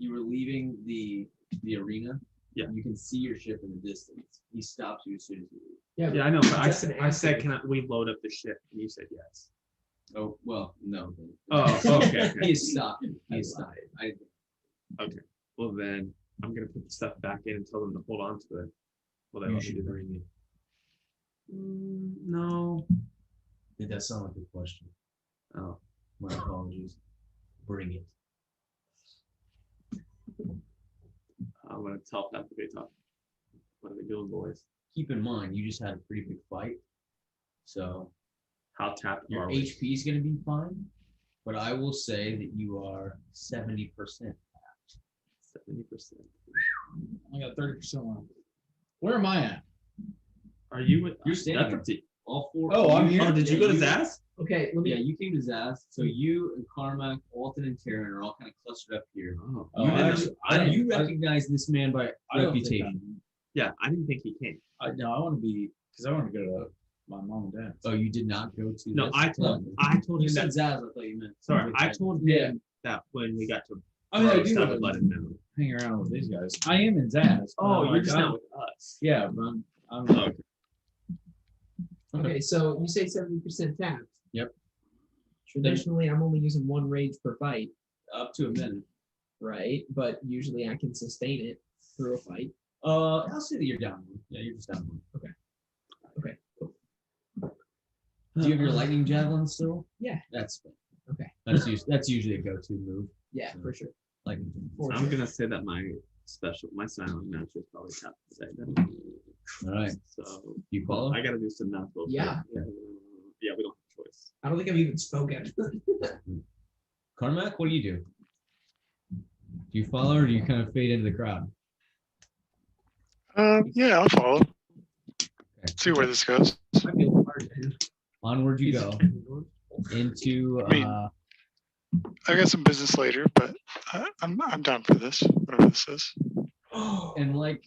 the arena. Yeah. You can see your ship in the distance. He stops you as soon as you leave. Yeah, I know. But Just an I said, answer. can we load up the ship? And you said yes. Oh, well, no. Oh, okay. He stopped. He stopped. Well, then I'm gonna put the stuff back in and tell them to hold on to it. Well, they You let me should do that. bring it. No. Did that sound like a question? Oh. My apologies. Bring it. I'm gonna telepathically talk. What are we doing, boys? Keep in mind, you just had a pretty big fight. So How tapped your are we? HP is going to be fine. But I will say that you are 70%. 70%. I got 30% left. Where am I at? Are you with? You're standing That's up to- All 4. Oh, I'm here. Oh, did you go to Zaz? Okay, let me. Yeah, you came to Zaz. So you and Carmack, all Walton and Taryn are all kind of clustered up here. I You recognize this man by don't think reputation. Yeah, I didn't think he came. I want to be because I want to go to my mom and dad's. Oh, you did not go to No, this? I told You him said that. Zaz, I thought you meant. Sorry, I told him Yeah. that when we got to I mean, I Brost, do I want would let to him know. hang around with these guys. I am in Zaz. but Oh, I'm you're like, just I'm- not with us. Yeah, but I'm Oh, okay. Okay, so you say 70% tapped. Yep. Traditionally, I'm only using 1 rage per fight, Up to a minute. right? But usually I can sustain it through a fight. I'll say that you're down one. Yeah, you're just down one. Okay, cool. Do you have your lightning javelin still? Yeah. That's fine. Okay. That's usually a go-to move. Yeah, for sure. Lightning javelin. For I'm sure. gonna say that my silent match is probably tapped today. Then. All right. So You follow? I gotta do some math. Yeah. Yeah, we don't have a choice. I don't think I've even spoken. Carmack, what do you do? Do you follow or do you kind of fade into the crowd? Yeah, I'll follow. See where this goes. I feel hard, man. Onward you go into I mean- I got some business later, but I'm down for this. Whatever this is. and like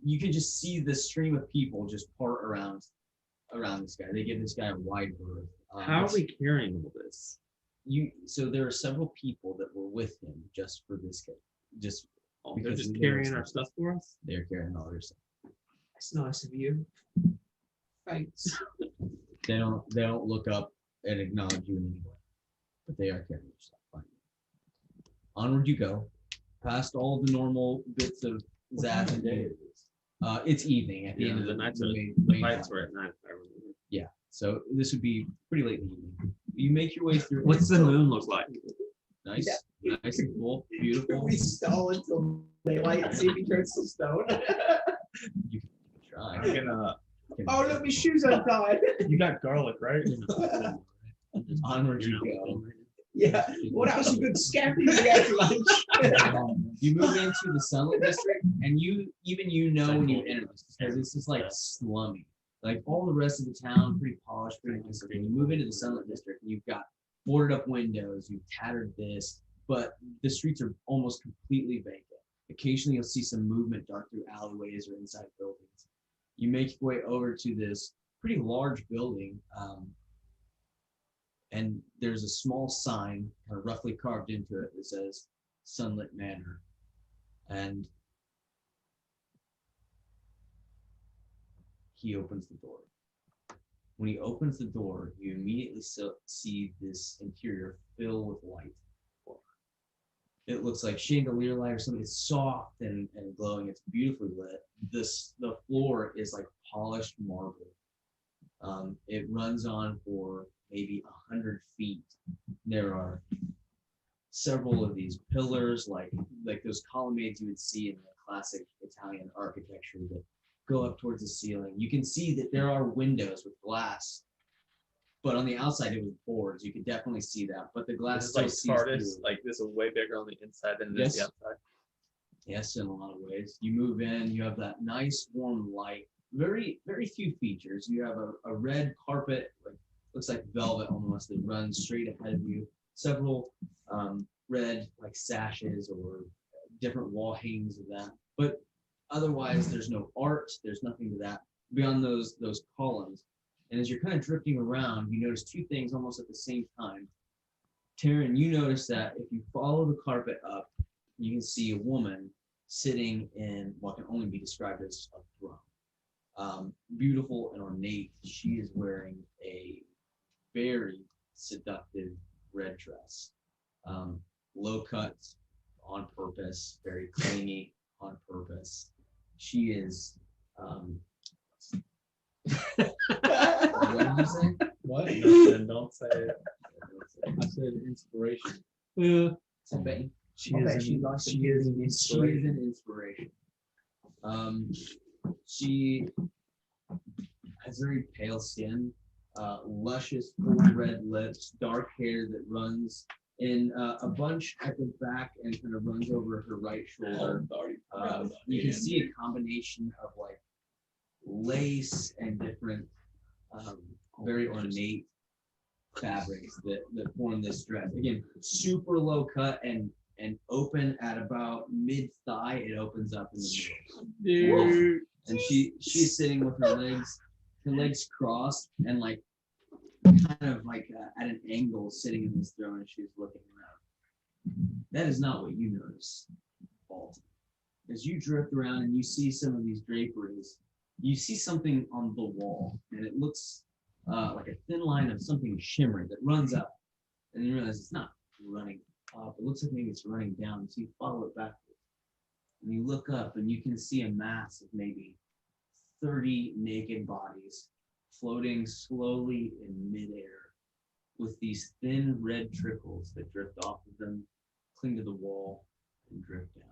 you can just see the stream of people just part around this guy. They give this guy a wide berth. How are we carrying all this? So there are several people that were with him just for this guy. Just Oh, they're because just they carrying were- our stuff for us? They're carrying all their stuff. That's nice of you. Thanks. They don't look up and acknowledge you in any way, but they are carrying your stuff. Fine. Onward you go, past all the normal bits of Zaz and Dave. It's evening at the Yeah, end of the nights are main the fights fight. were at night. I remember. Yeah, so this would be pretty late in the evening. You make your way through. What's the moon look like? Nice, nice and cool, beautiful. We stall until daylight and see if he turns to stone. You can try. I'm gonna. Oh, look, my shoes untied. You got garlic, right? Onward you go. Yeah. What else you good scappy you got for lunch? You move into the Sunlit District, and you know when you enter this because this is like slummy. Like all the rest of the town, pretty polished, pretty nice. And you move into the Sunlit District, and you've got boarded up windows, you've tattered this, but the streets are almost completely vacant. Occasionally, you'll see some movement dark through alleyways or inside buildings. You make your way over to this pretty large building, and there's a small sign kind of roughly carved into it that says Sunlit Manor. And he opens the door. When he opens the door, you immediately see this interior fill with light. It looks like chandelier light or something. It's soft and glowing. It's beautifully lit. The floor is like polished marble. It runs on for maybe 100 feet. There are several of these pillars, like those colonnades you would see in the classic Italian architecture that go up towards the ceiling. You can see that there are windows with glass, but on the outside it was boards. You could definitely see that, but the glass It's still like sees TARDIS. through. Like this is way bigger on the inside than it is the Yes. outside. Yes, in a lot of ways. You move in, you have that nice warm light. Very, very few features. You have a red carpet, like looks like velvet almost, that runs straight ahead of you. Several red like sashes or different wall hangings of that. But otherwise, there's no art. There's nothing to that beyond those columns. And as you're kind of drifting around, you notice two things almost at the same time. Taryn, you notice that if you follow the carpet up, you can see a woman sitting in what can only be described as a throne. Beautiful and ornate. She is wearing a very seductive red dress. Low cut on purpose, very clingy on purpose. She is what did you say? What? Nothing, don't say it. I said inspiration. Something. She Okay, is she an, likes to she give is you an, she is an inspiration. She has very pale skin, luscious full red lips, dark hair that runs in a bunch at the back and kind of runs over her right shoulder. You can see a combination of like lace and different very ornate fabrics that form this dress. Again, super low cut and open at about mid thigh. It opens up in the middle. Dude. And she's sitting with her legs crossed and like kind of like at an angle, sitting in this throne, and she's looking around. That is not what you notice, Walt. As you drift around and you see some of these draperies, you see something on the wall, and it looks like a thin line of something shimmering that runs up, and you realize it's not running up. It looks like maybe it's running down, so you follow it backwards. And you look up, and you can see a mass of maybe 30 naked bodies floating slowly in midair with these thin red trickles that drift off of them, cling to the wall, and drift down.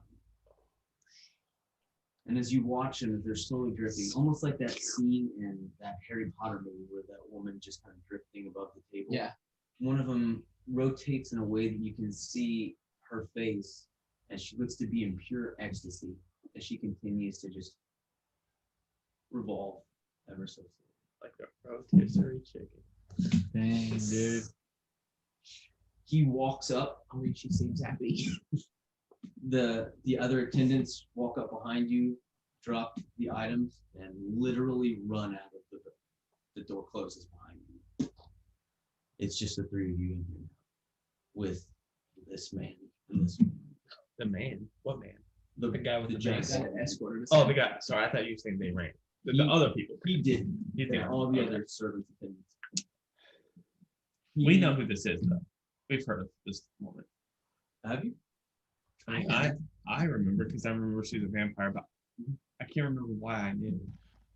And as you watch them, they're slowly drifting, almost like that scene in that Harry Potter movie where that woman just kind of drifting above the table. Yeah. One of them rotates in a way that you can see her face, and she looks to be in pure ecstasy as she continues to just revolve ever so slowly. Like a rotisserie chicken. Dang, dude. He walks up. I mean, she seems happy. The other attendants walk up behind you, drop the items, and literally run out of the door closes behind you. It's just the three of you in here with this man and this woman. The man? What man? The guy with the giant giant guy. Escorted us. Oh, the guy. Sorry, I thought you were saying they ran. The other people. He didn't. He And didn't. all the Okay. other servants attendants. We know who this is, though. We've heard of this woman. Have you? I remember because I remember she was a vampire, but I can't remember why I knew.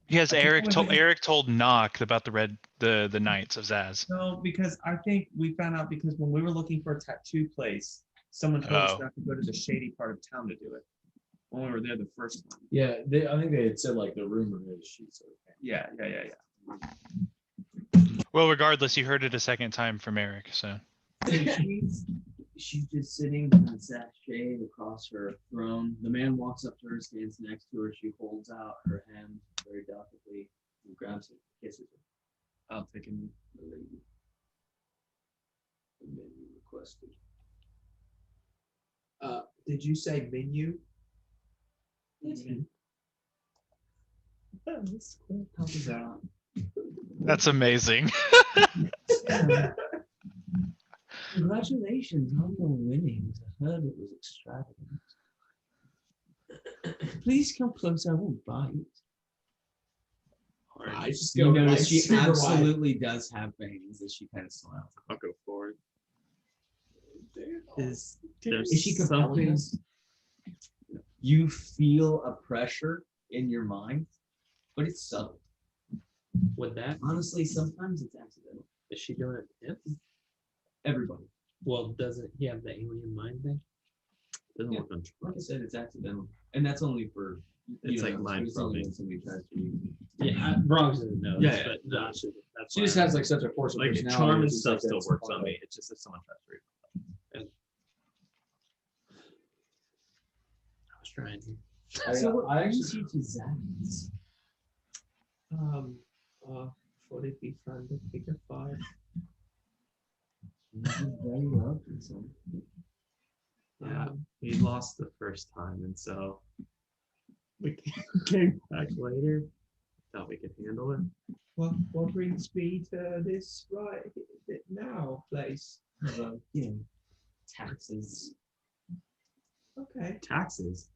Because I think Eric it told Nock about the Knights of Zaz. No, because I think we found out because when we were looking for a tattoo place, someone told us not to go to the shady part of town to do it. When we were there the first time. Yeah, I think they had said like the rumor is she's okay. Yeah. Well, regardless, you heard it a second time from Eric, so. She's just sitting in a sachet across her throne. The man walks up to her, stands next to her. She holds out her hand very delicately and grabs it, kisses her. I'll take him. The lady. The menu requested. Did you say menu? Comes out. That's amazing. Congratulations on your winnings. I heard it was extravagant. Please come closer. I won't bite. I just You go notice like she super wide. absolutely does have bangs as she kind of smiles. I'll go forward. Is she compelling? You feel a pressure in your mind, but it's subtle. Would that? Honestly, sometimes it's accidental. Is she doing it to him? Everybody. Well, doesn't he have the alien mind thing? Doesn't work on Like I said, it's accidental, and that's only for. It's like mind it's only probing. when somebody tries to use it. Yeah, Bronx doesn't know. Yeah, this, yeah. but no, that's She why just I- has like such a force of Like personality. charm and it's just, stuff like, still that's works part on of me. it. It's just if someone tries to read. I was trying to. So what I brings actually you to Zach's? Thought it'd be fun to figure 5. You did very well, son. Yeah, we lost the first time, and so we came back later. Thought we could handle it. what brings me to this right now place? Taxes. Okay. Taxes.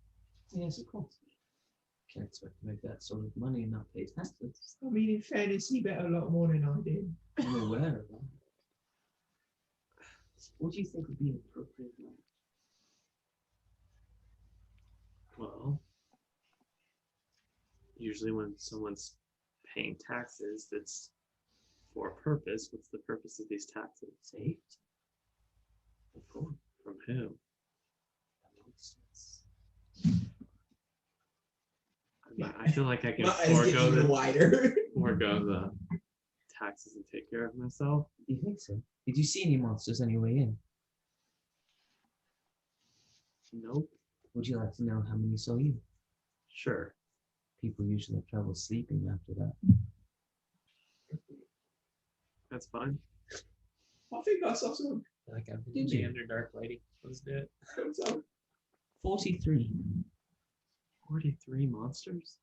Yes, of course. Can't expect to make that sort of money and not pay taxes. I mean, in fairness, he bet a lot more than I did. I'm aware of that. What do you think would be an appropriate amount? Well, usually when someone's paying taxes, that's for a purpose. What's the purpose of these taxes? Saved? Of course. From who? That makes sense. I mean, I feel like I can My eyes get forego even the wider. taxes and take care of myself. Do you think so? Did you see any monsters on your way in? Nope. Would you like to know how many saw you? Sure. People usually have trouble sleeping after that. That's fine. I think I saw some. Like I've Did the you? Underdark lady. Let's do it. 43. 43 monsters?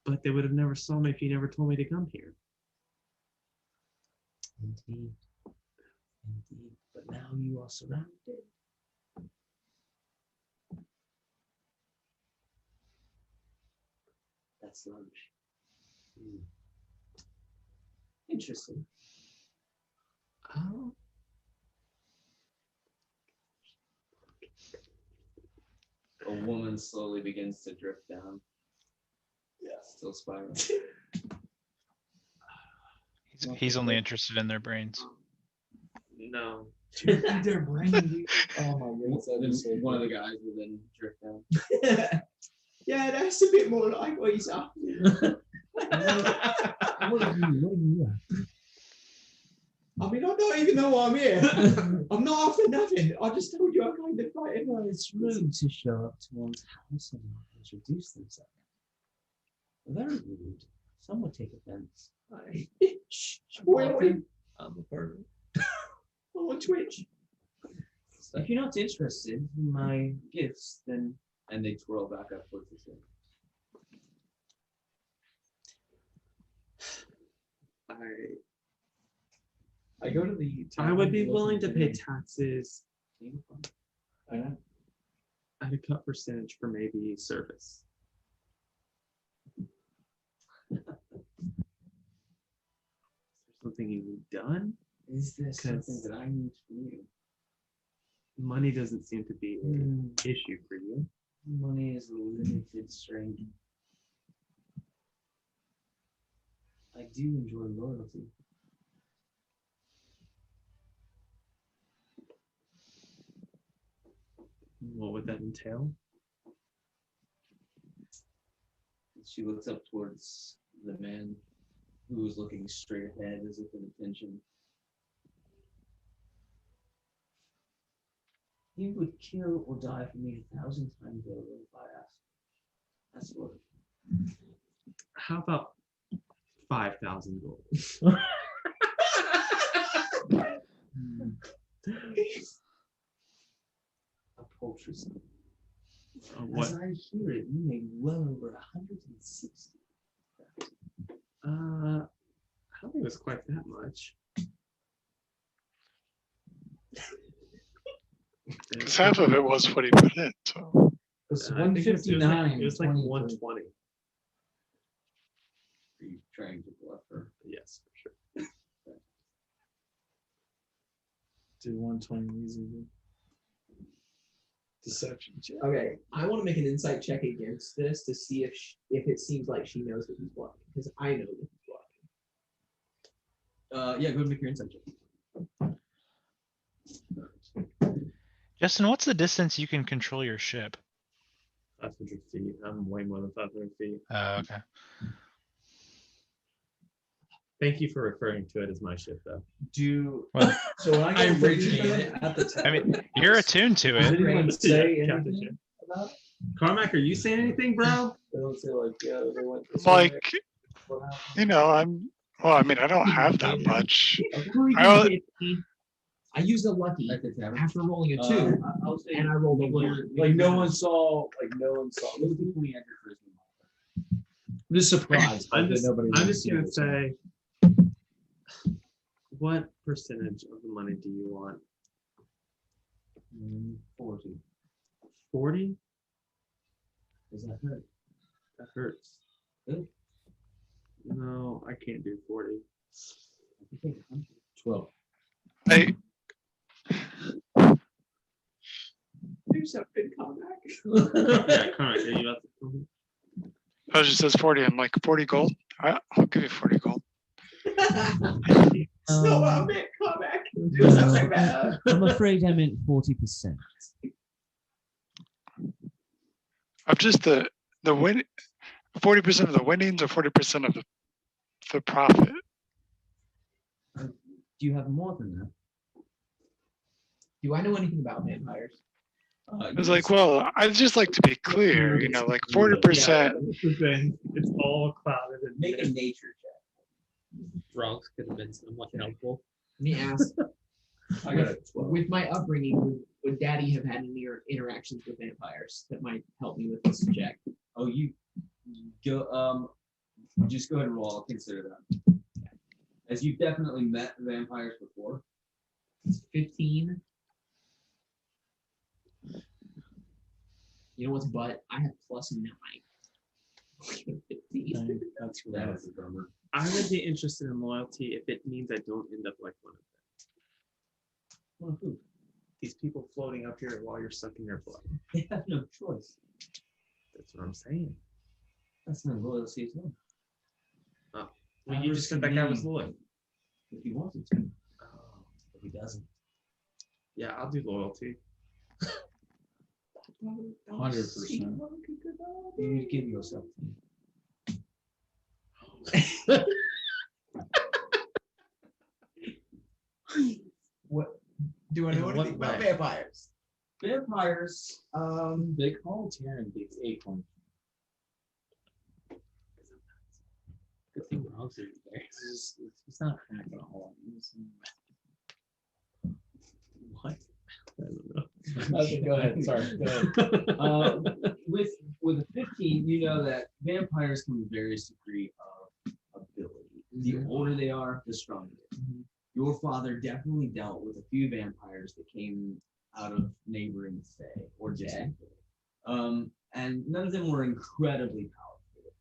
But they would have never saw me if you never told me to come here. Indeed. Indeed. But now you are surrounded. That's lunch. Hmm. Interesting. Oh. A woman slowly begins to drift down. Yeah. Still spiraling. He's only interested in their brains. No. Their brain. Oh my god. One of the guys will then drift down. Yeah, that's a bit more like what he's after. What are you after? I mean, I don't even know why I'm here. I'm not after nothing. I just told you I'm going to fight him. Well, it's rude to show up to one's house and not introduce themselves. Very rude. Some would take offense. Shh. Wait. I'm a pervert. I'm on Twitch. If you're not interested in my gifts, then and they twirl back up towards the ceiling. I go to the. I would be willing to pay taxes at a cut percentage for maybe service. Is there something you need done? Is there something that I need from you? Money doesn't seem to be an issue for you. Money is a limited stranger. I do enjoy loyalty. What would that entail? She looks up towards the man who is looking straight ahead as if in attention. You would kill or die for me 1,000 times over if I asked. That's what. How about 5,000 gold? A paltry sum. What? As I hear it, you made well over 160. I don't think it was quite that much. Because half of it was what he put in. So It's I think it was like 159. 120. Are you trying to bluff her? Yes, for sure. Do 120 easy. Deception check. Okay, I want to make an insight check against this to see if it seems like she knows that he's blocking, because I know that he's blocking. Yeah, go ahead and make your insight check. Justin, what's the distance you can control your ship? 500 feet. I'm way more than 500 feet. Oh, okay. Thank you for referring to it as my ship, though. Well, So when I get appreciate rated it. at the time, I mean, you're attuned to did it. anyone say Yeah, Captain anything Ship. about it? Carmack, are you saying anything, bro? They don't say like, yeah, they went this like, way. What happened? you know, I mean, I don't have that much. I used a lucky after rolling a 2, I'll say and I rolled a 1. Like no one saw. I'm just surprised. I'm that just, nobody I'm wants just to gonna do this. say, what percentage of the money do you want? 40. 40? Does that hurt? That hurts. Really? No, I can't do 40. I think 100. 12. I, Do something, Carmack. Yeah, Carmack, are you up? I just says 40. I'm like 40 gold. I'll give you 40 gold. It's not what I meant, Carmack. Do something better. I'm afraid I meant 40%. I'm just the win. 40% of the winnings or 40% of the profit. Do you have more than that? Do I know anything about vampires? I was like, well, I'd just like to be clear, you know, like 40%. That's the thing. It's all clouded and Make a nature check. Bronx could have been somewhat helpful. Let me ask. I got it. With my upbringing, would Daddy have had any interactions with vampires that might help me with this check? Oh, you go. Just go ahead and roll. I'll consider that. As you've definitely met vampires before. It's 15. You know what's but? I have +9. 15. That's That's a bummer. I would be interested in loyalty if it means I don't end up like one of them. Well, who? These people floating up here while you're sucking their blood. They have no choice. That's what I'm saying. That's not loyalty at all. Well, you just said that guy was loyal. If he wanted to. Oh, If he doesn't. yeah, I'll do loyalty. 100%. You need to give yourself. What? Do I know In anything what about way? vampires? Vampires, They call Taryn the acorn. Good thing Rob's in there. It's not hacking a hole. What? I don't know. Okay, go ahead. Sorry. Go ahead. with a 15, you know that vampires come with various degree of ability. The older they are, the stronger they are. Your father definitely dealt with a few vampires that came out of neighboring Fae or distant Fae. And none of them were incredibly powerful.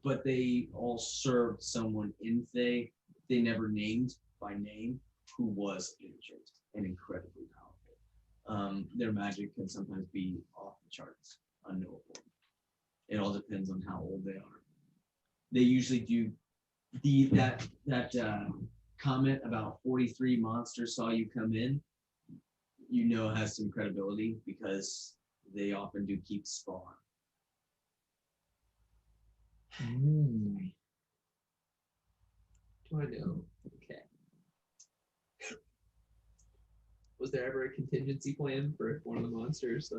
But they all served someone in Fae they never named by name who was ancient and incredibly powerful. Their magic can sometimes be off the charts, unknowable. It all depends on how old they are. They usually do that comment about 43 monsters saw you come in, you know, has some credibility because they often do keep spawn. Do I know? Okay. Was there ever a contingency plan for if one of the monsters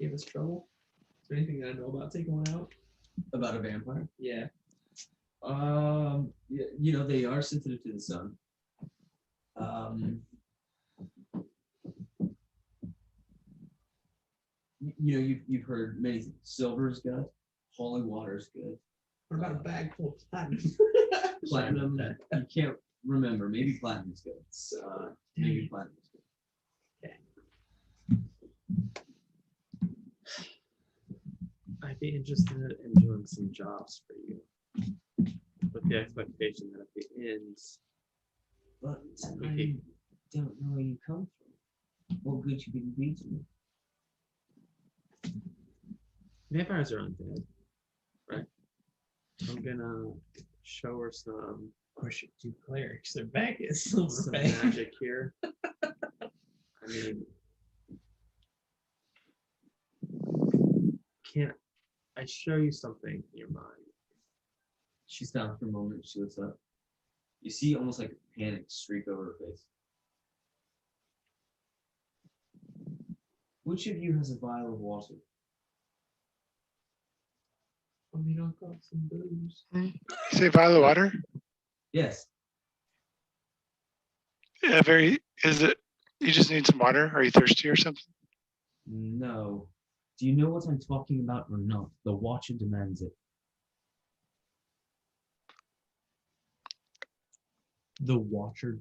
gave us trouble? Is there anything that I know about taking one out? About a vampire? Yeah. You know, they are sensitive to the sun. You know, you've heard many things. Silver is good. Holy water is good. What about a bag full of platinum? Platinum, you can't remember. Maybe platinum is good. Maybe platinum is good. I'd be interested in doing some jobs for you, with the expectation that at the end, But I Okay. don't know where you come from. What good you can be to me? vampires are undead, right? I'm gonna show her some Of course, you do clerics. Their back is some silver. magic here. I mean, can't I show you something in your mind? She stopped for a moment. She looks up. You see almost like a panic streak over her face. Which of you has a vial of water? I mean, I've got some booze. You say vial of water? Yes. Yeah, is it, you just need some water? Are you thirsty or something? No. Do you know what I'm talking about or not? The Watcher demands it. The Watcher.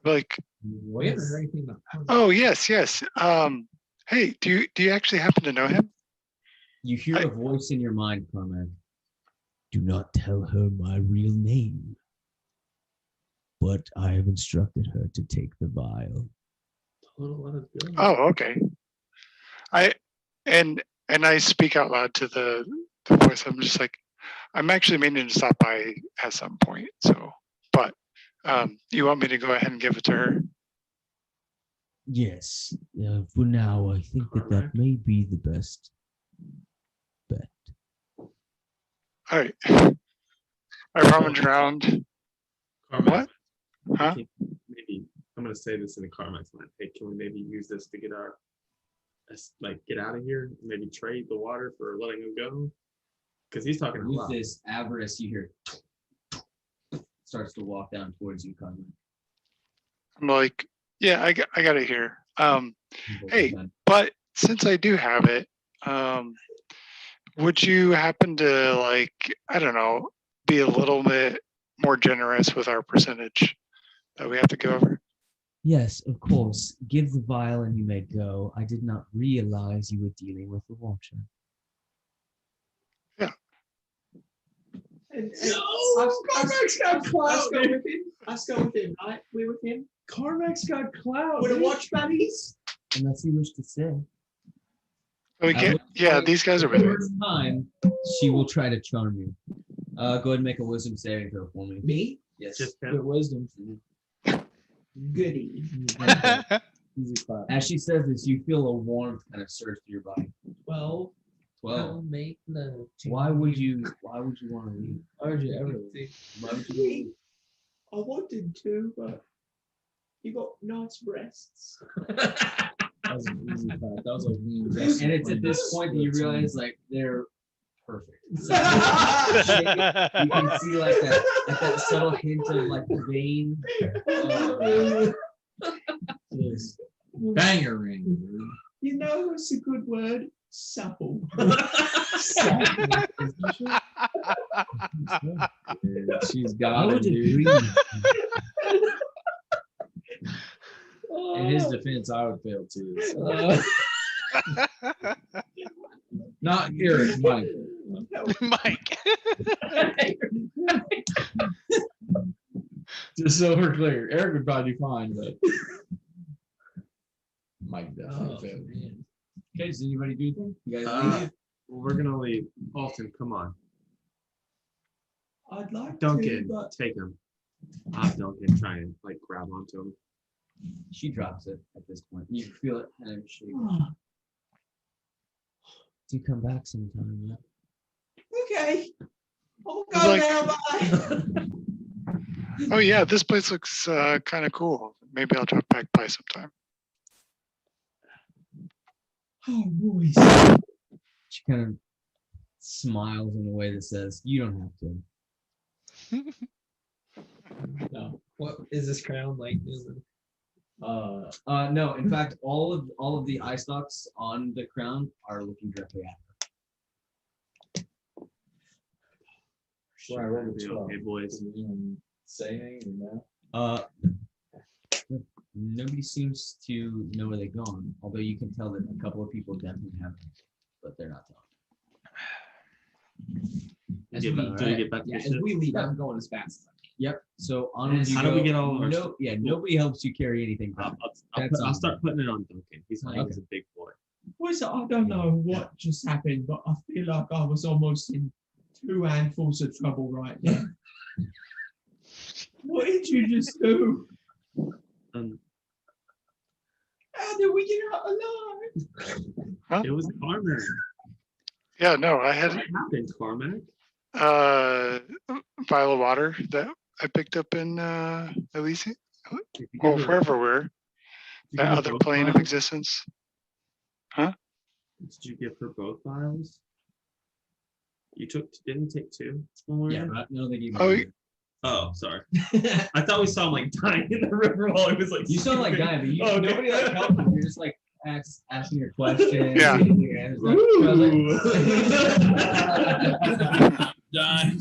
Like, We haven't heard anything about oh, yes. Hey, do you actually happen to know him? You hear a voice in your mind, Carmack. Do not tell her my real name. But I have instructed her to take the vial. Oh, okay. And I speak out loud to the voice. I'm just like, I'm actually meaning to stop by at some point. So, but you want me to go ahead and give it to her? Yes. For now, I think that may be the best bet. All right. I rummage around. Carmack, What? Huh? maybe I'm gonna say this in the Carmack's mind. Hey, can we maybe use this to get get out of here? Maybe trade the water for letting him go? Because he's talking a With lot. this avarice, you hear starts to walk down towards you, Carmen. I'm like, yeah, I got it here. Hey, Okay. but since I do have it, would you happen to like, I don't know, be a little bit more generous with our percentage that we have to go over? Yes, of course. Give the vial and you may go. I did not realize you were dealing with the Watcher. And Carmack's got clout. Let's go with him. Let's go with him. Right? We're with him. Carmack's got clout. We're the dude. watch buddies. Unless you wish to say. We At can't. which Yeah, point, these guys are for with the me. first time, she will try to charm you. Go ahead and make a wisdom saving throw for me. Me? Yes. Just Good wisdom. Goody. Easy clap. As she says this, you feel a warmth kind of surge through your body. 12. 12. Make love to Why would you want to leave? Why would you ever Why would you leave? I wanted to, but you got nice breasts. That was an easy clap. That was like me. And it's at this point that you realize like they're perfect. So you can see like that subtle hint of like the vein. Just banger ring. Dude. You know what's a good word? Supple. Dude, she's I got it, would dude. agree. In his defense, I would fail too. So. Not Eric, Mike. Mike. Just so we're clear, Eric would probably do fine, but Mike definitely failed. Okay, does anybody do anything? You guys leave? We're gonna leave. Alton, come on. I'd like Duncan, to, but take him. Duncan, try and like grab onto him. She drops it at this point. You feel it kind of shake. Do come back sometime? Yeah. okay. I'll It's go like- now, bye. Oh yeah, this place looks kind of cool. Maybe I'll drop back by sometime. Oh, boys. She kind of smiles in a way that says, "You don't have to." No. What is this crown like? No. In fact, all of the eye stalks on the crown are looking directly at her. Sure, I rolled a Be 12. okay, boys. Did anyone say anything or Nobody seems to know where they've gone. Although you can tell that a couple of people definitely have, but they're not telling. As Get we, back- do we get back to yeah, the as ship? we leave, I'm going as fast as I can. Yep. So onwards you How do we go. get all of our No, stuff? yeah, nobody helps you carry anything back. I'll start putting it on Duncan. He's like Okay. he's a big boy. Boys, I don't know what just happened, but I feel like I was almost in 2 handfuls of trouble right now. What did you just do? Um, How did we get out alive? It was Carmack. Yeah, no, I had What happened, Carmack? a vial of water that I picked up in Elysium, Did you or give her- wherever we're, did you that give her other both plane of vials? existence. Did you give her both vials? You didn't you take 2? when we were Yeah, there? but no, they gave you. Oh, either. Oh, sorry. I thought we saw him like dying in the river while it was like. You sound like sleeping. guy, but you, Oh, nobody like helped him. You're just like asking your questions. Yeah. Done.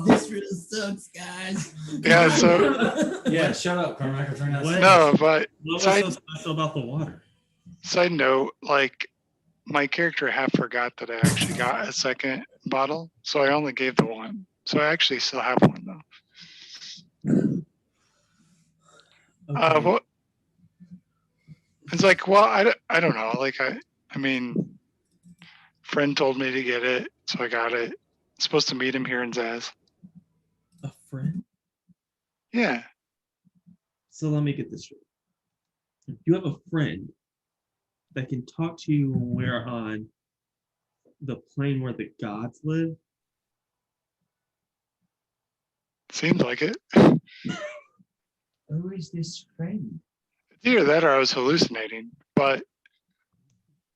This really sucks, guys. Yeah, so Yeah, shut up, Carmack. I'm trying to. What? no, but What was Side- so special about the water? side note, like my character half forgot that I actually got a second bottle, so I only gave the one. So I actually still have one though. What? It's like, well, I don't know. Like I mean, friend told me to get it, so I got it. Supposed to meet him here in Zaz. A friend? Yeah. So let me get this straight. You have a friend that can talk to you when we're on the plane where the gods live. Seems like it. Who is this friend? Either that or I was hallucinating, but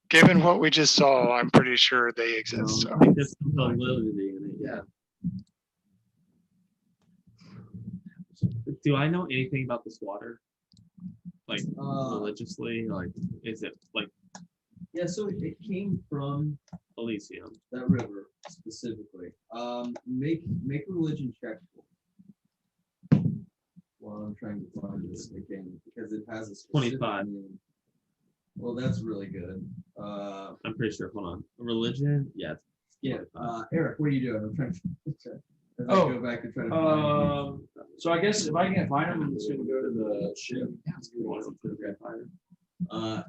given what we just saw, I'm pretty sure they exist. So. I think there's some validity in it. Yeah. Do I know anything about this water? Like Uh, religiously, like is it like yeah, so it came from Elysium? that river specifically. Make a religion check while I'm trying to find this again because it has a specific 25. name. Well, that's really good. I'm pretty sure. Hold on. Religion? Yeah. Yeah. Eric, what are you doing? I'm trying to as I Oh, go back and try to find So I guess if I can't find him, I'm just gonna go to the ship.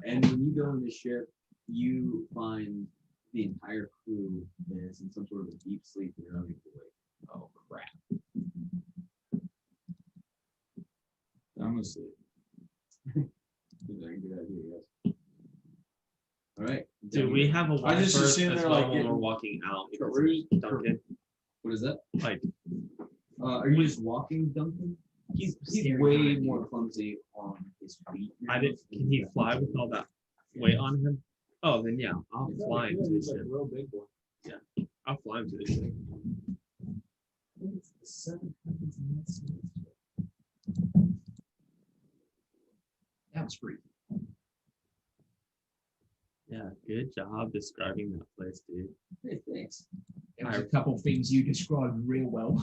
and when you go in the ship, you find the entire crew is in some sort of a deep sleep and they're unable to wake. Oh crap! I'm gonna sleep. Seems like a good idea, yes. All right. Do we have a I water just burst assume as they're, well like, when we're getting walking out? Because perused? Duncan, What is that? like, Are you just walking, Duncan? He's Staring way behind you. more clumsy on his feet. I didn't. Can he fly with all that weight on him? Oh, then yeah, I'll fly into the ship. Real big boy. Yeah, I'll fly into the ship. It's the 7 seconds in that series. That was free. Yeah, good job describing that place, dude. Hey, thanks. There was a couple things you described real well.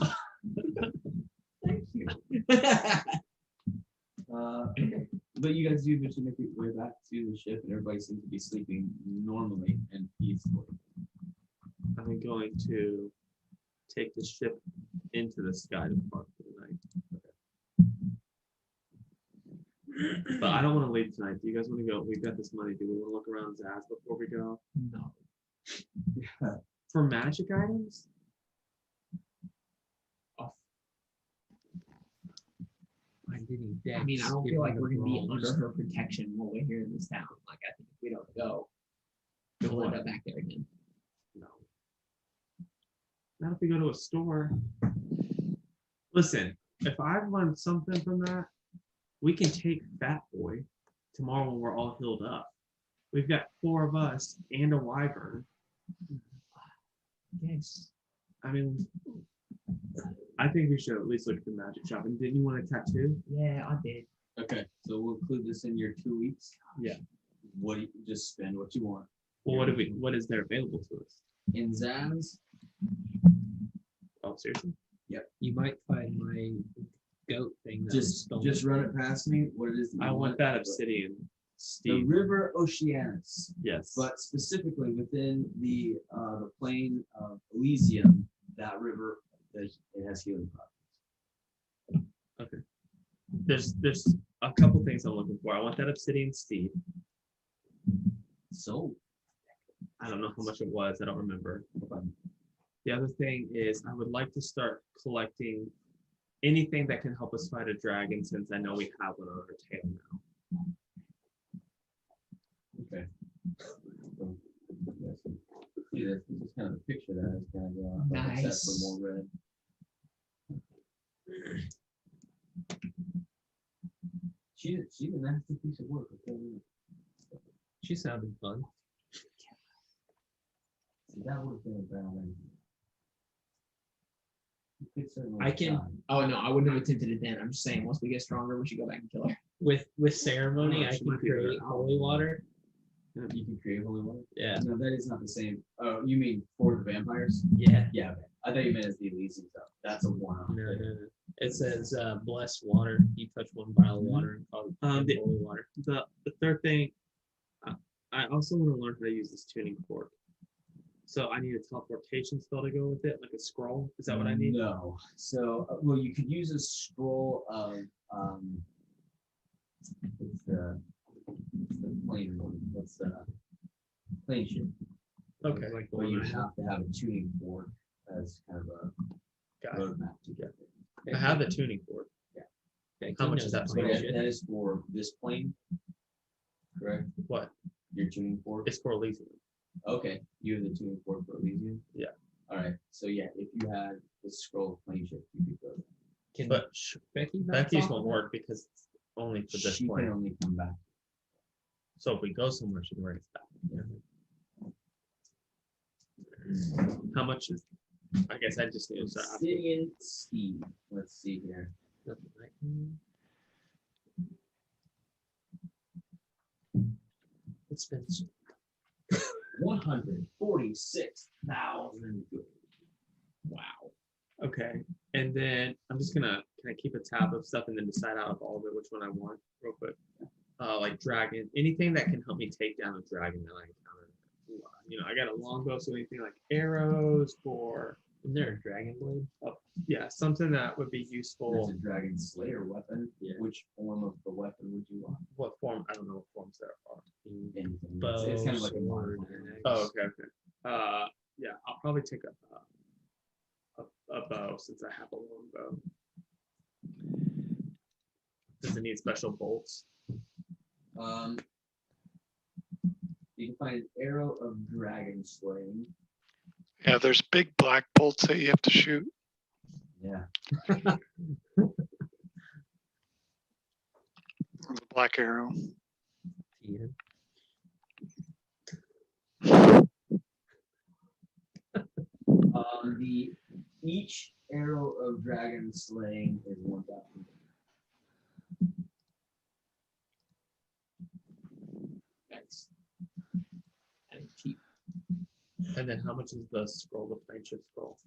Thank you. Okay. But you guys do eventually make your way back to the ship, and everybody seems to be sleeping normally and peacefully. I'm going to take the ship into the sky to park for the night. But I don't want to leave tonight. Do you guys want to go? We've got this money. Do we want to look around Zaz before we go? No. For magic items? I mean, I don't feel like we're gonna be under her protection while we're here in this town. Like, I think if we don't go, we'll end up back there again. No. Not if we go to a store. Listen, if I've learned something from that, we can take Fat Boy tomorrow when we're all healed up. We've got 4 of us and a wyvern. Yes. I mean, I think we should at least look at the magic shop. And didn't you want a tattoo? Yeah, I did. Okay, so we'll include this in your 2 weeks. Yeah. What do you just spend what you want? Well, what is there available to us? In Zaz, Oh, seriously? You might find my goat thing. That was stolen. just run it past me. What it is? That you I want that obsidian. The Steve. river Oceanus, Yes. but specifically within the plain of Elysium, that river, it has healing properties. There's a couple things I'm looking for. I want that obsidian Steve. So, I don't know how much it was. I don't remember. The other thing is I would like to start collecting anything that can help us fight a dragon since I know we have one on our tail now. okay. See, that's just kind of a picture that is kind of like a set for more red. She's a nasty piece of work. Okay? She sounded fun. See, that would have been a bad idea. You could certainly I can- try. Oh no, I wouldn't have attempted it then. I'm just saying, once we get stronger, we should go back and kill her. With ceremony, Oh, I she can might be create better. holy water. You can create holy water. Yeah. No, that is not the same. Oh, you mean for the vampires? Yeah. Yeah, okay. I thought you meant as the Elysium stuff. That's a one-off. No. It says blessed water. You touch one vial of water and call it the- holy water. The third thing, I also want to learn how to use this tuning fork. So I need a teleportation spell to go with it, like a scroll. Is that what I need? No. So, well, you could use a scroll of it's the plane one. What's the plane ship? Okay. Like Where you have to have a tuning fork as kind of a Got it. roadmap to get there. I have the tuning fork. How much is that So for? that is for this plane, correct? What? Your tuning fork. It's for Elysium. Okay, you have the tuning fork for Elysium? Yeah. All right, so yeah, if you had the scroll of plane shift, you could go Can But Becky bounce Becky's off won't of work because it's only for there. this She can point. only come back. So if we go somewhere, she can bring us back. How much is? I guess I just need to start. Obsidian Steve. Let's see here. Nothing like it's been 146,000 gold. wow. Okay. And then I'm just gonna can I keep a tab of stuff and then decide out of all of it which one I want real quick. Like dragon, anything that can help me take down a dragon that I encounter. You know, I got a longbow, so anything like arrows or Is there a dragon blade? yeah, something that would be There's useful. a dragon slayer weapon. Yeah. Which form of the weapon would you want? What form? I don't know what forms there are. Anything. Bow, It's kind of like a sword, modifier. Oh, okay. Yeah, I'll probably take a bow since I have a longbow. Does it need special bolts? You can find an arrow of dragon slaying. Yeah, there's big black bolts that you have to shoot. Yeah. The black arrow. Each arrow of dragon slaying is 1,000. Nice. And keep. And then how much is the scroll, the friendship scroll?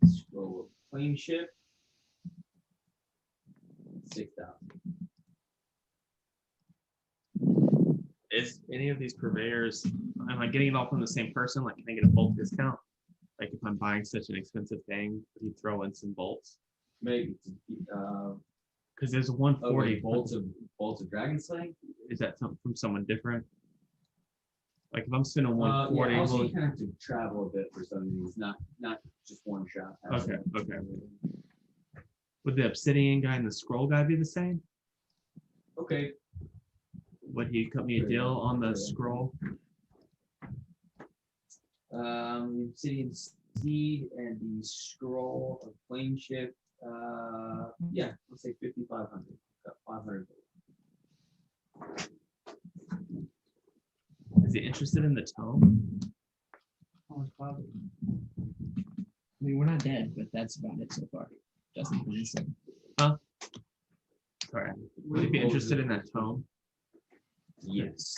Scroll of plainship. 6,000. Is any of these purveyors, am I getting it all from the same person? Like, can I get a bulk discount? Like, if I'm buying such an expensive thing, you throw in some bolts? Maybe. Because there's 140 bolts of dragon slaying. Is that something from someone different? Like, if I'm spending 140, Yeah, also will- you kind of have to travel a bit for some of these, not just one shot. okay. Would the obsidian guy and the scroll guy be the same? Okay. Would he cut me a deal on the scroll? Obsidian seed and the scroll of plainship. Yeah, let's say 5,500. Got 500. Is he interested in the tome? I mean, we're not dead, but that's about it so far. Doesn't mean so. Sorry. Would he be interested in that tome? Yes.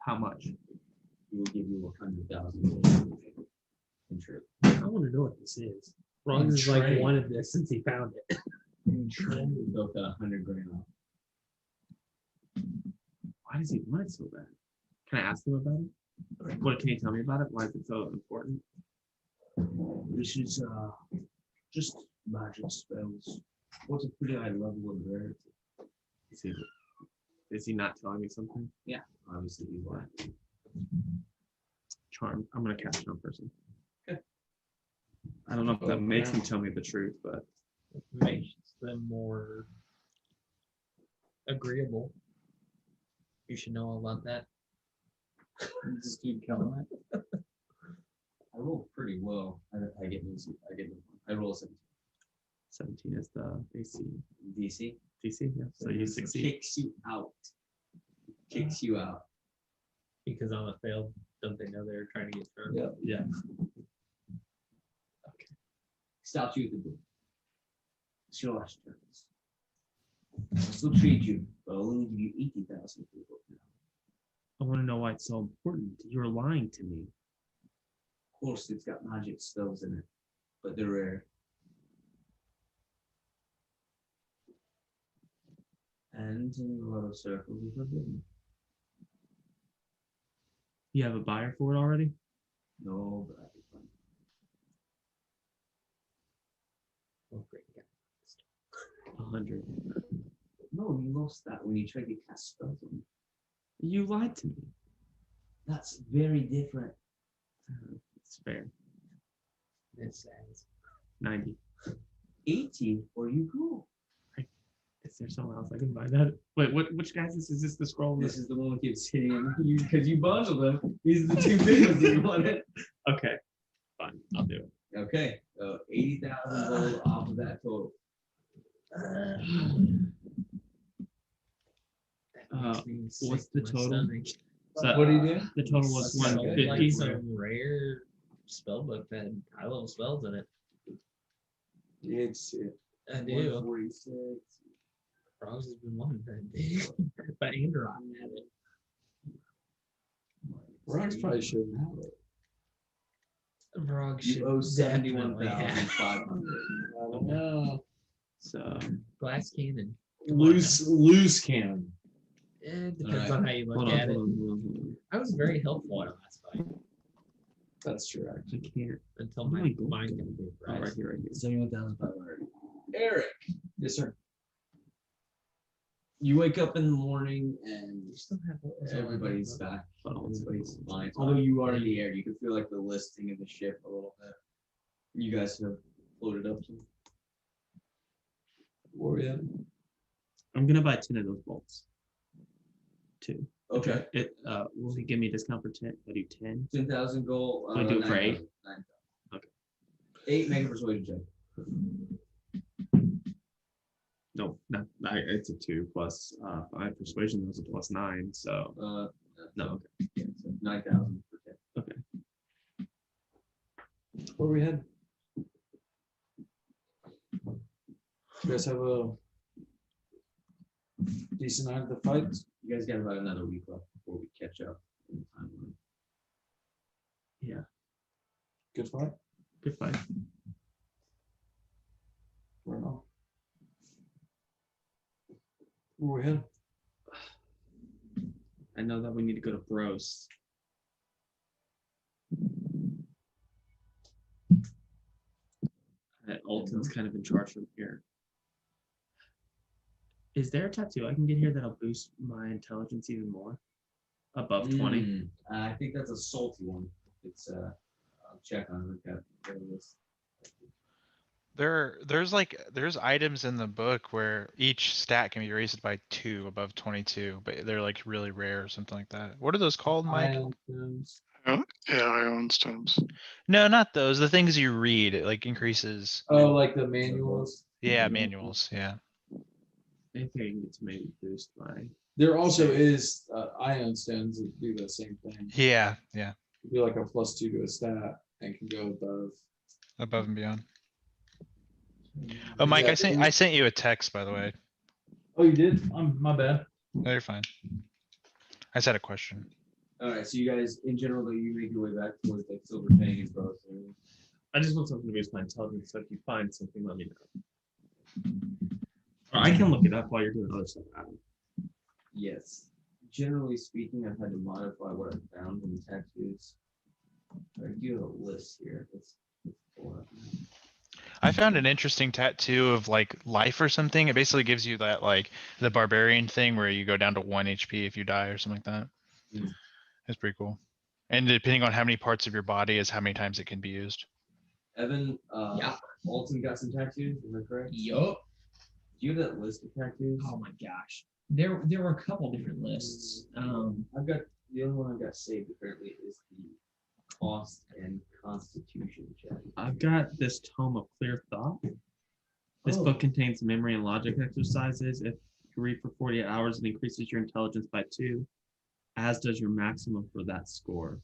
How much? He will give you 100,000 in trade. I want to know what this is. Ron has like Trade. wanted this since he found it. Built 100 grand off. Why does he want it so bad? Can I ask him about it? What can you tell me about it? Why is it so important? This is just magic spells. What's a pretty high level of rarity? Is he not telling me something? Yeah, obviously he's lying. Charm. I'm gonna cast charm person. Okay. I don't know if that makes him tell me the truth, but Makes them more agreeable. You should know all about that. Just keep killing it. I roll pretty well. I roll 17. 17 is the AC. DC. DC, yeah. So you succeed. Kicks you out. Kicks you out. Because I'm a failed, don't they know they're trying to get turned? Yep. Yeah. Stops you at the door. It's your last turns. I'll still trade you, but I'll only give you 80,000 for the book now. I want to know why it's so important. You're lying to me. Of course, it's got magic spells in it, but they're rare. And in a lot of circles, are forbidden. You have a buyer for it already? No, but I can find it. Oh, great. Yeah. 100. No, you lost that when you tried to cast spells on me. You lied to me. That's very different. It's fair. It's sad. 90. 80 or you go. Is there someone else I can buy that? Wait, which guy is this? Is this the scroll? This is the one that keeps hitting you because you bundled them. These are the two big ones that you wanted. Okay. Fine. I'll do it. Okay, so 80,000 gold off of that total. What's the total? So What do you do? the total was So, 150. like some rare spell book that had high level spells in it. It's I do. 146. Frogs has been one thing. But Andron had it. Rocks probably shouldn't have it. Frog You should owe definitely have. 71,500. I don't know. So glass cannon. Loose cannon. It depends Alright. on how you look at it. I was very helpful in last fight That's true. Actually. I can't until my mind got big, Oh, right here, right here. 71,500. Eric, Yes, sir. you wake up in the morning and You still have everybody's back. Everybody's fine. Oh. Although you are in the air, you can feel like the listing of the ship a little bit. You guys have floated up to. Where we at? I'm gonna buy 10 of those bolts. 2. Okay. Will he give me a discount for 10? I do 10. 10,000 gold. We do it for 9,000. 8? 9,000. Okay. 8 mega persuasion check. No, it's a 2 plus 5 persuasion. That's a plus 9. So no. Okay. Yeah, so 9,000 for 10. Okay. Where we head? You guys have a decent night of the fights? You guys got about another week left before we catch up in the timeline. Yeah. Good fight. Good fight. Right on. Where we head? I know that we need to go to Brost. Alton's kind of in charge from here. Is there a tattoo I can get here that'll boost my intelligence even more? Above 20? I think that's a salty one. It's I'll check on it. There's items in the book where each stat can be raised by 2 above 22, but they're like really rare or something like that. What are those called, Mike? Yeah, ion stones. No, not those. The things you read, it like increases. Oh, like the manuals. Yeah, manuals. Yeah. Anything I can get to maybe boost my. There also is ion stones that do the same thing. Yeah, yeah. Do like a +2 to a stat and can go Above and beyond. Oh, Mike, Yeah. I sent you a text, by the way. Oh, you did? My bad. No, you're fine. I just had a question. All right, so you guys, in general, though, you make your way back towards like Silver Fang and Brost. I just want something to boost my intelligence. So if you find something, let me know. Or I can look it up while you're doing other stuff. Yes. Generally speaking, I've had to modify what I found in the tattoos. I do have a list here. Let's pull it up. I found an interesting tattoo of like life or something. It basically gives you that like the barbarian thing where you go down to 1 HP if you die or something like that. Mm. It's pretty cool. And depending on how many parts of your body is how many times it can be used. Evan, Yeah. Alton got some tattoos, am I correct? Yup. Do you have that list of tattoos? Oh my gosh. There were a couple different lists. I've got the only one I've got saved apparently is the cost and constitution check. I've got this tome of clear thought. This book contains memory and logic exercises. If you read for 48 hours, it increases your intelligence by 2, as does your maximum for that score.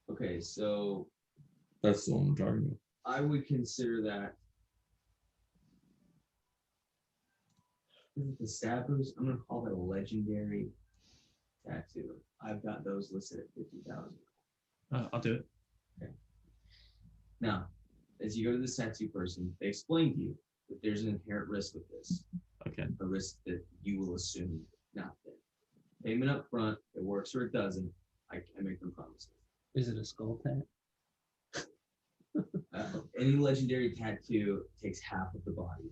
Okay, so That's the one I'm talking about. I would consider that the stabbers. I'm gonna call that a legendary tattoo. I've got those listed at 50,000. I'll do it. Now, as you go to this tattoo person, they explain to you that there's an inherent risk with this, Okay. a risk that you will assume not there. Payment up front, it works or it doesn't. I make them promises. Is it a skull tat? Any legendary tattoo takes half of the body.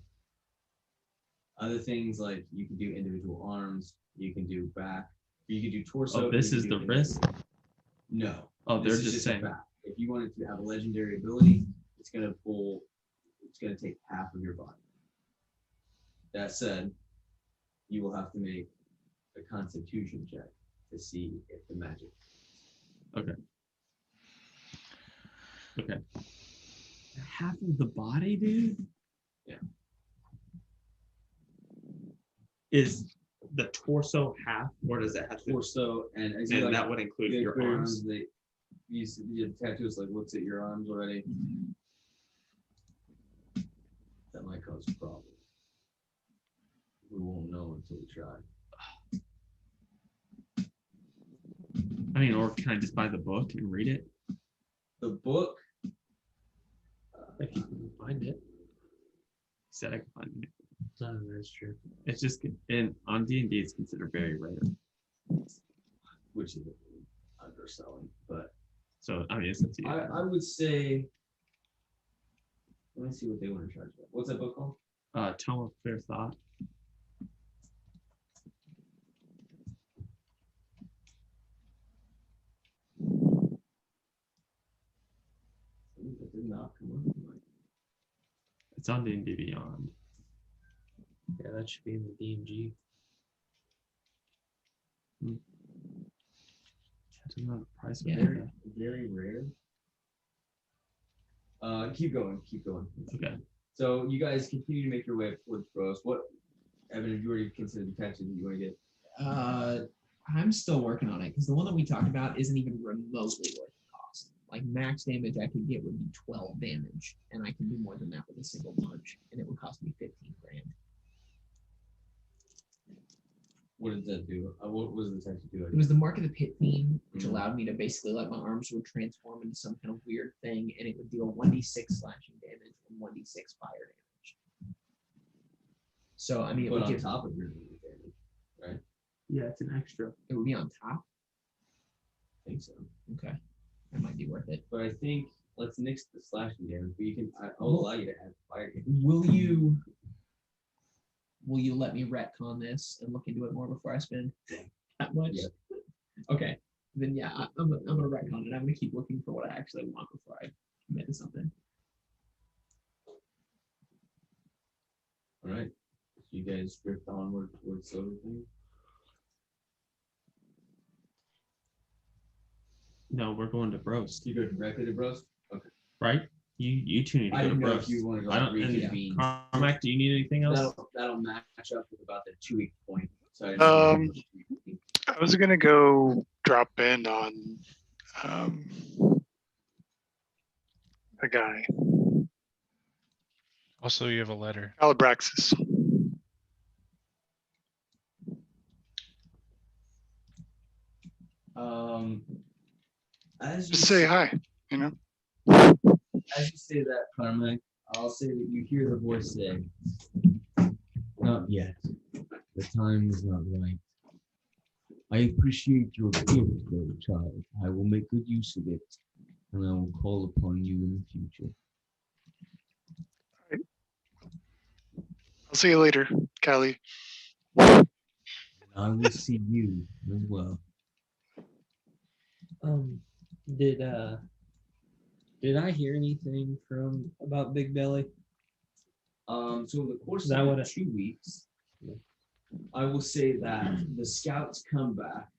Other things like you can do individual arms, you can do back, you can do torso. Oh, this you is can the do risk? No. Oh, This they're is just a saying. fact. If you wanted to have a legendary ability, it's gonna take half of your body. That said, you will have to make a constitution check to see if the magic. Okay. Half of the body, dude? Yeah. Is the torso half, or does it have to? Torso and as you And like, that would include you your put arms? the tattooist like looks at your arms already. That might cause a problem. We won't know until we try. I mean, or can I just buy the book and read it? The book. If you can find it. Said I could find it. Oh, that's true. It's just and on D&D it's considered very rare. Which is underselling, but So I mean, it's up to you. I would say. Let me see what they want to charge for. What's that book called? Tome of Fair Thought. That did not come up. It's on D&D Beyond. Yeah, that should be in the DMG. I don't know the price of Yeah. it. Very rare. Keep going. Okay. So you guys continue to make your way up towards Brost. What, Evan, have you already considered the tattoo that you want to get? I'm still working on it because the one that we talked about isn't even remotely worth the cost. Like max damage I could get would be 12 damage, and I can do more than that with a single punch, and it would cost me 15 grand. What did that do? What was the tattoo do? It was the Mark of the Pit theme, which Mhm. allowed me to basically like my arms would transform into some kind of weird thing, and it would deal 1d6 slashing damage and 1d6 fire damage. So I mean, it But would on give, top of your damage, right? Yeah, it's an extra. it would be on top. I think so. Okay, that might be worth it. But I think let's nix the slashing damage. But you can. I'll allow you to add fire damage. Will you let me retcon this and look into it more before I spend that much? Yeah. Okay. Then yeah, I'm gonna retcon it. I'm gonna keep looking for what I actually want before I commit to something. All right. So you guys drift onward towards Silver Thing. No, we're going to Brost, You go directly to Brost. right? You two need to I go to didn't know Brost. if you wanted to I like don't. And reconvene. Carmack, do you need anything else? That'll match up with about the 2-week point. So I I was gonna go drop in on a guy, Also, you have a letter. Calibraxis. As you Just say hi, you know. As you say that, Carmack, I'll say that you hear the voice say, "Not yet. The time is not right. I appreciate your gift, little child. I will make good use of it, and I will call upon you in the future." I'll see you later, Callie. And I will see you as well. Did I hear anything from about Big Belly? So in the course Is that of what the it- 2 weeks, I will say that the scouts come back.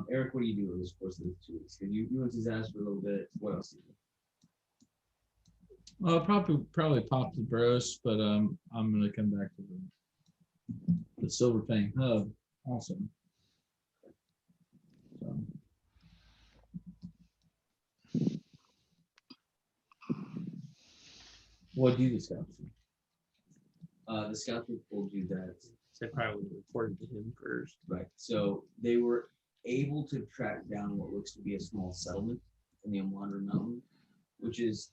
Eric, what do you do in this course of the 2 weeks? Because you went to Zaz for a little bit. What else do you do? Well, probably pop the Brost, but I'm gonna come back to the Silver Fang Hub also. So. What do the scouts do? The scouts have told you that, So I probably reported to him first. right? So they were able to track down what looks to be a small settlement in the Amlandra Mountain, which is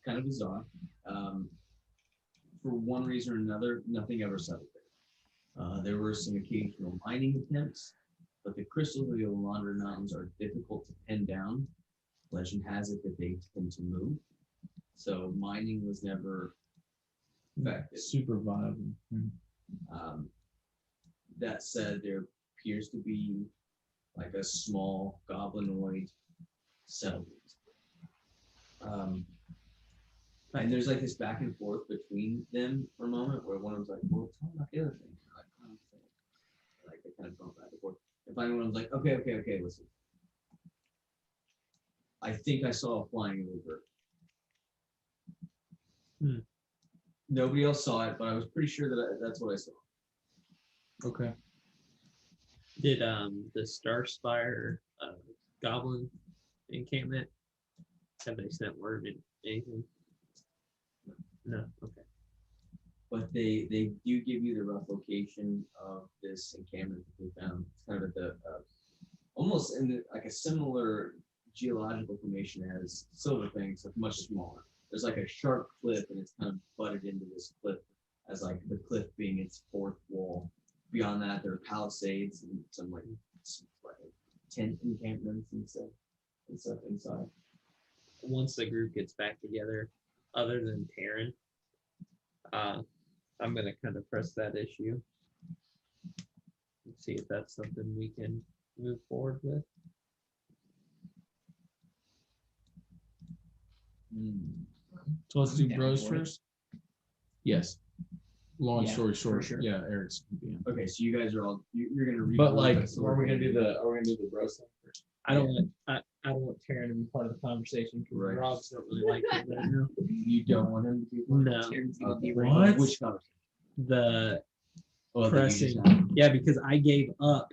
kind of bizarre. For one reason or another, nothing ever settled there. There were some occasional mining attempts, but the crystals of the Amlandra Mountains are difficult to pin down. Legend has it that they tend to move. So mining was never effective. Super viable. That said, there appears to be like a small goblinoid settlement. And there's like this back and forth between them for a moment where one of them's like, "Well, tell me about the other thing." Like they kind of go back and forth. And finally one of them's like, okay, listen. I think I saw a flying over. Nobody else saw it, but I was pretty sure that that's what I saw. Okay. Did the Starspire goblin encampment Have they sent word in anything? No. Okay. But they do give you the rough location of this encampment that they found. It's kind of at the almost in the, like a similar geological formation as Silverfang, except much smaller. There's like a sharp cliff, and it's kind of butted into this cliff, as like the cliff being its fourth wall. Beyond that, there are palisades and some like tent encampments and stuff inside. Once the group gets back together, other than Taryn, I'm gonna kind of press that issue and see if that's something we can move forward with. So let's do Yeah, bros boy. first. Yes. Long Yeah, story for short, sure. yeah, Eric's gonna be in. Okay, so you guys are all you're gonna read. But like, are we gonna do the bros thing first? I don't want Taryn to be part of the conversation because Right. Rob's don't really like it right now. You don't want him to be. No. Taryn's gonna be Okay. right. What? Which conversation? The Oh, I think you just pressing, had. yeah, because I gave up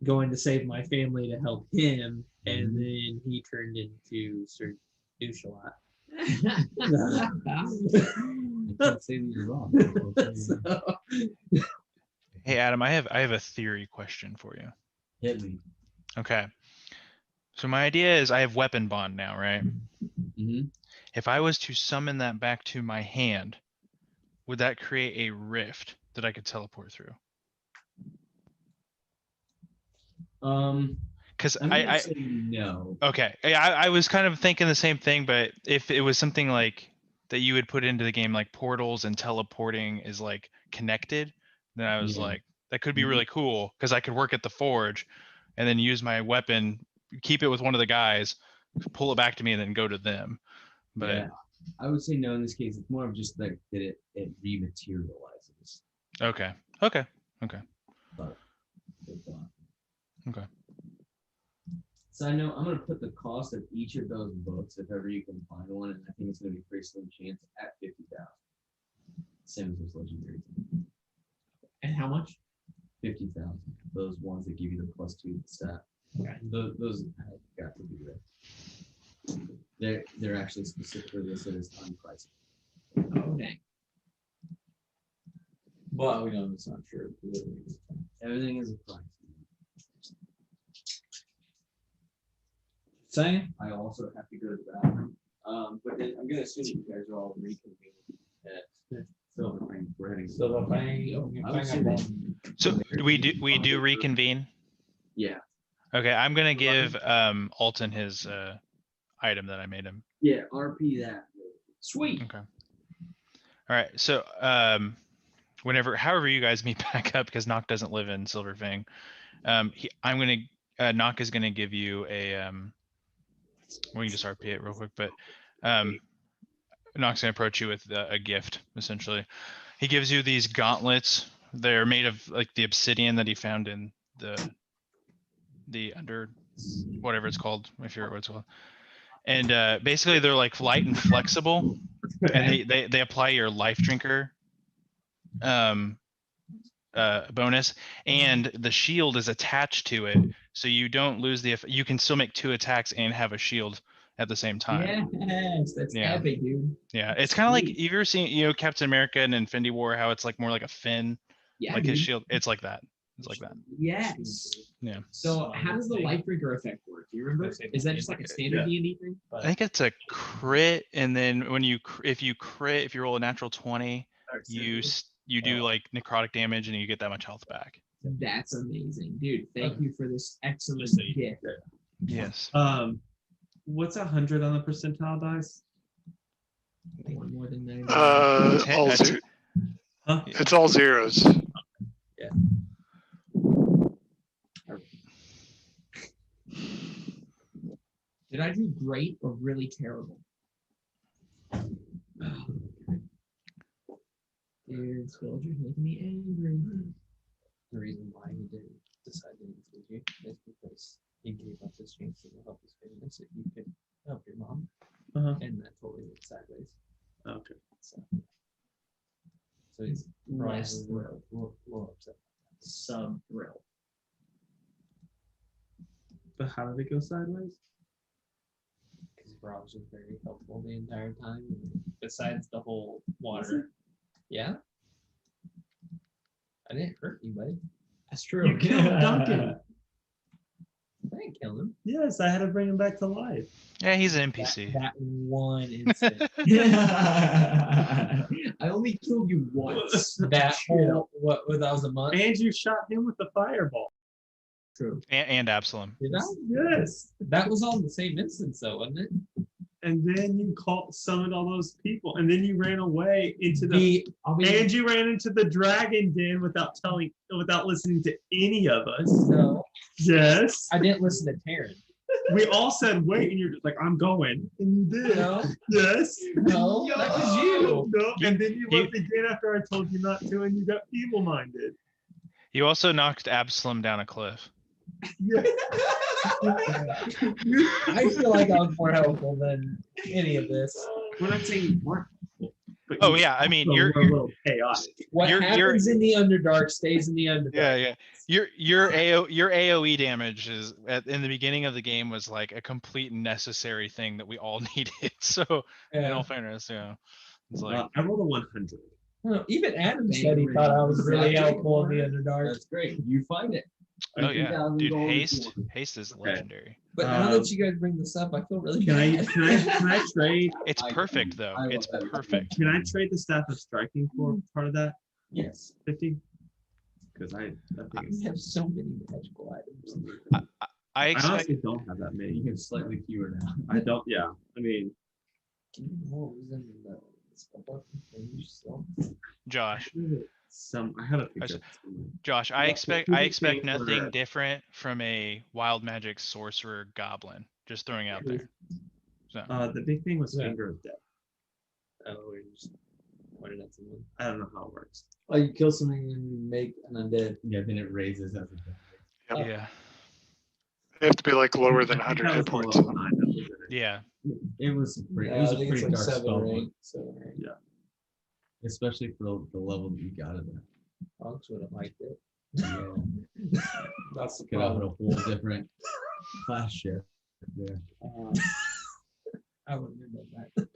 going to save my family to help him, and then he turned into Sir Douche-a-lot. I can't say that you're wrong. Hey Adam, I have a theory question for you. Hit me. Okay. So my idea is I have weapon bond now, right? Mm-hmm. If I was to summon that back to my hand, would that create a rift that I could teleport through? Because I'm gonna say no. okay, I was kind of thinking the same thing, but if it was something like that you would put into the game, like portals and teleporting is like connected, then I was Yeah. like, that could be Mhm. really cool because I could work at the forge and then use my weapon, keep it with one of the guys, pull it back to me, and then go to them. But Yeah, I would say no in this case. It's more of just like that it rematerializes. okay. But Okay. So I know I'm gonna put the cost of each of those books, if ever you can find one, and I think it's gonna be pretty slim chance at 50,000. Same as those legendary. And how much? 50,000. Those ones that give you the +2 stat. Okay. Those have got to be there. They're actually specifically listed as unpriced. Oh dang. But we know it's not true. Everything is a price. Saying? I also have to go to the bathroom. But then I'm gonna assume you guys are all reconvened at Silverfang. We're heading. I would say that- So we do reconvene. Yeah. Okay, I'm gonna give Alton his item that I made him. Yeah. RP that. Sweet. Okay. All right. So however you guys meet back up, because Nock doesn't live in Silverfang, Nock is gonna give you a we can just RP it real quick, but Nock's gonna approach you with a gift essentially. He gives you these gauntlets. They're made of like the obsidian that he found in the under whatever it's called, if you're what it's called. And basically they're like light and flexible, and they apply your life drinker bonus, and the shield is attached to it, so you don't lose you can still make 2 attacks and have a shield at the same time. Yes, that's Yeah. epic, dude. Yeah, it's kind of like, Sweet. you've ever seen Captain America and Infinity War, how it's like more like a fin, Yeah, like dude. his shield. It's like that. It's like that. Yes. Yeah. So how does the life drinker effect work? Do you remember? Is that just like a standard D&D thing? I think it's a crit, and then when if you roll a natural 20, you do like necrotic damage, and you get that much health back. That's amazing, dude. Thank you for this excellent gift. Yes. What's 100 on the percentile dice? One more than 90. All zero. Huh? It's all zeros. Did I do great or really terrible? Dude, Scourger's making me angry. The reason why he didn't decide to include you is because he gave up his chance to help his family, so you could help your mom, and that totally went sideways. Okay. So he's Less probably thrilled. a little upset. Sub-thrilled. But how did it go sideways? Because if Brost was very helpful the entire time. Besides the whole water. Yeah. I didn't hurt anybody. That's true. You killed Duncan. I didn't kill him. Yes, I had to bring him back to life. Yeah, he's an NPC. That one instant. I only killed you once. That whole what was a month? And you shot him with the fireball. True. And Absalom. Did I? Yes. That was all in the same instance though, wasn't it? And then you summoned all those people, and then you ran away into the and you ran into the dragon den without listening to any of us. No. Yes. I didn't listen to Taryn. We all said wait, and you're just like, I'm going. And you did. No. Yes. No, that was you. No. And then you left again after I told you not to, and you got feeble-minded. You also knocked Absalom down a cliff. Yeah. I feel like I was more helpful than any of this. We're not saying you weren't. But Oh you yeah, I mean also you're were a little chaotic. What You're- happens in the Underdark stays in the Underdark. yeah. Your AOE damage is in the beginning of the game was like a complete necessary thing that we all needed. So in all fairness, yeah, it's like I rolled a 100. No, even Adam said he thought I was really helpful in the Underdark. That's great. You find it. oh yeah, 50,000 dude, gold haste is Okay. legendary. But now that you guys bring this up, I feel really Can I bad. can I trade It's perfect though. I love It's that. perfect. can I trade the staff of striking for part of that Yes. 50? Because I think We have so many magical items. I I expect honestly don't have that You many. have slightly fewer now. I don't. Yeah. I mean, What was in the spell book? Can you still- Josh. I have a picture. Josh, I Yeah, expect we I can expect take nothing for- different from a wild magic sorcerer goblin. Just throwing out there. So The big thing was Yeah. Finger of Death. Oh, you just pointed at someone. I don't know how it works. Oh, you kill something and you make an undead. Yeah, then it raises as a yeah, They have to be like lower than I think 100 that hit was points. level 9 that was in it. yeah. It was a pretty, Yeah, it was I a think pretty it's like dark 7 spell or book, 8. 7 or 8. especially for the level that you got it at. Fox would have liked it. Yeah. That's the Could have had a problem. whole different class shift there. I would have done that.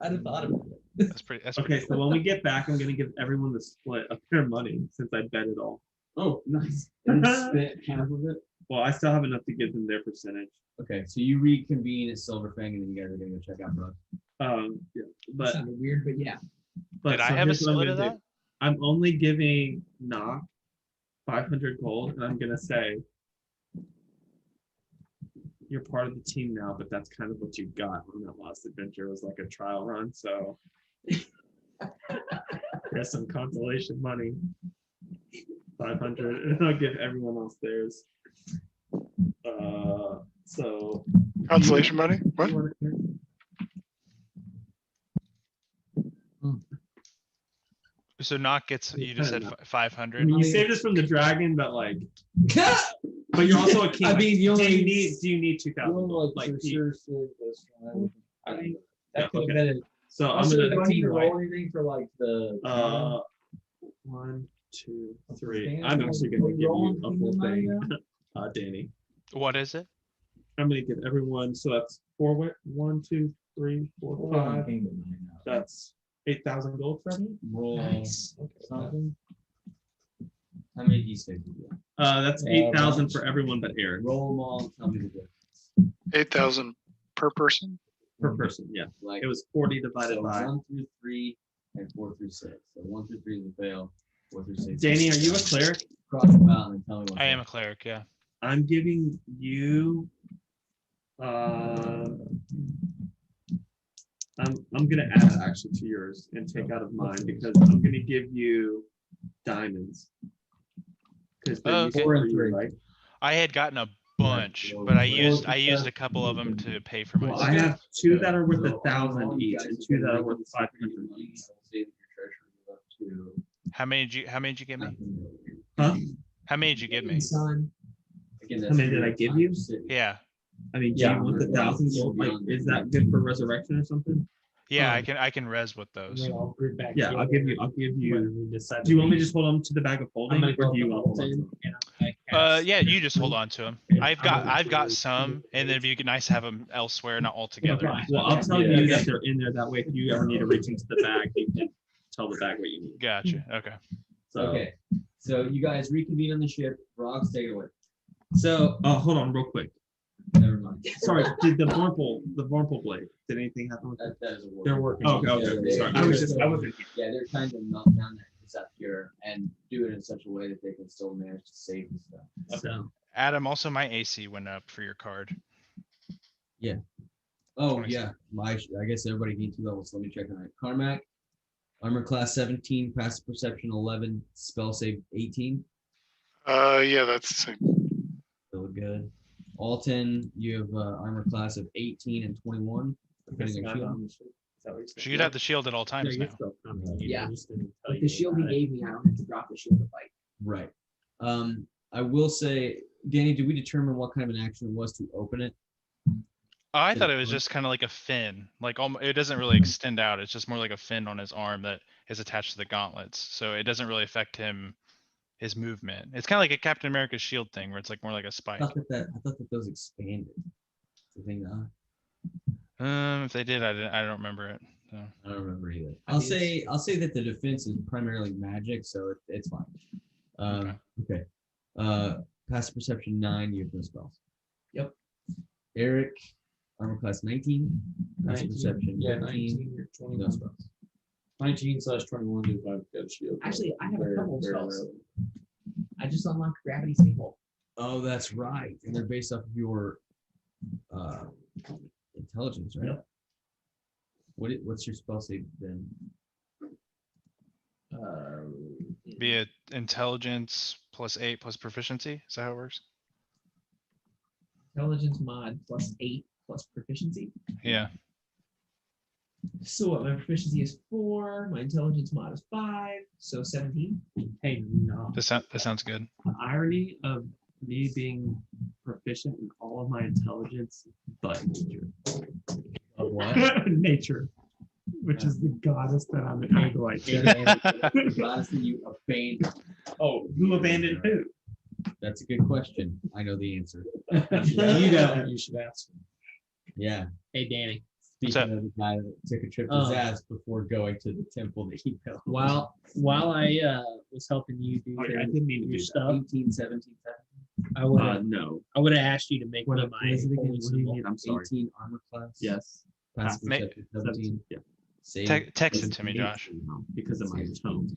I'd have thought about it. That's pretty. That's Okay, pretty. so when we get back, I'm gonna give everyone the split of their money since I bet it all. Oh, nice. And you spent half of it. Well, I still have enough to give them their percentage. Okay, so you reconvene at Silverfang, and then you guys are gonna go check out Brost. Yeah, That but sounded weird, but yeah. Did I so have a here's what I'm split of gonna that? do. I'm only giving Knock 500 gold, and I'm gonna say you're part of the team now, but that's kind of what you got on that last adventure. It was like a trial run, so there's some consolation money. 500, and I'll give everyone else theirs. So Consolation money? What? So Knock gets. You just said Kinda 500. you saved us from the dragon, but like, but you're also a king. I mean, you do only- you need 2,000? gold? Like, I mean, Yeah, that could have okay. been so I'm Also, gonna do I need to roll anything for like the 1, 2, 3. Stand I'm for actually gonna the give you rolling a full money thing, now? Danny. What is it? I'm gonna give everyone. So that's 4. 1, 2, 3, 4, 5. That's 8,000 gold for everyone. Roll Nice. something. How many d6 did you get? That's 8,000 for everyone but Eric Roll them all and tell me the difference. 8,000 per person. per person. Yeah, Like, it was 40 divided so by. 1 through 3 and 4 through 6. So 1 through 3 is a fail. 4 through 6. Danny, are you a cleric? Cross them out and tell me what. I am a cleric. Yeah. I'm giving you. I'm gonna add actually to yours and take out of mine because I'm gonna give you diamonds. Because Oh, okay. 4 and 3, right? I had gotten a bunch, but I used a couple of them to pay for my Well, I stuff. have 2 that are worth 1,000 each and 2 that are worth 500 each. How many did you give me? Huh? How many did you give me? Son. How many did I give you? Yeah. I mean, do Yeah. you want the 1,000 gold? Like, is that good for resurrection or something? Yeah, I can res with those. I'll group back Yeah, I'll together give you. when we decide Do you to want me to leave. just hold them to the bag of holding, I'm gonna or go do you with want to hold the on to Bolton, them? and Yeah, you just hold on to them. I've got some, and then it'd be nice to have them elsewhere, not all together. Well, I'll tell you that they're in there. That way, if you ever need to reach into the bag, you can tell the bag what you need. Gotcha. Okay. So, Okay. So you guys reconvene on the ship. Frogs, take it away. So, hold on, real quick. Never mind. Sorry, did the Vorpal blade? Did anything happen with it? That is a word. They're working. Okay. Sorry, Yeah, I wasn't. Yeah, they're trying to knock down that Sapphire and do it in such a way that they can still manage to save the stuff. So, Adam, also my AC went up for your card. Oh 27. yeah, I guess everybody gained 2 levels. Let me check on it. Carmack, armor class 17, passive perception 11, spell save 18. Yeah, that's the same. Still good. Alton, you have armor class of 18 and 21. Depending on shield. So you'd have the shield at all times now. Yeah. With the shield he gave me, I don't have to drop the shield to fight. Right. I will say, Danny, did we determine what kind of an action it was to open it? Oh, I thought it was just kind of like a fin. Like it doesn't really extend out. It's just more like a fin on his arm that is attached to the gauntlets. So it doesn't really affect his movement. It's kind of like a Captain America's shield thing, where it's like more like a spike. I thought that those expanded. The thing that If they did, I don't remember it. So. I don't remember either. I'll say that the defense is primarily magic, so it's fine. Okay. Passive perception 9. You have no spells. Yep. Eric, armor class 19. Passive perception 15. 19 or 21. No spells. 19/21 if I've got a shield. Actually, I have a couple of Very spells. rarely. I just unlocked gravity single. Oh, that's right. And they're based off of your intelligence, right? Yep. What's your spell save then? Be it intelligence +8 plus proficiency. Is that how it works? Intelligence mod +8 plus proficiency. Yeah. So what? My proficiency is 4. My intelligence mod is 5. So 17. Hey, no. That sounds good. The irony of me being proficient in all of my intelligence, but nature. Of what? Nature, which is the goddess that I'm like. Honestly, you abandoned. Oh, who abandoned who? That's a good question. I know the answer. You don't. You should ask. Yeah. Hey, Danny. Speaking of the guy that took a trip to Zaz before going to the temple that he built. While I was helping you do I didn't mean to your do stuff, 18, 17, I would have no. asked you to make one of my is it again? holy What do you symbol. need? I'm sorry. 18 armor class. Yes. Passive Ma- perception 17. Yeah. Save. Text it to me, Josh. Because of my tone.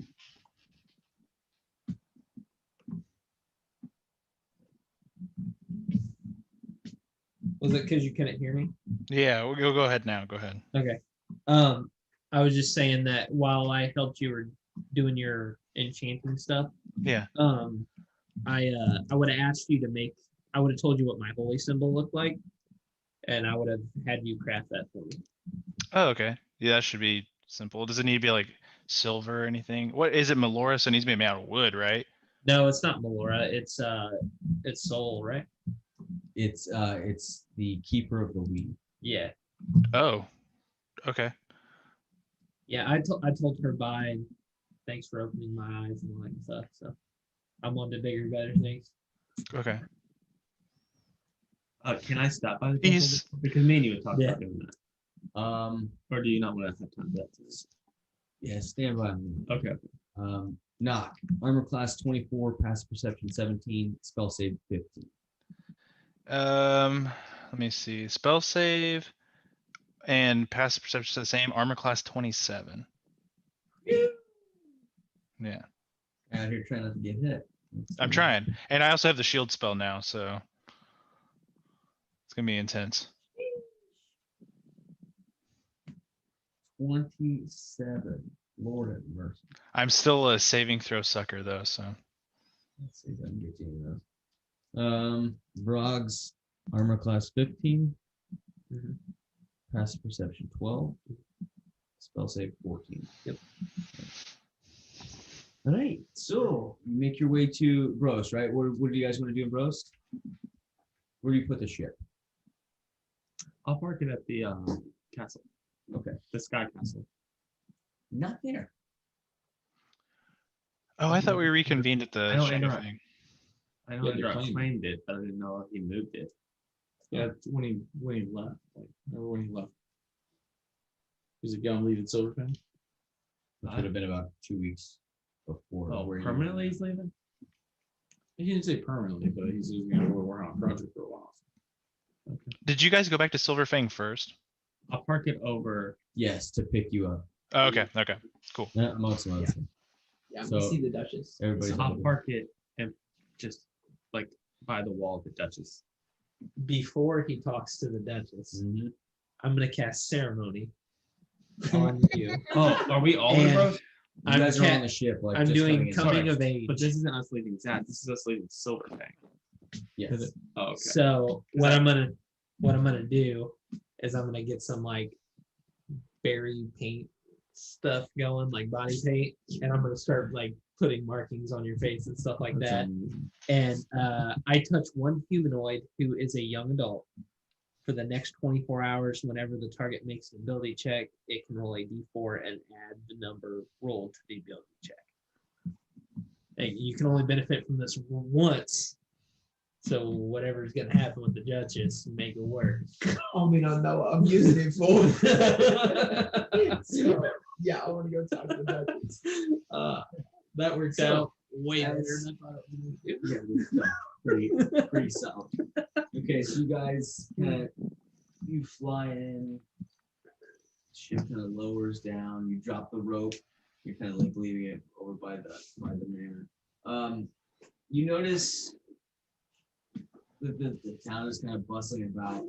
Was it because you couldn't hear me? Yeah, we'll go ahead now. Go ahead. Okay. I was just saying that while I helped you doing your enchanting stuff, Yeah. I would have asked you to make. I would have told you what my holy symbol looked like, and I would have had you craft that for me. Oh, okay. Yeah, that should be simple. Does it need to be like silver or anything? What is it, Melora? So it needs to be made out of wood, right? No, it's not Melora. It's Soul, right? It's the keeper of the weed. Yeah. Oh, okay. Yeah, I told her bye. And thanks for opening my eyes and all that stuff. So I'm on to bigger, better things. Okay. Can I stop by the He's- temple? Because me and you would talk Yeah. about doing that. Or do you not want to have time for that? Yeah, stand by me. Okay. Knock. Armor class 24, passive perception 17, spell save 15. Let me see. Spell save and passive perception are the same. Armor class 27. Yeah, Out here trying not to get hit. I'm trying, and I also have the shield spell now, so it's gonna be intense. 27. Lord have mercy. I'm still a saving throw sucker though, so Let's see if I can get you any of those. Brog's armor class 15. Passive perception 12. Spell save 14. Yep. All right. So you make your way to Brost, right? What do you guys want to do in Brost? Where do you put the ship? I'll park it at the castle. Okay. The sky castle. Not there. oh, I thought we reconvened at the I know, Shadow I know. thing. I know Yeah, Underdark claimed claimed it, but I didn't know he moved it. Yeah, when he left, like remember when he left? Was it gone leaving Silverfang? Which would have been about 2 weeks before. Oh, where you permanently were. he's leaving? He didn't say permanently, but he's gonna work on a project for a while. Did you guys go back to Silverfang first? I'll park it over. Yes, to pick you up. Oh, okay. Okay. Cool. Amongst some other things. Yeah, I'm gonna So, see the Duchess. Everybody's I'll over. park it and just like by the wall of the Duchess. Before he talks to the Duchess, Mhm. I'm gonna cast ceremony on you. Oh, are we all in And- Brost? You guys are on the ship. Like I'm just doing in. coming Sorry, of age. But this isn't us leaving Zad. This is us leaving Silverfang. Yes. Oh, okay. So what I'm gonna do is I'm gonna get some like berry paint stuff going, like body paint, and I'm gonna start like putting markings on your face and stuff like that. And I touch one humanoid who is a young adult for the next 24 hours. Whenever the target makes an ability check, it can roll a d4 and add the number rolled to the ability check. And you can only benefit from this once. So whatever's gonna happen with the Duchess, make it work. I mean, I know what I'm using it for. So, yeah, I want to go talk to the Duchess. That works So, out way better as- than I thought it was gonna do. Yeah, good stuff. Pretty solid. Okay, so you guys you fly in, ship kind of lowers down, you drop the rope, you're kind of like leaving it over by the manor. You notice that the town is kind of bustling about.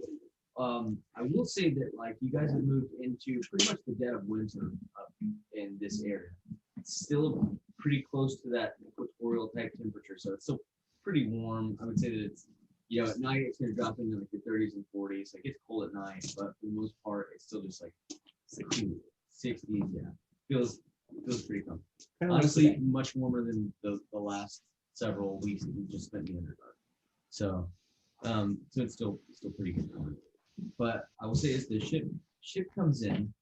I will say that like you guys have moved into pretty much the dead of winter up in this area. It's still pretty close to that equatorial type temperature, so it's still pretty warm. I would say that it's, at night it's gonna drop into like the 30s and 40s. Like it's cold at night, but for the most part it's still just like 60s. Yeah, feels pretty comfortable. Honestly, much warmer than the last several weeks that we just spent in the Underdark. So it's still pretty good. But I will say is the ship comes in.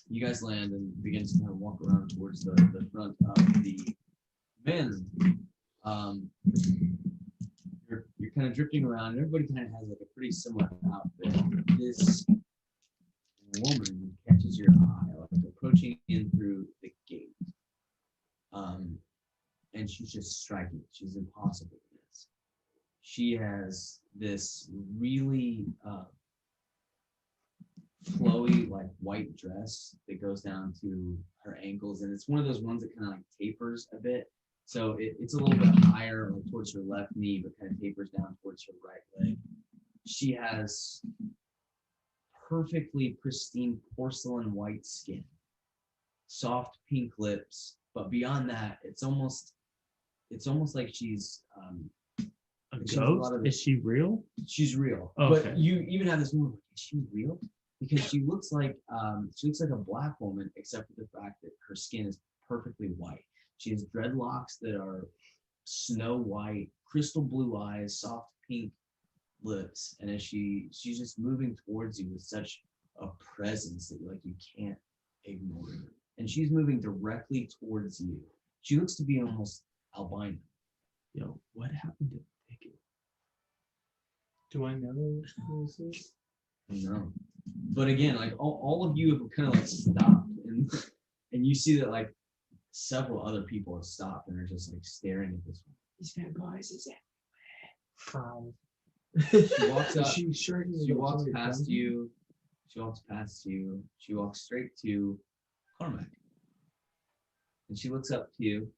You guys land and begins to kind of walk around towards the front of the manor. You're kind of drifting around. Everybody kind of has like a pretty similar outfit. This woman catches your eye, like approaching in through the gate. And she's just striking. She's impossible to miss. She has this really flowy, like white dress that goes down to her ankles, and it's one of those ones that kind of like tapers a bit. So it's a little bit higher, like towards her left knee, but kind of tapers down towards her right leg. She has perfectly pristine porcelain white skin, soft pink lips, but beyond that, it's almost like she's A She has a lot ghost? of- Is she real? she's real. Okay. But you even have this woman, is she real? Because she looks like a black woman, except for the fact that her skin is perfectly white. She has dreadlocks that are snow white, crystal blue eyes, soft pink lips, and as she's just moving towards you with such a presence that like you can't ignore her. And she's moving directly towards you. She looks to be almost albino. Yo, what happened to Vicky? Do I know who this is? No. But again, like all of you have kind of like stopped and you see that like several other people have stopped and are just like staring at this one. These vampires is She walks up, She walks past you, she walks straight to Carmack. And she looks up to you.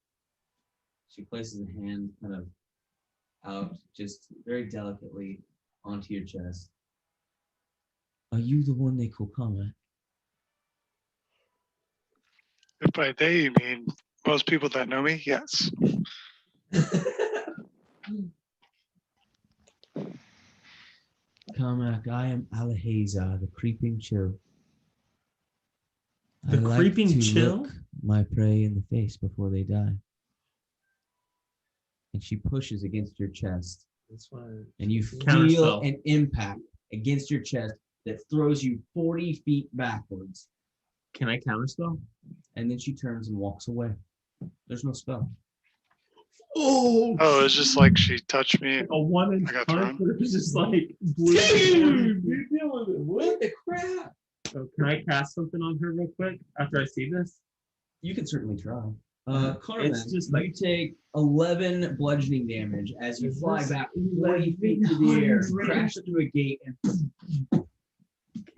She places a hand kind of out just very delicately onto your chest. Are you the one they call Carmack? If by they you mean most people that know me, yes. Carmack, I am Alahazar, the creeping chill. The I like creeping to chill? look my prey in the face before they die. And she pushes against your chest, That's why. and you Counter feel spell. an impact against your chest that throws you 40 feet backwards. Can I counterspell? And then she turns and walks away. There's no spell. Oh, Oh, it's just like she touched me. a one in I got punch, thrown. but it was just like blue. Dude, you're dealing with what the crap? So can I cast something on her real quick after I see this? You can certainly try. It's Carmen, just you like- take 11 bludgeoning damage as you Is fly this back 40 feet into the air, crash into a gate, and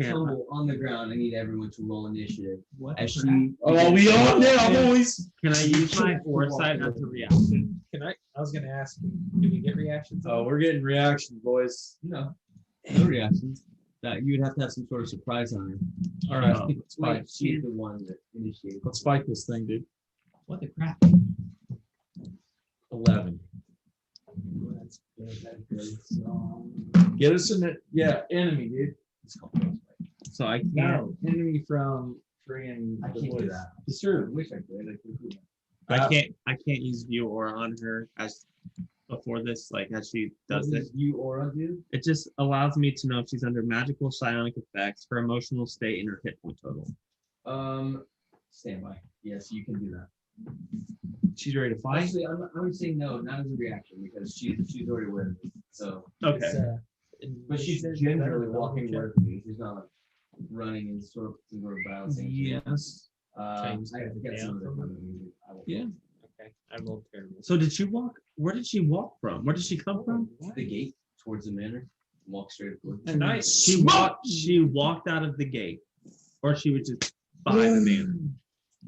Can't. tumble on the ground. I need everyone to roll initiative. What As the she Oh, we on now, boys. Can I use my foresight as a reaction? Can I was gonna ask, do we get reactions? Oh, we're getting reactions, boys. no reactions. That you would have to have some sort of surprise on her. All right, Wait, let's fight. she's the one that initiated. Let's fight this thing, dude. What the crap? 11. That's good. That's good. So, Get us in it. Yeah, enemy, dude. So I can't. No, enemy from freaking. I can't do that. Sure. I wish I could. I could do that. I can't use view aura on her as before this, like as she does What it. does you aura do? It just allows me to know if she's under magical psionic effects, her emotional state, and her hit point total. Standby. Yes, you can do that. She's ready to fight. Actually, I'm saying no, not as a reaction because she's already aware of it. So, Okay. it's, but she's generally walking away from you. She's not like running and sort of bouncing. Yes. I Change got the some of down. the music. I will- Yeah. Okay, I rolled terrible. So did she walk? Where did she walk from? Where did she come from? The gate towards the manor. Walk straight forward. Nice. She walked out of the gate, or she was just by the man.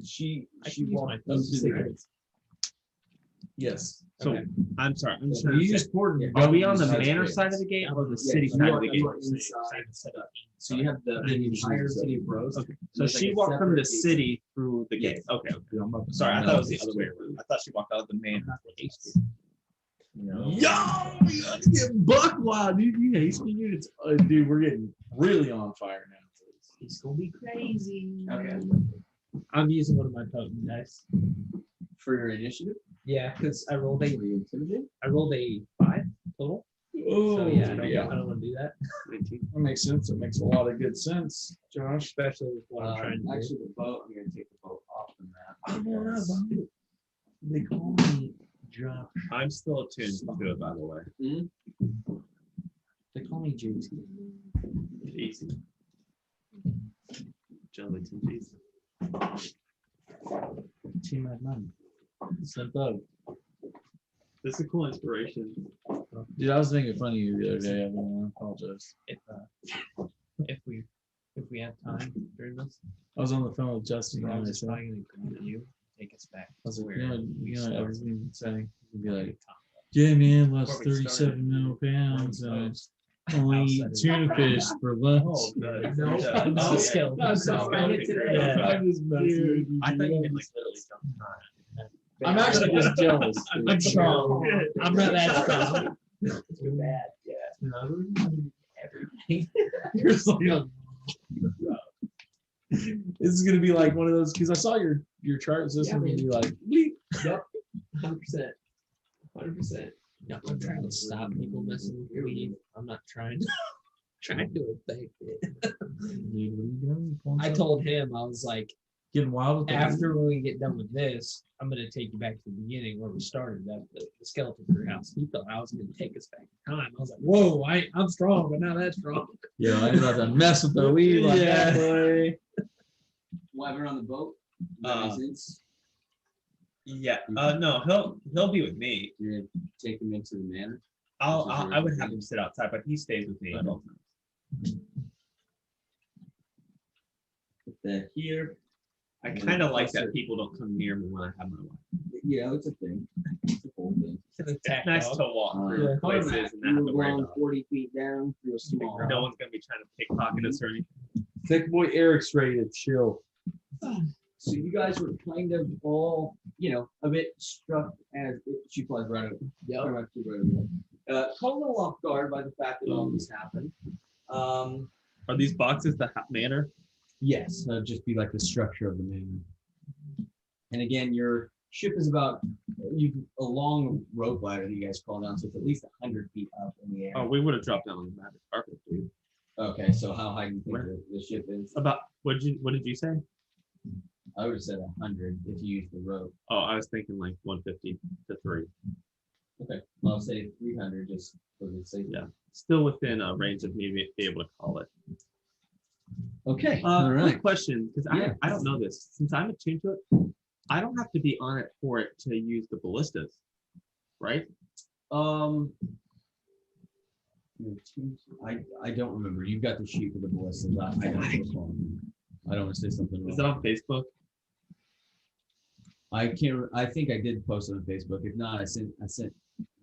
She I can use my walked thumb into to the do gate. Yes. So Okay. I'm sorry. I'm just You trying to use say, Corden. are we on the Don't use manor that. side of the gate or the Yeah, city you side are- of the you gate? are inside. Set up. So you have the entire city of Brost. Okay. So There's like she a walked from separate the gate. city through the gate. Okay. Sorry, I thought it was the other way around. I thought she walked out of the manor. Yo, we gotta get buck wild, dude. You hasty units. Dude, we're getting really on fire now. It's gonna be crazy. Okay. I'm using one of my potent dice. For your initiative. Yeah, because I rolled a Intimidate. 5 total. Oh, So yeah, I don't want to do that. That makes sense. It makes a lot of good sense, Josh. Especially with what I'm trying to Actually, the boat. I'm gonna take the boat off the map. Oh, They call me Josh. I'm still attuned to it, by the way. They call me James. Easy. Gelatin cheese. Team Mad Man. Simple. This is a cool inspiration. Dude, I was making fun of you the other day. I apologize. If we have time during this, I was on the phone with Justin. I And I was just said, probably gonna come to you, take us back. I was like, where you know, started. everything you're saying. You'd be like, yeah, man, lost Where we 37 mil pounds. And I Outside only eat of- tuna fish for lunch. Oh, good. No, Yeah. no Oh, skill. yeah. No skill. Oh, that'd be great. Yeah. I'm just messing with you. I thought you could dude. like literally jump. I'm actually just jealous. dude. I'm strong. I'm not that strong. Too bad. Yeah. No. Everything. You're just like, this is gonna be like one of those because I saw your chart system and be like, bleep. Yep. 100%. 100%. No, I'm trying to stop people messing with me. I'm not trying to affect it. Dude, what are you doing? Pulling I something? told him, I was like, Getting wild with the after we get done with this, I'm gonna take you back to the beginning where we started at the skeleton crew house. He thought I was gonna take us back in time. I was like, whoa, I'm strong, but not that strong. Yeah, I ain't about to mess with the weed like Yeah. that, boy. While we're on the boat. That makes sense. Yeah. No, he'll be with me. You're gonna take him into the manor. I would have him sit outside, but he stays with me at all times. Put that here. I kind of like that people don't come near me when I have my life. Yeah, it's a thing. It's a whole thing. It's nice to walk through Yeah. places and not have You to were worry going about. 40 feet down through a small. No one's gonna be trying to pickpocket us or anything. Thick boy Eric's ready to chill. So you guys were kind of all, a bit struck as she flies right over. Yep. Right over. Caught a little off guard by the fact that all this happened. Are these boxes the manor? Yes, that'd just be like the structure of the manor. And again, your ship is about a long rope ladder that you guys call down, so it's at least 100 feet up in the air. Oh, we would have dropped down on the magic carpet, dude. Okay, so how high do you think the ship is? About what did you say? I would have said 100 if you use the rope. Oh, I was thinking like 150 to 3. Okay. Well, I'll say 300 just for the sake. Yeah. Still within a range of me be able to call it. Okay. All right. Quick question, because Yeah. I don't know this. Since I'm attuned to it, I don't have to be on it for it to use the ballistas, right? I don't remember. You've got the sheet for the ballistas. I don't recall. I don't want to say something wrong. Is that on Facebook? I can't. I think I did post it on Facebook. If not, I sent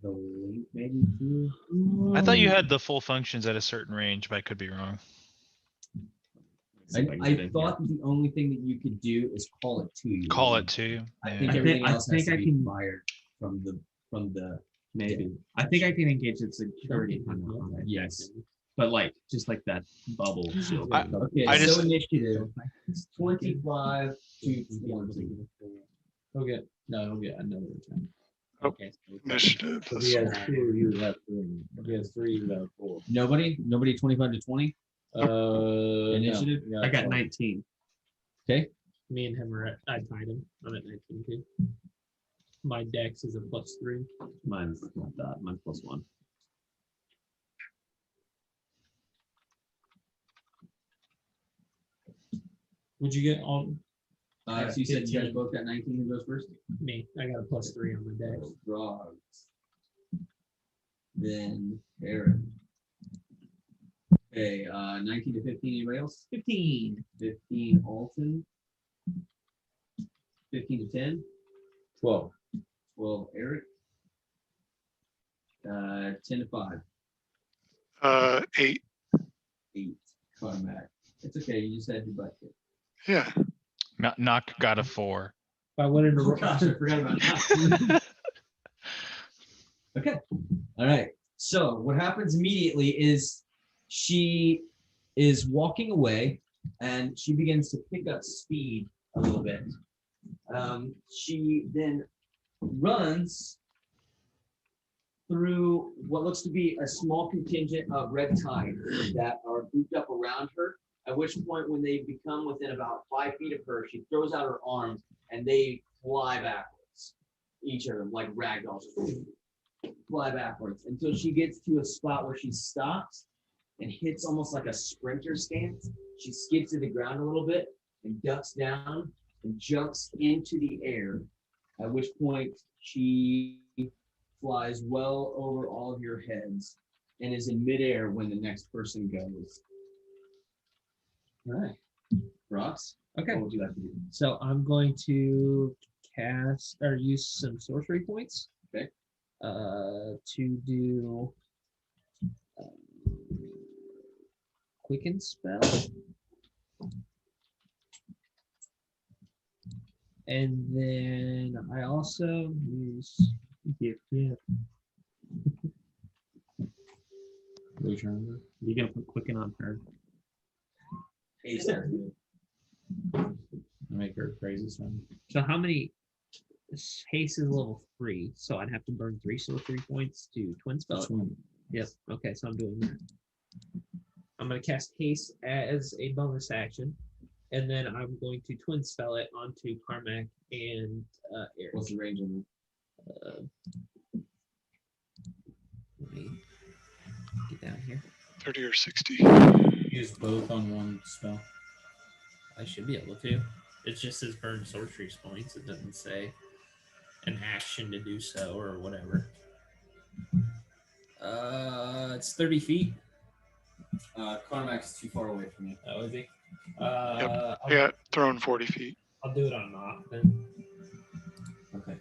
the link maybe to. I thought you had the full functions at a certain range, but I could be wrong. I thought the only thing that you could do is call it to you. Call it to you. I Yeah. think everything else has to I be can- fired from the. Maybe. I think I can engage its security on that. Yes. But like just like that bubble shield. Okay, I so just- initiative 25 to 20. He'll get another return. Oh, Okay. Initiative. If he has 2, you would have 3. If he has 3, you would have 4. Nobody 25 to 20. Initiative? No. I got 19. Okay. Me and him are at, I tied him. I'm at 19 too. My dex is a +3. Mine's not that. Mine's +1. Would you get all So you said you guys both got 19. Who goes first? me? I got a +3 on my dex. Frogs. Then Aaron. Okay, 19 to 15. Anybody else? 15. 15 Alton. 15 to 10. 12. 12 Eric. 10 to 5. 8. 8 Carmack. It's okay. You just had your butt kicked. Yeah. Knock got a 4. If I wanted to Oh gosh, I forgot about that. Okay. All right. So what happens immediately is she is walking away and she begins to pick up speed a little bit. She then runs through what looks to be a small contingent of red tide that are grouped up around her. At which point, when they become within about 5 feet of her, she throws out her arms and they fly backwards. Each of them, like ragdolls, fly backwards until she gets to a spot where she stops and hits almost like a sprinter stance. She skids to the ground a little bit and ducks down and jumps into the air. At which point, she flies well over all of your heads and is in midair when the next person goes. All right. Ross, Okay. what would you like to do? So I'm going to cast or use some sorcery points. Okay. To do quicken spell. And then I also use Yeah. Which one? You gonna put quicken on her? Haste has to do. Make her crazy son. so how many haste is level 3, so I'd have to burn 3 sorcery points to twin spell Which it. one? Yep. Okay, so I'm doing that. I'm going to cast haste as a bonus action, and then I'm going to twin spell it onto Carmack and Eric. What's the range on Let me get down here. 30 or 60. Use both on one spell. I should be able to. It just says burn sorcery points. It doesn't say an action to do so or whatever. It's 30 feet. Carmack's too far away from you. Oh, is he? I got thrown 40 feet. I'll do it on knock then. Okay.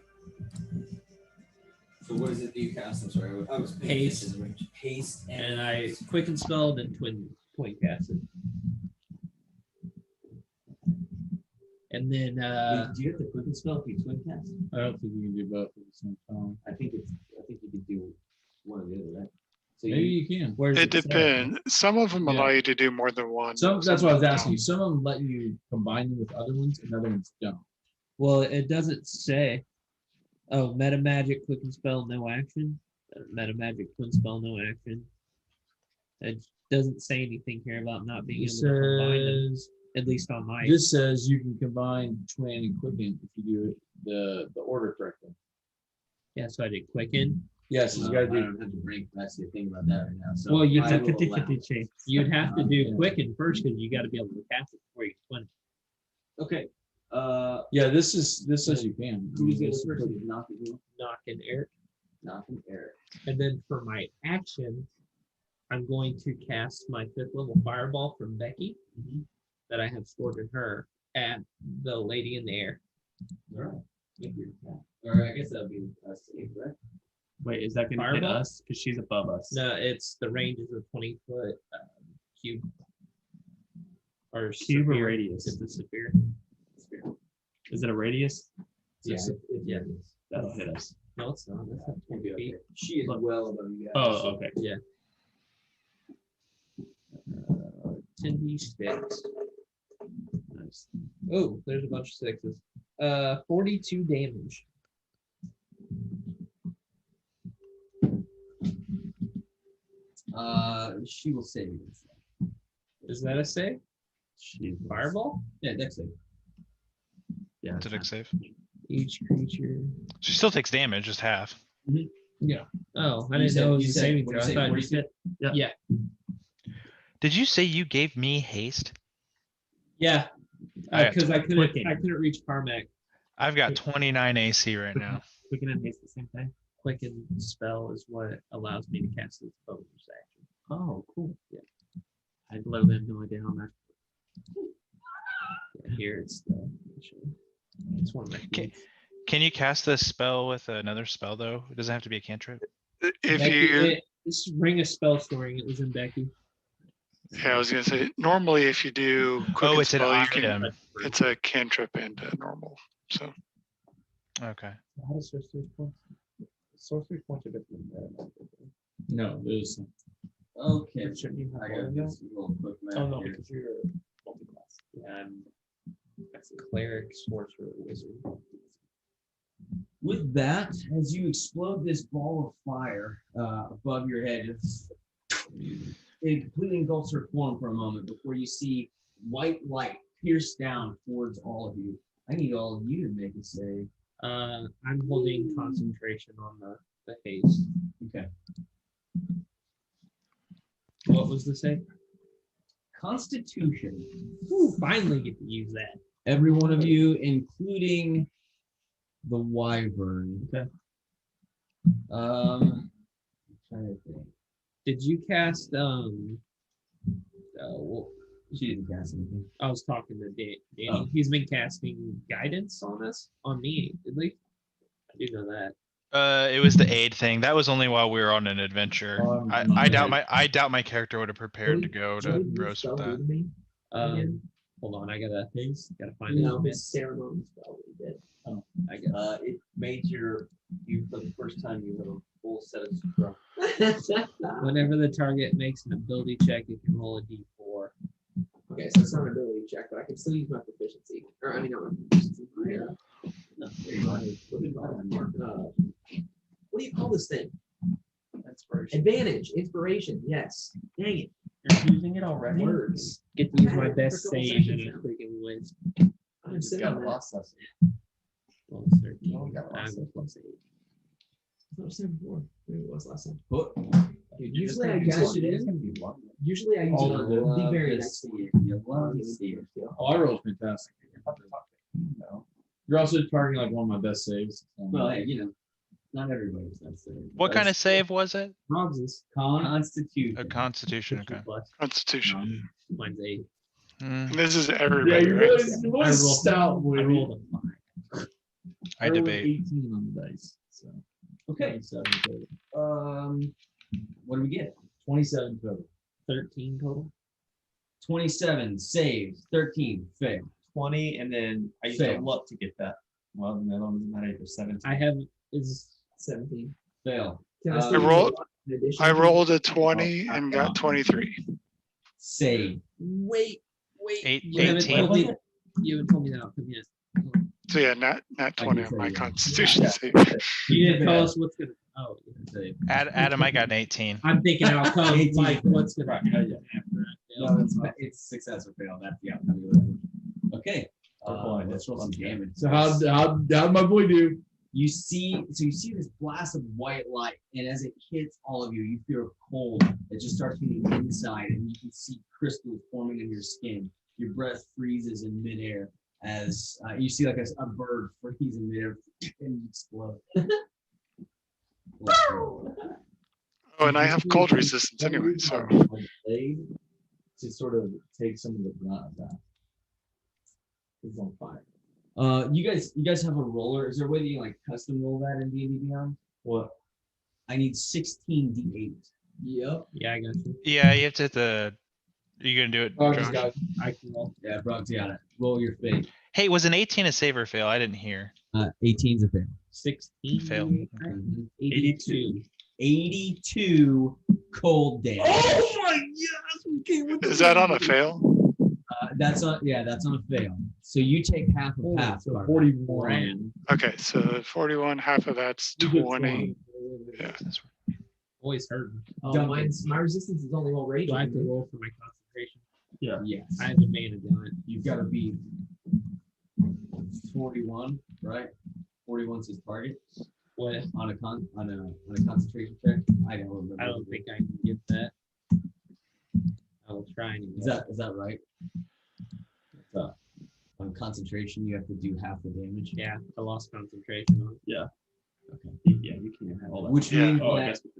So what is it that you cast? I'm sorry. I was Haste. Haste And I quicken spell, then twin cast it. And then Wait, do you have the quicken spell if you twin cast? I don't think you can do both at the same time. I think you could do one or the other, right? So Maybe you can. where's It say? depends. Some of them Yeah. allow you to do more than one. That's what I was don't. asking you. Some of them let you combine them with other ones, and other ones don't. Well, it doesn't say. Oh, meta magic, quicken spell, no action. Meta magic, twin spell, no action. It doesn't say anything here about not being It able to combine them. says At least on my. This says you can combine twin and quicken if you do the order correctly. Yeah, so I did quicken. Yes, you I gotta do. don't have the brain capacity to think about that right now. So Well, you I have will 50 allow. 50 chance. You'd have to do Yeah. quicken first because you got to be able to cast it before you twin. Okay. Yeah, this says you can. Who's the This- other person? Knock it down. Knock and Eric. Knock and Eric. And then for my action, I'm going to cast my 5th level fireball from Becky that I have stored in her at the lady in the air. All right. Make your attack. Or I guess that'll be a save, right? Wait, is that going to hit Fireball? us? Because she's above us. No, it's the range is a 20-foot cube. Or Cube or sphere. radius? It's a sphere. Is it a radius? Yeah. Yeah. That'll hit us. No, it's not. That's not 20 feet. She is well above you guys. Oh, okay. Yeah. 10d6. Nice. Oh, there's a bunch of sixes. 42 damage. She will save you. Is that a save? She's Fireball? Yeah, that's it. Yeah. Did it save? Each creature. She still takes damage, just half. Oh, I You didn't said- know it you was a said- saving what'd throw. you I say, thought you 42? said. Yeah. Yeah. Did you say you gave me haste? Yeah. I- Because I couldn't reach Carmack. I've got 29 AC right now. Quicken and haste the same thing. Quicken spell is what allows me to cast this bonus action. Oh, cool. Yeah. I literally have no idea how much. Yeah, here it's the. It's one of my. Okay. keys. Can you cast this spell with another spell though? It doesn't have to be a cantrip. If Becky, you, this ring of spell storing. It was in Becky. yeah, I was gonna say, normally if you do quick Oh, it's an spell, you can, item. it's a cantrip and a normal. So Okay. How does sorcery points? Sorcery points are different. No, there's Okay. Shouldn't you have I all got of them? this little quick map Oh no, here. because you're multi-class. Yeah, that's a cleric, sorcerer, wizard. With that, as you explode this ball of fire above your head, it completely engulfs her form for a moment before you see white light pierce down towards all of you. I need all of you to make a save. I'm holding concentration on the haste. Okay. What was the save? Constitution. Ooh, finally get to use that. Every one of you, including the wyvern. Okay. I'm trying to think. Did you cast Well, she didn't cast anything. I was talking to Danny. Oh. He's been casting guidance on us, on me, at least. I do know that. It was the aid thing. That was only while we were on an adventure. I doubt my character would have prepared to go to Brost with that. Hold on, I gotta find it. No, this ceremony spell we did. Oh, I got It made you for the first time you have a full set of scrum. Whenever the target makes an ability check, it can roll a d4. Okay, so it's not an ability check, but I can still use my proficiency. Or I mean, not my proficiency. My, what do you call this thing? Advantage, inspiration. Yes. Dang it. You're using it already. Words. Get to use my Yeah, best for a couple save in sessions a now. freaking whiz. I'm sitting on that. Well, 13. Oh, we got I lost. have a +8. I was saying before. Maybe it was last time. But Dude, usually I got it in. Usually I use it on the very next one. You love to see it. Oh, I rolled fantastic. You're also targeting like one of my best saves. Well, hey, not everybody's that's it. What kind of save was it? Rogs's. Constitution? A Constitution. Okay. Plus. Constitution. Mine's 8. Hmm, This is Yeah, everybody, you right? really stout, I boy. rolled a 5. I rolled debate. 18 on the dice. So Okay. 27 total. What do we get? 27 total. 13 total. 27 saves, 13 fail. 20, and then I used Fail. a luck to get that. Well, no, doesn't matter. There's 17. I have is 17. Fail. Can I I still use rolled- a luck in addition I to- rolled a 20 and got 23. Save. wait. You haven't 18. told You haven't told me that outcome yet. So yeah, not 20 on my say, yeah. Constitution save. You didn't tell us what's gonna. Oh, Save. Adam, I got an 18. I'm thinking outcome. 18. Like what's gonna Right, happen yeah. after I fail. No, it's success or fail. That's the outcome you're looking for. Okay. Let's roll some damage. So how'd my boy do? You see this blast of white light, and as it hits all of you, you feel cold. It just starts hitting inside, and you can see crystals forming in your skin. Your breath freezes in midair as you see like a bird freeze in midair and explode. Oh, and I have cold resistance anyway, so. To sort of take some of the brunt of that. It's on fire. You guys have a roller. Is there a way that you can like custom roll that in D&D Beyond? What? I need 16 D8. Yep. Yeah, I got you. Yeah, you have to hit the. Are you gonna do it, Oh, just Josh? got I can roll. Yeah, Brock's got it. Roll your fate. Hey, was an 18 a save or fail? I didn't hear. 18's a fail. 16. Fail. 82. 82 cold damage. Oh my gosh! Is that on a fail? That's on a fail. So you take half of half. So Carter. 41. Okay, so 41, half of that's 20. Yeah. Always hurting. Oh, Duncan. my resistance is only one rage. Do I have to roll for my concentration? Yes. I have advantage on it. You've got to be 41, right? 41's his target. What? On a concentration check. I don't remember. I don't think I can get that. I will try anyway. Is that right? On concentration, you have to do half the damage. Yeah, I lost concentration on it. Yeah. Okay. Yeah, you can't have all that. Which Yeah. means Oh, I that guess we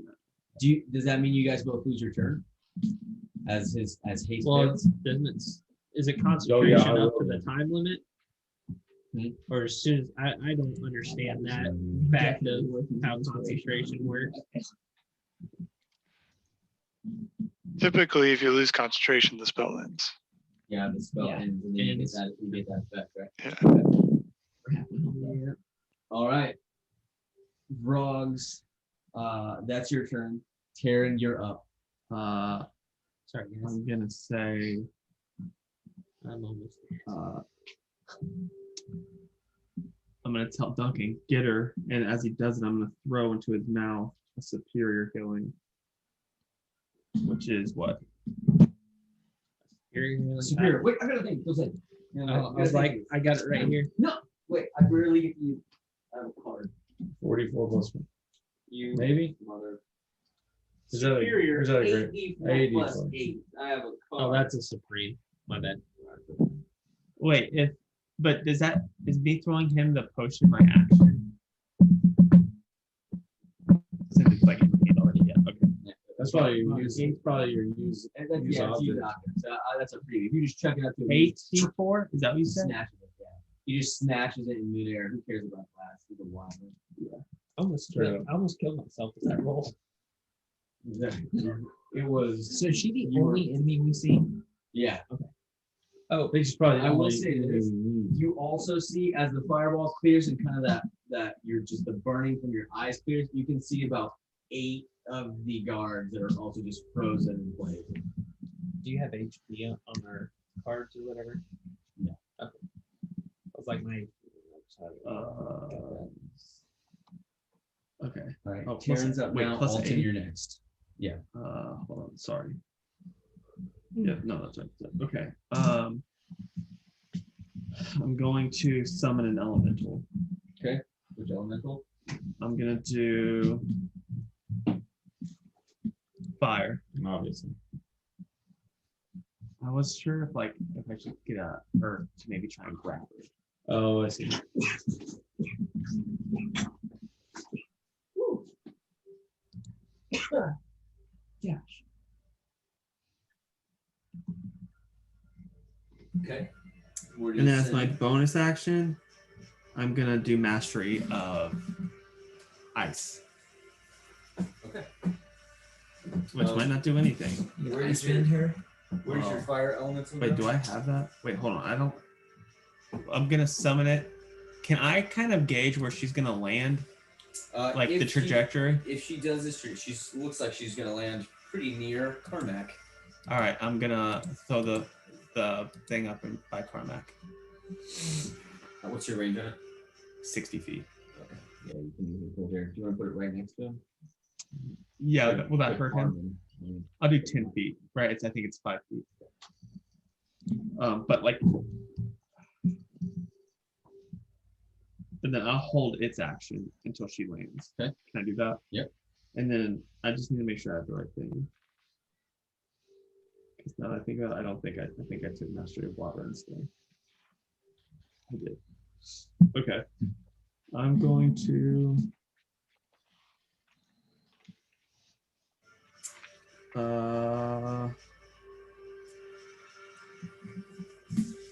can. does that mean you guys both lose your turn? As haste Well, fails? doesn't it? Is it concentration I up to will. the time limit? Hmm? Or as soon as I don't understand that fact of how concentration works. Typically, if you lose concentration, the spell ends. Yeah, the spell Yeah. ends and then you Ends. get that effect, right? Yeah. Yeah. All right. Vrogs, that's your turn. Taryn, you're up. Sorry, guys. I'm gonna say I'm almost. I'm gonna tell Duncan, get her, and as he does it, I'm gonna throw into his mouth a superior healing, which is what? Superior. Wait, I gotta think. Go ahead. I was like, I got it right here. No, wait, I rarely get you. I have a card. 44 plus 1. You Maybe? mother. Is that a- Superior. is that a great- 8d4 8d4. plus 8. I have a card. Oh, that's a supreme. My bad. Wait, is me throwing him the potion my action? Since it's like in the hand already, yeah. Okay. That's probably your use. Probably your use. And that's, Use yeah, it's object. you doctor. So, that's a preview. If you just chuck it up to him, 8d4? Is that what you he said? snatches it. Yeah. He just snatches it in midair. Who cares about class? He's a wild one. I almost killed myself with that roll. Exactly. It was. So is she the You were- only enemy we see? Yeah. Oh, I think she's probably. I will only say enemy this. we need. You also see as the fireball clears and kind of that you're just the burning from your eyes clears, you can see about 8 of the guards that are also just frozen in place. do you have HP on our cards or whatever? No. Okay. I was like my. Okay. All right. Oh, plus- Taryn's up wait, now. plus Alton, 8? you're next. Hold on. Sorry. Yeah. No, that's right. Okay. I'm going to summon an elemental. Which elemental? I'm gonna do fire. Obviously. I was sure if I should get a earth to maybe try and grab it. Oh, I see. Okay. And then as my bonus action, I'm gonna do mastery of ice. Okay. Which might not do anything. Where Ice is your- Band here. Where's your fire elemental? Wait, do I have that? Wait, hold on. I don't. I'm gonna summon it. Can I kind of gauge where she's gonna land? Like the trajectory? If she does this, she looks like she's gonna land pretty near Carmack. All right, I'm gonna throw the thing up by Carmack. What's your range on it? 60 feet. Okay. Yeah, you can put it there. Do you want to put it right next to him? Yeah, will that hurt him? Harmon. I'll do 10 feet. Right, I think it's 5 feet. But like, and then I'll hold its action until she lands. Okay. Can I do that? Yep. And then I just need to make sure I have the right thing. Because now that I think about it, I think I took Mastery of Water instead. I did. Okay. I'm going to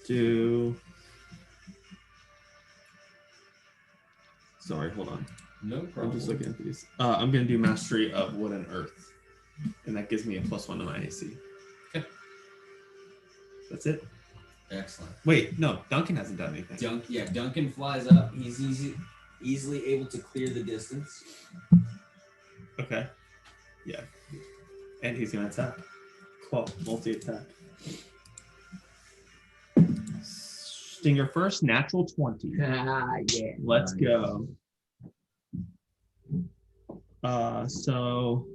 do. Sorry, hold on. No I'm problem. just looking at these. I'm gonna do Mastery of Wood and Earth, and that gives me a +1 to my AC. Okay. That's it. Excellent. Wait, no, Duncan hasn't done anything. Duncan flies up. He's easily able to clear the distance. Okay. Yeah. And he's gonna attack. Claw, multi-attack. Stinger first, natural 20. Yeah. Let's go. So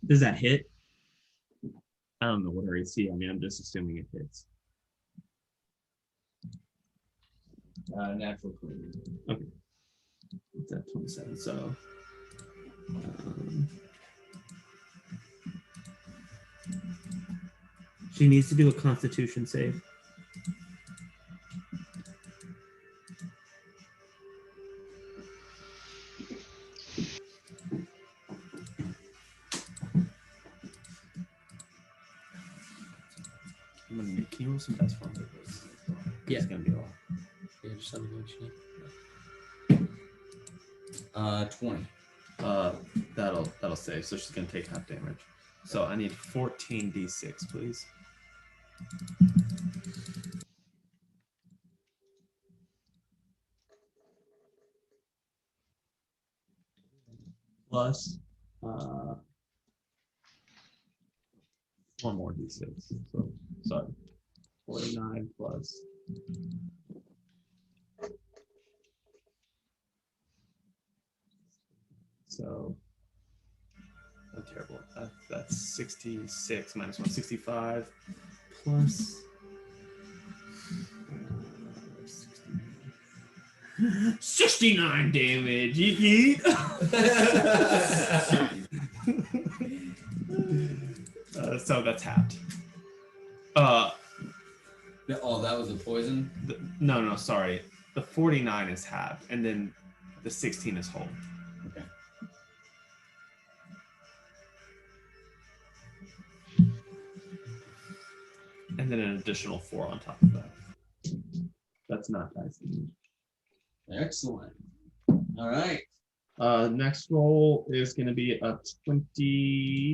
does that hit? I don't know what her AC. I mean, I'm just assuming it hits. Natural 20. Okay. It's at 27. So she needs to do a Constitution save. Can you roll some dice for me? Yeah. It's gonna be a lot. Yeah, just tell me what you need. 20. That'll save. So she's gonna take half damage. So I need 14d6, please. Plus 4 more d6. So sorry. 49 plus. So I'm terrible. That's 66 minus 165 plus 69 damage. Yeet, yeet. So that's halved. Oh, that was a poison? No, sorry. The 49 is halved, and then the 16 is whole. Okay. And then an additional 4 on top of that. That's not dice damage. Excellent. All right. Next roll is going to be a 22.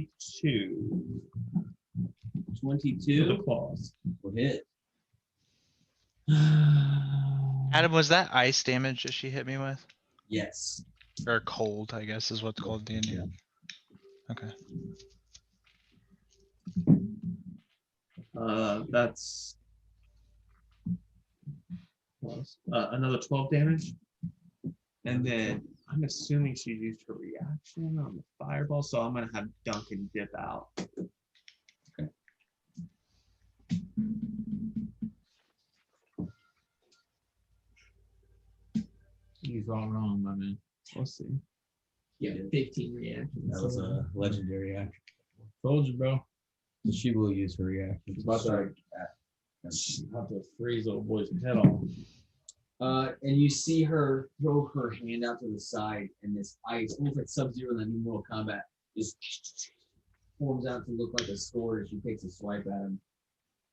22 The claws. will hit. Adam, was that ice damage that she hit me with? Yes. Or cold, I guess is what's called D&D. Yeah. Okay. That's plus, another 12 damage. And then I'm assuming she used her reaction on the fireball, so I'm going to have Duncan dip out. Okay. He's all wrong, my man. We'll see. Yeah, 15 reactions. That was a legendary action. Told you, bro. She will use her reaction. About to have to freeze old boy's head off. And you see her throw her hand out to the side, and this ice, almost like Sub-Zero in the new Mortal Kombat, just forms out to look like a sword as she takes a swipe at him.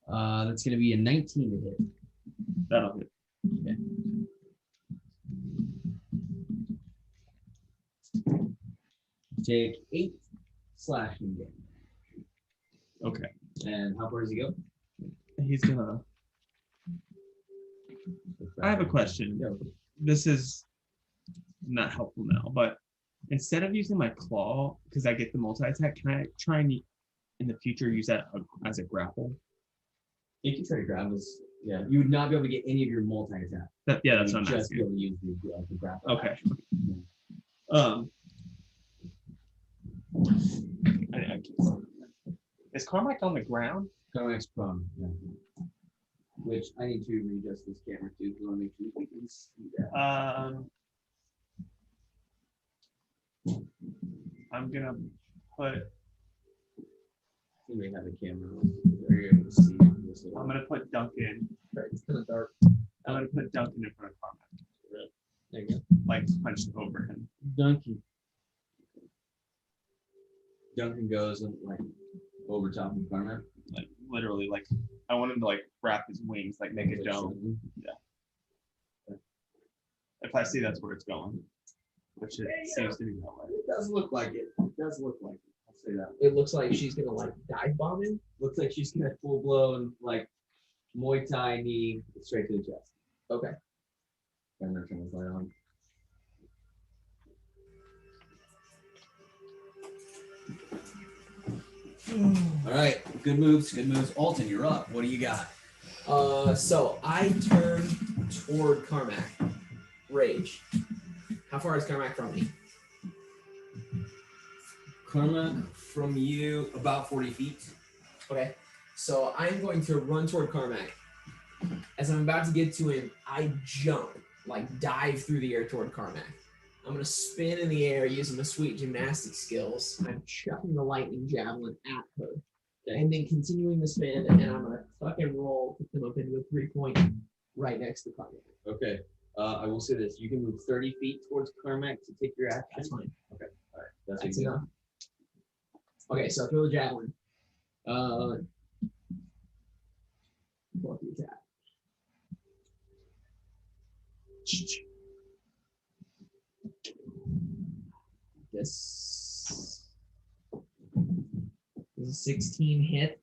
That's going to be a 19 to hit. That'll hit. Okay. Take 8 slashing damage. Okay. And how far does he go? He's going to. I have a question. This is not helpful now, but instead of using my claw, because I get the multi-attack, can I try and in the future use that as a grapple? You can try to grab this. Yeah, you would not be able to get any of your multi-attack. That's what I'm just be asking. able to use the grapple. Okay. action. I can't. It's Carmack on the ground? Carmack's prone. Yeah. Which I need to readjust this camera too, because I want to make sure we can see that. I'm gonna put. You may have a camera. Are you able to see this? I'm gonna put Duncan. It's kind of dark. I'm gonna put Duncan in front of Carmack, There you go. like punched over him. Duncan goes and like over top of Carmack. Like literally, like I want him to like wrap his wings, like make a dome. If I see that's where it's going, which it seems to be that way. It does look like it. It does look like it. I'll say that. It looks like she's gonna like dive bomb him. Looks like she's gonna full blown like Muay Thai knee straight to the chest. Okay. And they're trying to play on. All right, good moves, good moves. Alton, you're up. What do you got? So I turn toward Carmack. Rage. How far is Carmack from me? Carmack from you about 40 feet. Okay. So I'm going to run toward Carmack. As I'm about to get to him, I jump, like dive through the air toward Carmack. I'm going to spin in the air using my sweet gymnastic skills. I'm chucking the lightning javelin at her. And then continuing the spin, and I'm going to fucking roll to come up into a 3-point right next to Carmack. Okay. I will say this. You can move 30 feet towards Carmack to take your action. That's fine. Okay. All right. That's That's easy. enough. Okay, so I throw the javelin. Pull up the attack. This is a 16 hit.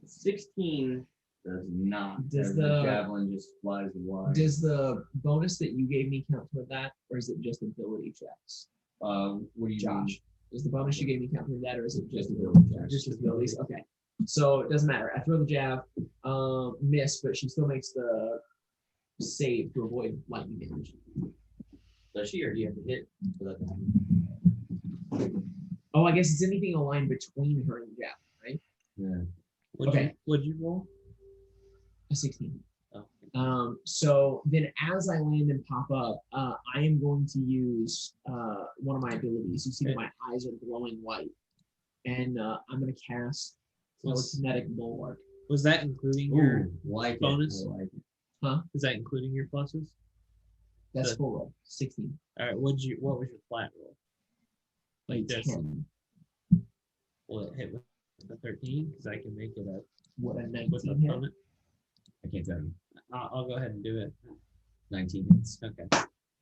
16 does not. Does The the- javelin just flies wide. Does the bonus that you gave me count toward that, or is it just ability checks? What do you mean? Josh, does the bonus you gave me count toward that, or is it just ability checks? Just abilities. Okay. So it doesn't matter. I throw the jab, miss, but she still makes the save to avoid lightning damage. Does she, or do you have to hit for that to happen? Oh, I guess it's anything aligned between her and the jab, right? Yeah. What'd you roll? A 16. Oh. So then as I land and pop up, I am going to use one of my abilities. You see that my eyes are glowing white. And I'm going to cast telekinetic bulwark. Was that including your Ooh, like it, bonus? I like it. Huh? Is that including your pluses? That's Good. full roll. 16. All right. What was your flat roll? Like this? 10. Will it hit with the 13? Because I can make it a What a with 19 the hit. opponent. I can't tell you. I'll go ahead and do it. 19 hits. Okay.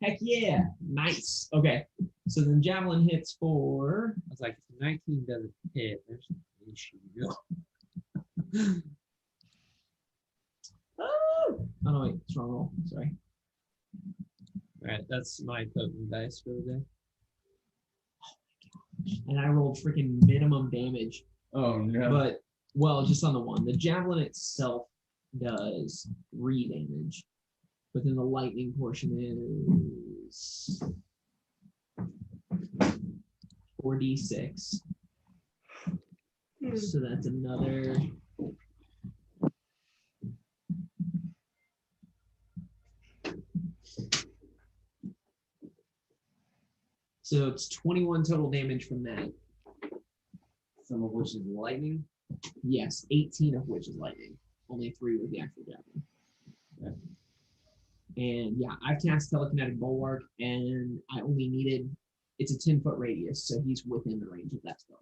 Heck yeah. Nice. Okay. So then javelin hits for I was like, if 19 doesn't hit, there's an issue. oh no, wait, it's wrong roll. Sorry. All right, that's my potent dice for the day. And I rolled freaking minimum damage. Oh no. But well, just on the one. The javelin itself does 3 damage. But then the lightning portion is 4d6. So that's another. So it's 21 total damage from that. Some of which is lightning. Yes, 18 of which is lightning. Only 3 with the actual javelin. Okay. And yeah, I've cast telekinetic bulwark, and I only needed. It's a 10-foot radius, so he's within the range of that spell.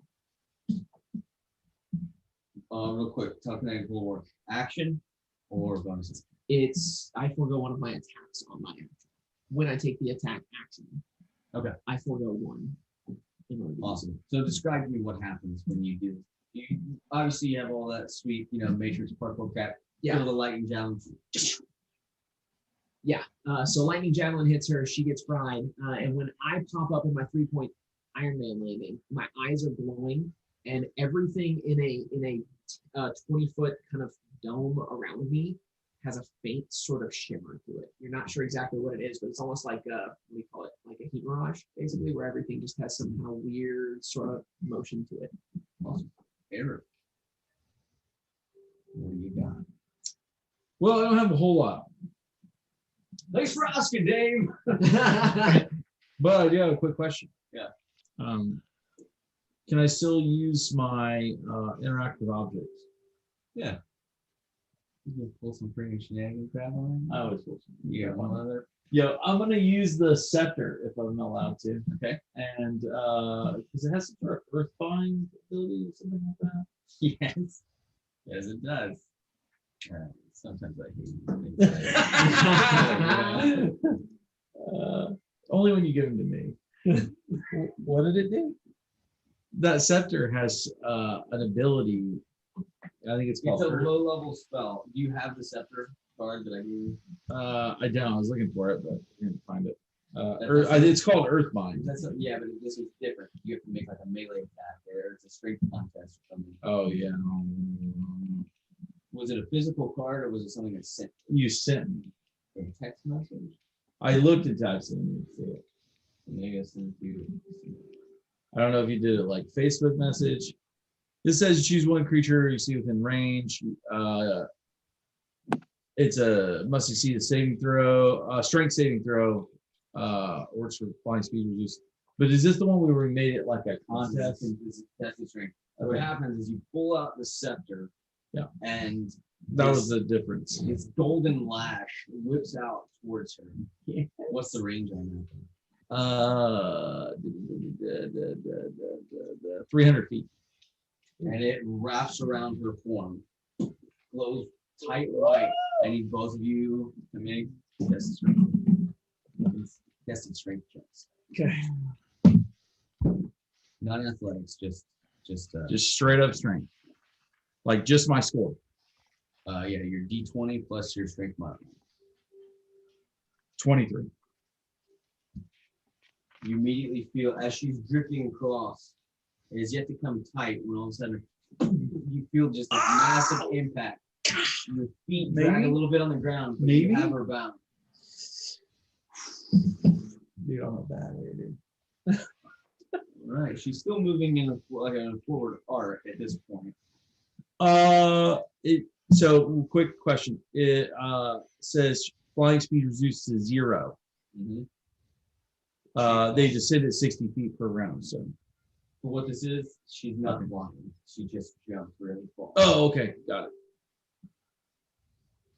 Real quick, telekinetic bulwark. Action or bonuses? It's I forego one of my attacks on my action. When I take the attack action, Okay. I forego one. In order to Awesome. So describe to me what happens when you do. You obviously you have all that sweet, Matrix parkour cap. Yeah. Feel the lightning javelin. Yeah. So lightning javelin hits her. She gets fried. And when I pop up in my 3-point Iron Man landing, my eyes are glowing, and everything in a 20-foot kind of dome around me has a faint sort of shimmer to it. You're not sure exactly what it is, but it's almost like what do you call it? Like a heat mirage, basically, where everything just has some kind of weird sort of motion to it. Awesome. Eric, what do you got? Well, I don't have a whole lot, Thanks for asking, Dave. but I do have a quick question. Yeah. Can I still use my interactive objects? Yeah. You can pull some freaking shenanigans crap on him. I always pull some. You got one other. Yeah, I'm gonna use the scepter if I'm allowed to. Okay. And because it has some sort of earthbind ability or something like that. Yes. Yes, it does. Sometimes I hate things. Only when you give them to me. What did it do? That scepter has an ability. I think it's called. It's a low-level spell. Do you have the scepter card that I gave you? I don't. I was looking for it, but I didn't find it. That's- It's called Earthbind. Yeah, but this is different. You have to make like a melee attack there. It's a strength contest or something. Oh yeah. Was it a physical card or was it something that sent You sent me. a text message? I looked at text and didn't see it. Maybe I sent it to you. I don't know if you did it like Facebook message. This says choose one creature you see within range. It's a must succeed a saving throw, strength saving throw. Works for flying speed reduced. But is this the one where we made it like a contest? That's the strength. What happens is you pull out the scepter. Yeah. And That was the difference. its golden lash whips out towards her. What's the range on that? 300 feet. And it wraps around her form, glows tight white. I need both of you to make tested strength checks. Okay. Not athletics, just Straight up strength. Like just my score. yeah, your D20 plus your strength modifier. 23. You immediately feel as she's drifting across, it is yet to come tight when all of a sudden you feel just this massive impact. Your feet drag a little bit on the ground, but you have her bound. Dude, I'm a bad way, dude. Right, she's still moving in a forward arc at this point. So quick question. It says flying speed reduced to 0. Mm-hmm. They just sit at 60 feet per round. So For what this is, she's not blocking. She just jumped really far. oh, okay, got it.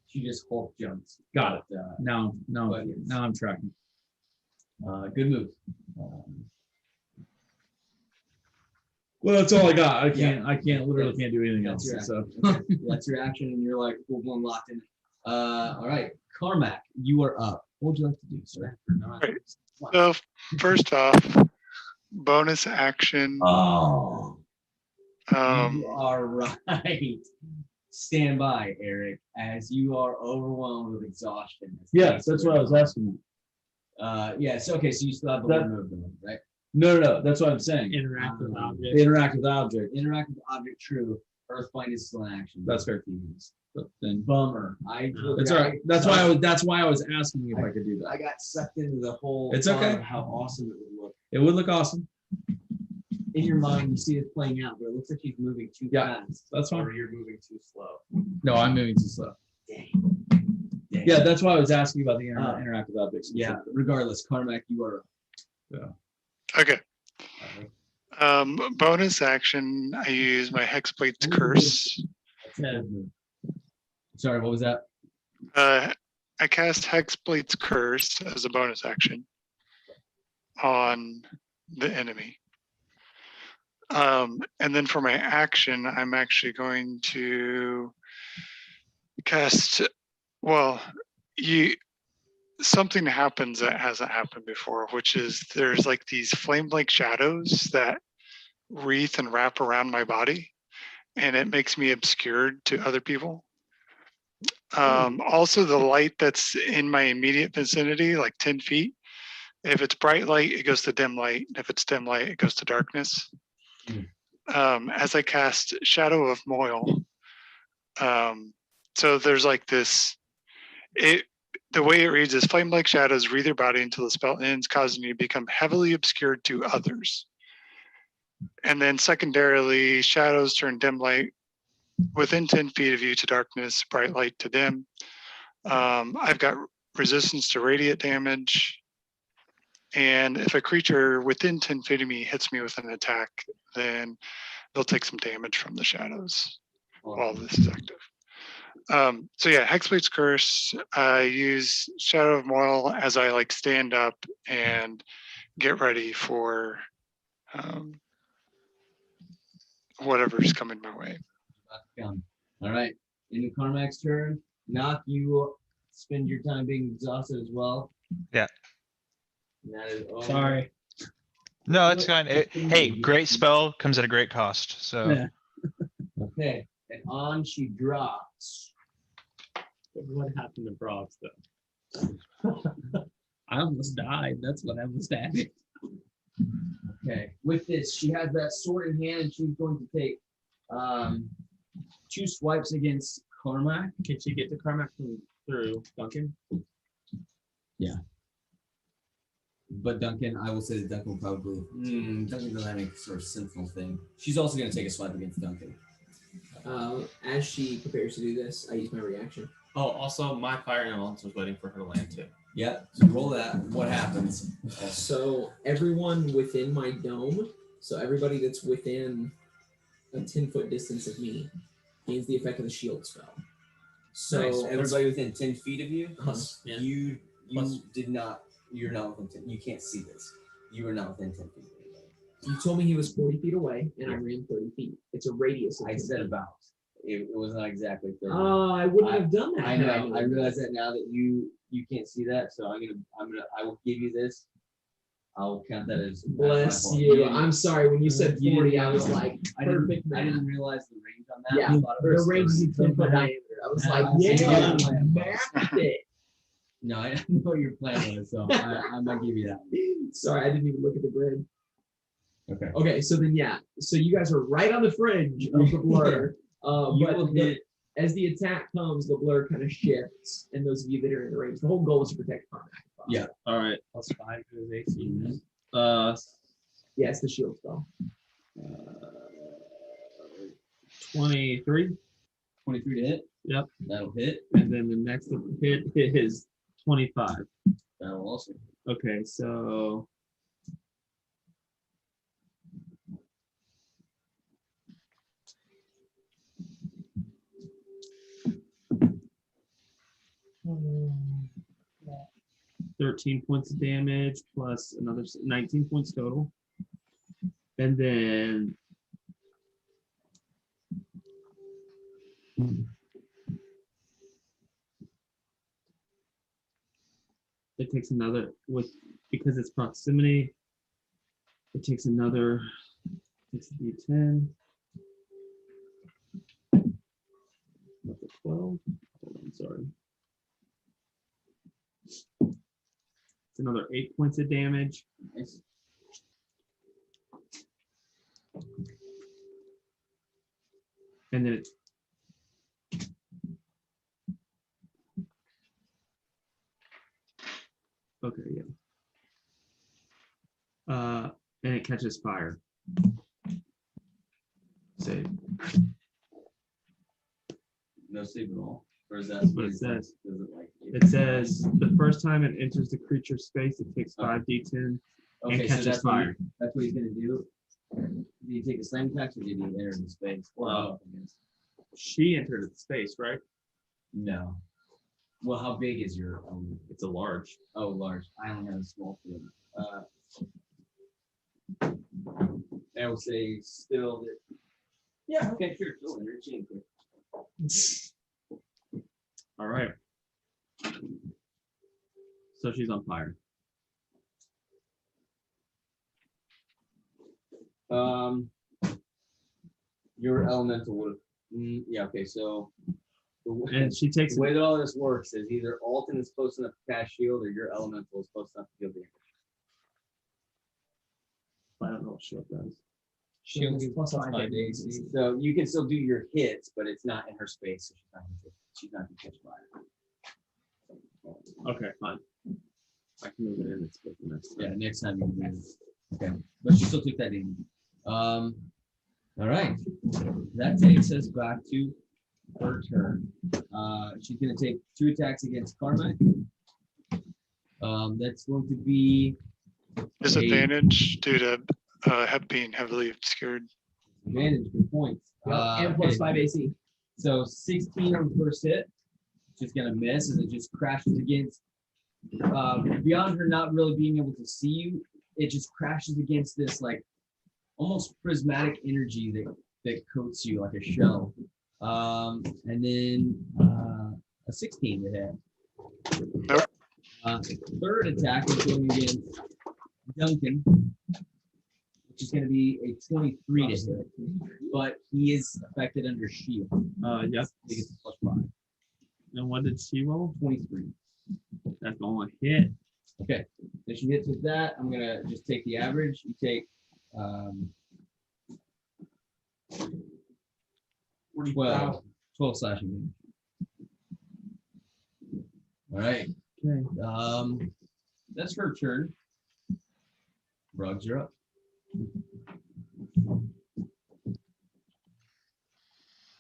She just Hulk jumps. Got it. But, Now But- I'm tracking. good move. Well, that's all I got. I Yeah. literally can't do anything else. That's So That's your action, and you're like full blown locked in. All right, Carmack, you are up. What would you like to do, sir? Right. So first off, bonus action. Oh, Um, you are right. Stand by, Eric, as you are overwhelmed with exhaustion. yes, that's what I was asking. Yes. Okay. So you still have the That- one move, though, right? No, that's what I'm saying. Interact with objects. Interact with object. Interact with object. True. Earthbind is still in action. That's fair. But then Bummer. that's all right. That's why I was asking you if I could do I that. got sucked into the whole. It's thought okay. of how awesome it would look. It would look awesome. In your mind, you see it playing out, but it looks like she's moving too Yeah. fast. That's fine. Or you're moving too slow. No, I'm moving too slow. Dang. Yeah, that's why I was asking about the Ah. interact with objects. Yeah. Regardless, Carmack, you are. okay. Uh, Bonus action. I use my Hexblade's Curse. Sorry, what was that? I cast Hexblade's Curse as a bonus action on the enemy. And then for my action, I'm actually going to cast. Well, something happens that hasn't happened before, which is there's like these flame-like shadows that wreath and wrap around my body, and it makes me obscured to other people. Also, the light that's in my immediate vicinity, like 10 feet, if it's bright light, it goes to dim light. If it's dim light, it goes to darkness. As I cast Shadow of Moil, so there's like this, the way it reads is flame-like shadows wreathe your body until the spell ends, causing you to become heavily obscured to others. And then secondarily, shadows turn dim light within 10 feet of you to darkness, bright light to dim. I've got resistance to radiant damage. And if a creature within 10 feet of me hits me with an attack, then they'll take some damage from the shadows while this is active. So yeah, Hexblade's Curse. I use Shadow of Moil as I like stand up and get ready for whatever's coming my way. All right. In Carmack's turn, Knock, you spend your time being exhausted as well. Yeah. And that is all. Sorry. No, it's fine. Hey, great spell comes at a great cost. So Yeah. Okay. And on she drops. What happened to Brost though? I almost died. That's what I was at. Okay. With this, she has that sword in hand, and she's going to take 2 swipes against Carmack. Can she get to Carmack through Duncan? But Duncan, I will say that Duncan will probably. Duncan doesn't have any sort of sinful thing. She's also going to take a swipe against Duncan. As she prepares to do this, I use my reaction. Oh, also, my fire elements was waiting for her to land too. Yeah, so roll that. What happens? So everyone within my dome, so everybody that's within a 10-foot distance of me, gains the effect of the shield spell. So Nice. Everybody within 10 feet of you, Yeah. you did not. You're not within 10. You can't see this. You are not within 10 feet of anybody. You told me he was 40 feet away, and I ran 30 feet. It's a radius. Of I 10 said feet. about. It was not exactly 30. I wouldn't have done that. I know. I realize that now that you can't see that, so I will give you this. I'll count that as Bless my fault. you. I'm sorry. When you said You 40, didn't I was know. like, I perfect didn't math. realize the range on that. Yeah, I thought it the was range is 30. 10-foot diameter. I was like, Yeah. yeah, mapped it. No, I didn't know what your plan was, so I'm gonna give you that. Sorry, I didn't even look at the grid. Okay. Okay, so then so you guys are right on the fringe of the blur. As the attack comes, the blur kind of shifts, and those of you that are in the range, the whole goal is to protect Carmack. Yeah. All right. +5 to his AC. Yeah, it's the shield spell. 23. 23 to hit. Yep. That'll hit. And then the next hit is 25. That'll also. Okay, so Yeah. 13 points of damage plus another 19 points total. And then it takes another because it's proximity. It takes another. It's D10. Not the 12. Hold on, sorry. It's another 8 points of damage. Nice. And then it's okay, yeah. And it catches fire. Save. No save at all. Or is that What it says. Does it like? It says the first time it enters the creature's space, it takes 5d10 Okay, and so catches that's fire. That's what he's gonna do. Do you take a slam attack or do you enter in space? Wow. She entered the space, right? No. Well, how big is your? It's a large. Oh, large. I only have a small field. I will say still that. Yeah. Okay. Sure. Still enter. All right. So she's on fire. Your elemental would. Yeah. Okay. So. And she takes The way that all this works is either Alton is close enough to cast shield or your elemental is close enough to deal damage. I don't know what shield does. Shield is plus 5 AC. So you can still do your hits, but it's not in her space, so she's not gonna catch fire. Okay, fine. I can move it in. It's good for next time. Yeah, next time you can do it. Okay. But she still took that in. All right. That takes us back to her turn. She's going to take 2 attacks against Carmack. That's going to be Disadvantage due to being heavily obscured. advantage. Good point. And plus Okay. 5 AC. So 16 on the first hit. Just going to miss, and it just crashes against. Beyond her not really being able to see you, it just crashes against this like almost prismatic energy that coats you like a shell. And then a 16 to hit. Nope. Third attack is going against Duncan, which is going to be a 23 to hit, but he is affected under shield. Yeah. He gets a +5. And what did she roll? 23. That's going to hit. Okay, so she hits with that. I'm gonna just take the average. You take 12 slashing damage. All right. Okay. That's her turn. Rugs, you're up.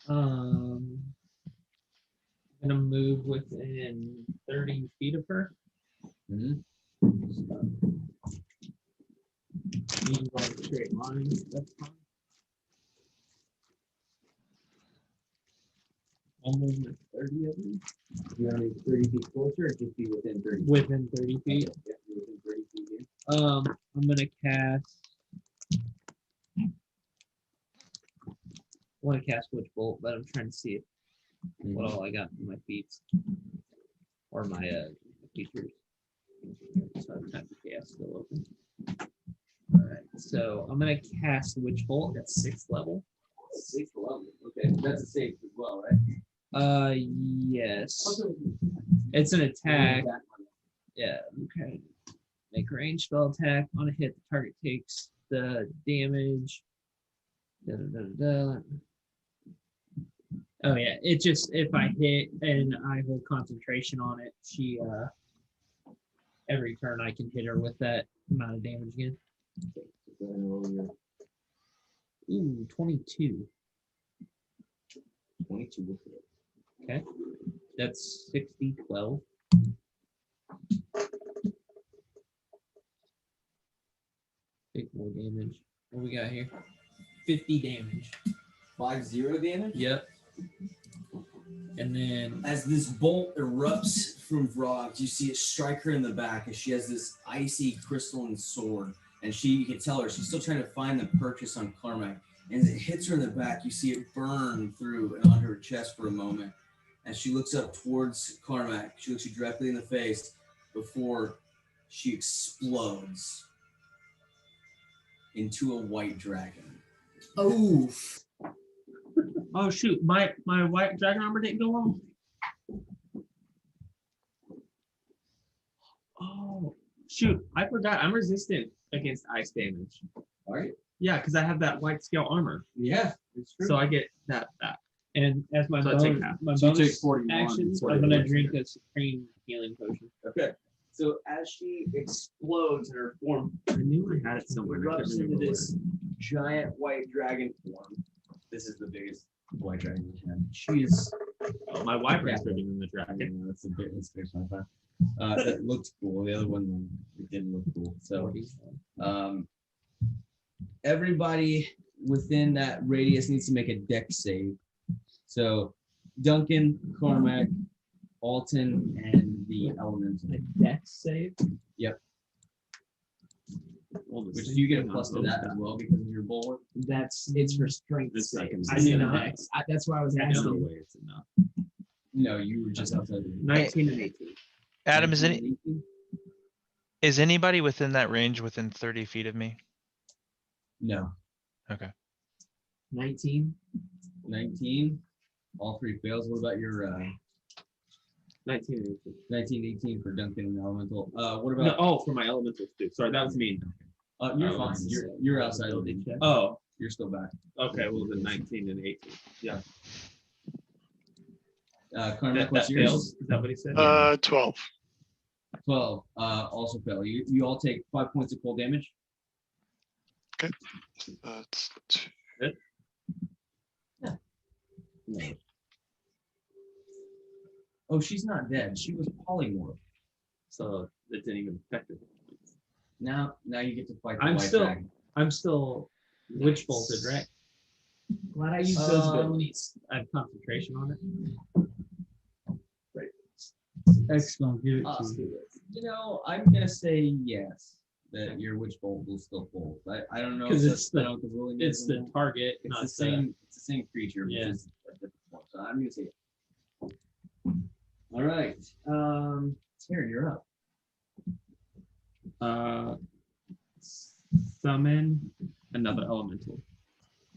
I'm gonna move within 30 feet of her. Mhm. You can go in a straight line. That's fine. I'll move with 30 of them. You want to be 30 feet closer or just be within 30 feet? Within 30 feet. Yeah, within 30 feet. Yeah. I'm gonna cast. I want to cast Witch Bolt, but I'm trying to see if what all I got in my feats or my features. So I'm trying to chaos still open. All right, so I'm gonna cast Witch Bolt at 6th level. 6th level. Okay, that's a save as well, right? Yes. It's an attack. Yeah. Okay. Make a range spell attack. On a hit, the target takes the damage. Oh yeah, it just if I hit and I hold concentration on it, she every turn I can hit her with that amount of damage again. Ooh, 22. 22. Okay. That's 60, 12. Take more damage. What we got here? 50 damage. 5-0 damage? Yep. And then As this bolt erupts from Vrogs, you see it strike her in the back as she has this icy crystalline sword. And you can tell her, she's still trying to find the purchase on Carmack. And as it hits her in the back, you see it burn through and onto her chest for a moment. As she looks up towards Carmack, she looks you directly in the face before she explodes into a white dragon. Oof. Oh shoot, my white dragon armor didn't go on. Oh shoot, I forgot. I'm resistant against ice damage. Are you? Yeah, because I have that white scale armor, Yeah, it's true. so I get that back. and as my So I take bonus, half. my So you take bonus 41, action, that's what I'm it gonna was. drink a supreme healing potion. Okay. So as she explodes in her form, I knew I had it somewhere. and I erupts couldn't into remember where. this giant white dragon form. This is the biggest white dragon we have. She is. Oh, my wyvern's bigger than the dragon. Yeah, that's a bit. That's big. That looked cool. The other one it didn't look cool. So, everybody within that radius needs to make a dex save. So, Duncan, Carmack, Alton, and the elemental. Dex save. Well, the Which same you get a thing on plus to both that as sides. well because of your bulwark. It's for strength This save. second I save. do Yeah. not. That's why I was There's no asking. way it's enough. No, you were just outside. The 19 and 18. Adam, is 19, 18? anybody within that range within 30 feet of me? No. Okay. 19. 19. All three fails. What about your 19 and 18. 19, 18 for Duncan and Elemental? What No, about? oh, for my elementals too. Sorry, that was me. You're Oh, fine. it's- You're outside of the. Oh, You're still back. okay. Well, then 19 and 18. Yeah. Carmack, That what's yours? fails. Is that what he said? 12. 12. Also fail. You all take 5 points of cold damage. That's No. Oh, she's not dead. She was polymorph. So that didn't even affect it. Now you get to fight the I'm white still- dragon. I'm still witch bolted, right? Glad I used those Um, abilities. I have concentration on it. Excellent. Give it Uh, to me. You know, I'm gonna say yes. That your witch bolt will still fold. I don't know. 'Cause if it's that's- I don't know if the ruling It's is the in there. target, It's not the same. It's the same creature, which Yeah. is a different form. So I'm gonna say yes. All right. Terry, you're up. Summon another elemental.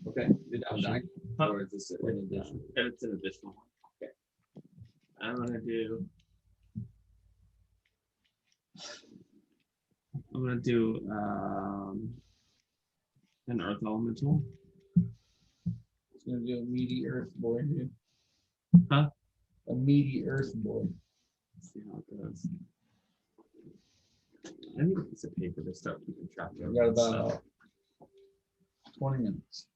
Okay. Did I die? Huh? Or is this an addition? It's an additional one. Okay. I'm gonna do an earth elemental. It's gonna do a meaty earth boy, dude. Huh? A meaty earth boy. Let's see how it goes. I need a piece of paper to start keeping track of. We got stuff. about 20 minutes.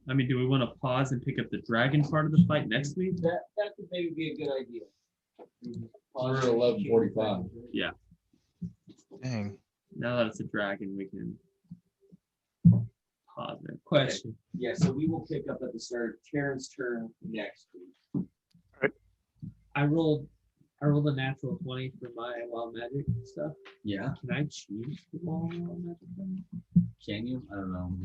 I mean, do we want to pause and pick up the dragon part of the fight next week? That could maybe be a good idea. We're at 11:45. Yeah. Dang. Now that it's a dragon, we can pause it. Question. Yeah, so we will pick up at the start of Karen's turn next week. I rolled a natural 20 for my wild magic stuff. Yeah. Can I choose the wild magic thing? Can you? I don't know.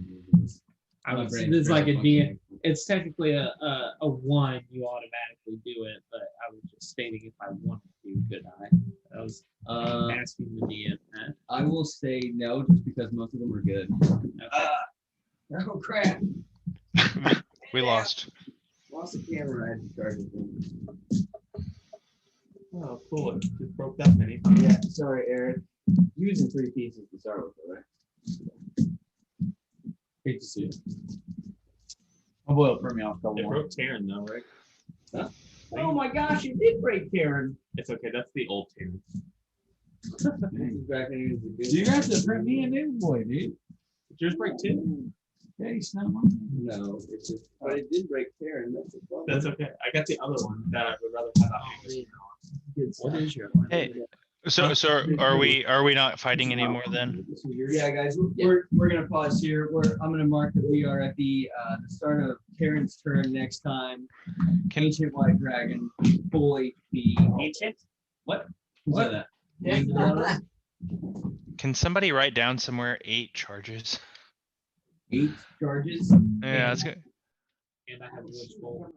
I My was, brain's it's like very a D. functioning. It's technically a one. You automatically do it, but I was just stating if I wanted to, could I? I was asking the DM that. I will say no, just because most of them are good. Okay. Oh crap! We lost. Lost the camera. I had to charge it. Oh, cool. It just broke that many. Yeah, sorry, Eric. Using 3 pieces to start with, right? Hate to see it. I'll boil it for me. I'll couple It more. broke Taryn though, right? Huh? Oh my gosh, it did break Karen. It's okay. That's the old Taryn. You guys have print me a new boy, dude. Did yours break too? Yeah, he's not mine. No, it's just, but it did break Karen. That's the problem. That's okay. I got the other one that I would rather have out. What is your? Hey, so are we not fighting anymore then? Yeah, guys, we're gonna pause here. I'm gonna mark that we are at the start of Karen's turn next time. Ancient White Dragon, full HP. Ancient? What? Who said that? Can somebody write down somewhere 8 charges? 8 charges. Yeah, that's good. And I have a witch bolt.